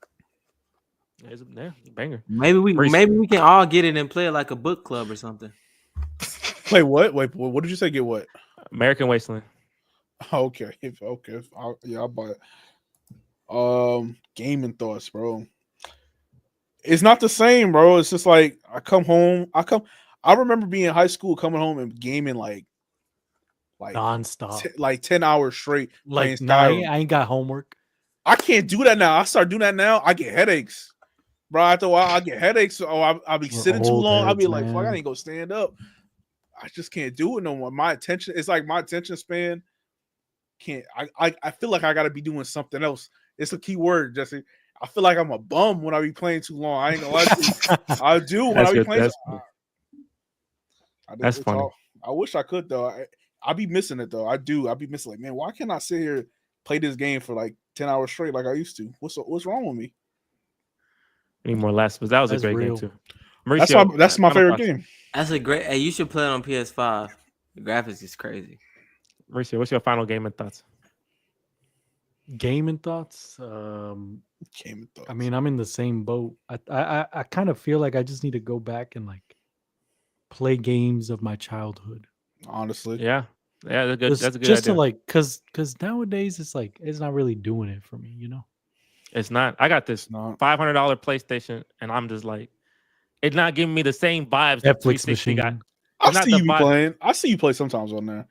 Yeah, it's a banger. Maybe we can all get it and play it like a book club or something. Wait, what? Wait, what did you say? Get what? American Wasteland. Okay. I'll buy it. Gaming thoughts, bro. It's not the same, bro. It's just like I come home. I remember being in high school, coming home and gaming like nonstop, 10 hours straight. Like, playing nah, I Skyrim. ain't got homework. I can't do that now. I start doing that now. I get headaches, bro. After a while, I get headaches. So I'll be sitting too long. I'll be like, fuck, I ain't gonna stand up. I just can't do it no more. My attention span can't. I feel like I gotta be doing something else. It's a key word, Jesse. I feel like I'm a bum when I be playing too long. I ain't gonna lie to you. I do when I be playing. That's funny. I wish I could though. I be missing it though. I do. I be missing like, man, why can't I sit here play this game for like 10 hours straight like I used to? What's wrong with me? Any more last? But that was a great real. game too. That's my favorite game. That's a great. Hey, you should play it on PS5. The graphics is crazy. Mauricio, what's your final gaming thoughts? Gaming thoughts. Gaming thoughts. I mean, I'm in the same boat. I kind of feel like I just need to go back and like play games of my childhood. Honestly, Yeah, that's good. That's a good just idea. to like, cause nowadays it's like it's not really doing it for me, you know. It's not. I got this $500 PlayStation, and I'm just like, it's not giving me the same vibes that Netflix 360 machine. got. I see you be playing. I see you play sometimes on there.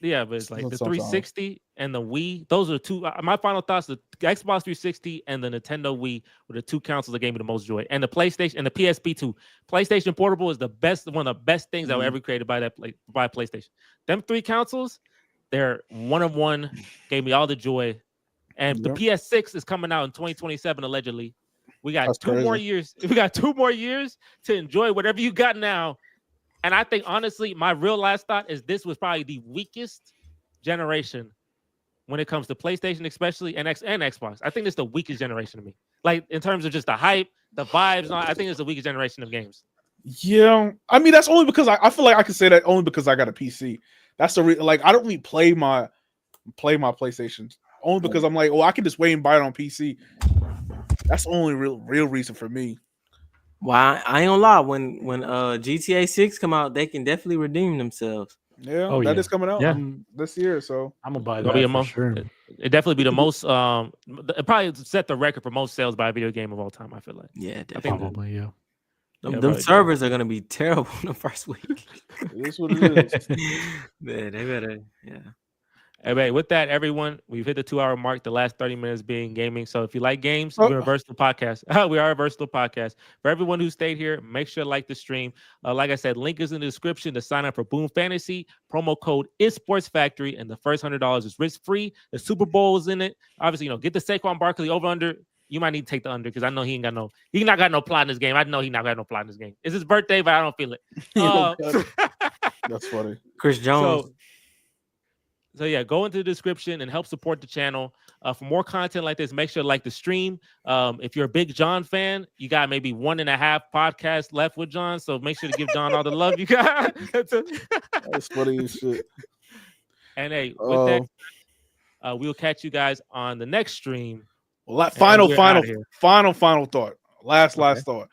Yeah, but it's like the 360 and the Wii. Those are two. My final thoughts: the Xbox 360 and the Nintendo Wii were the two consoles that gave me the most joy. And the PlayStation and the PSP 2. PlayStation Portable is the best, one of the best things that were ever created by PlayStation. Them three consoles, they're one of one. Gave me all the joy. And the PS6 is coming out in 2027 allegedly. We got two more years. We got 2 more years to enjoy whatever you got now. And I think, honestly, my real last thought is this was probably the weakest generation when it comes to PlayStation, especially, and Xbox. I think it's the weakest generation to me. Like, in terms of just the hype, the vibes, I think it's the weakest generation of games. Yeah. I mean, that's only because I feel like I can say that only because I got a PC. That's the like, I don't really play my PlayStation. Only because I'm like, I can just wait and buy it on PC. That's the only real reason for me. Well, I ain't gonna lie. When GTA 6 come out, they can definitely redeem themselves. Yeah, that is coming out this year, so I'm gonna buy that for sure. It definitely be the most. It probably set the record for most sales by a video game of all time. I feel like. Yeah, definitely. Probably, yeah. Them servers are gonna be terrible in the first week. That's what it is. Man, they better, yeah. Anyway, with that, everyone, we've hit the 2-hour mark. The last 30 minutes being gaming. So if you like games, we're a versatile podcast. We are a versatile podcast. For everyone who stayed here, make sure to like the stream. Like I said, link is in the description to sign up for Boom Fantasy. Promo code is SPORTSFACTORY, and the first $100 is risk free. The Super Bowl is in it. Obviously, get the Saquon Barkley over under. You might need to take the under because I know he not got no plot in this game. I know he not got no plot in this game. It's his birthday, but I don't feel it. That's funny. Chris Jones. So yeah, go into the description and help support the channel. For more content like this, make sure to like the stream. If you're a big John fan, you got maybe 1.5 podcasts left with John. So make sure to give John all the love you got. That's funny as shit. And hey, with that, we'll catch you guys on the next stream. Final thought. Last thought.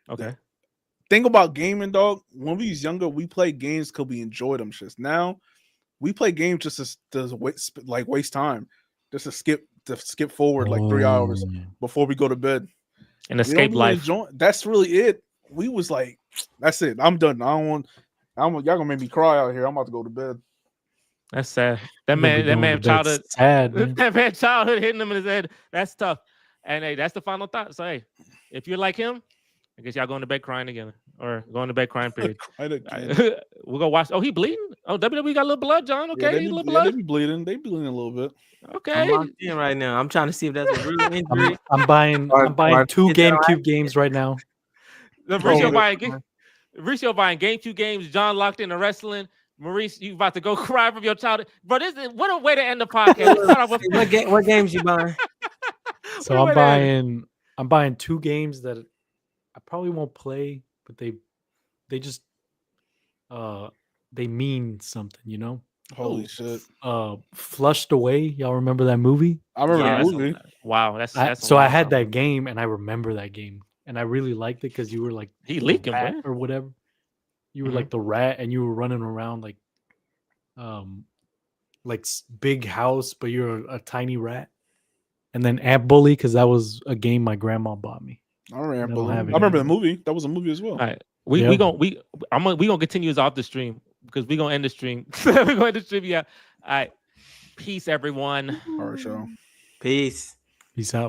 Okay. Think about gaming, dog. When we was younger, we played games because we enjoyed them shits. Now we play games just to waste time, just to skip forward like 3 hours before we go to bed and escape life. That's really it. We was like, that's it. I'm done. Y'all gonna make me cry out here. I'm about to go to bed. That's sad. That man childhood sad. That man childhood hitting him in his head. That's tough. And hey, that's the final thought. So hey, if you're like him, I guess y'all going to bed crying again, or going to bed crying. Period. We'll go watch. Oh, he bleeding. Oh, WWE got a little blood, John. Okay, a little blood. They be bleeding. They bleeding a little bit. Okay. I'm locked in right now. I'm trying to see if that's a real injury. I'm buying 2 GameCube games right now. Mauricio buying GameCube games. John locked into wrestling. Maurice, you about to go cry from your childhood, bro? What a way to end the podcast. What games you buying? So I'm buying 2 games that I probably won't play, but they just they mean something, Holy shit. Flushed Away. Y'all remember that movie? I remember the movie. Wow, that's so I had that game and I remember that game and I really liked it because you were like he leaking or whatever. You were like the rat and you were running around like big house, but you're a tiny rat. And then Ant Bully, because that was a game my grandma bought me. I remember the movie. That was a movie as well. All right. We gonna continue this off the stream because we gonna end the stream. We're going to end the stream. Yeah. All right. Peace, everyone. All right, y'all. Peace. Peace out.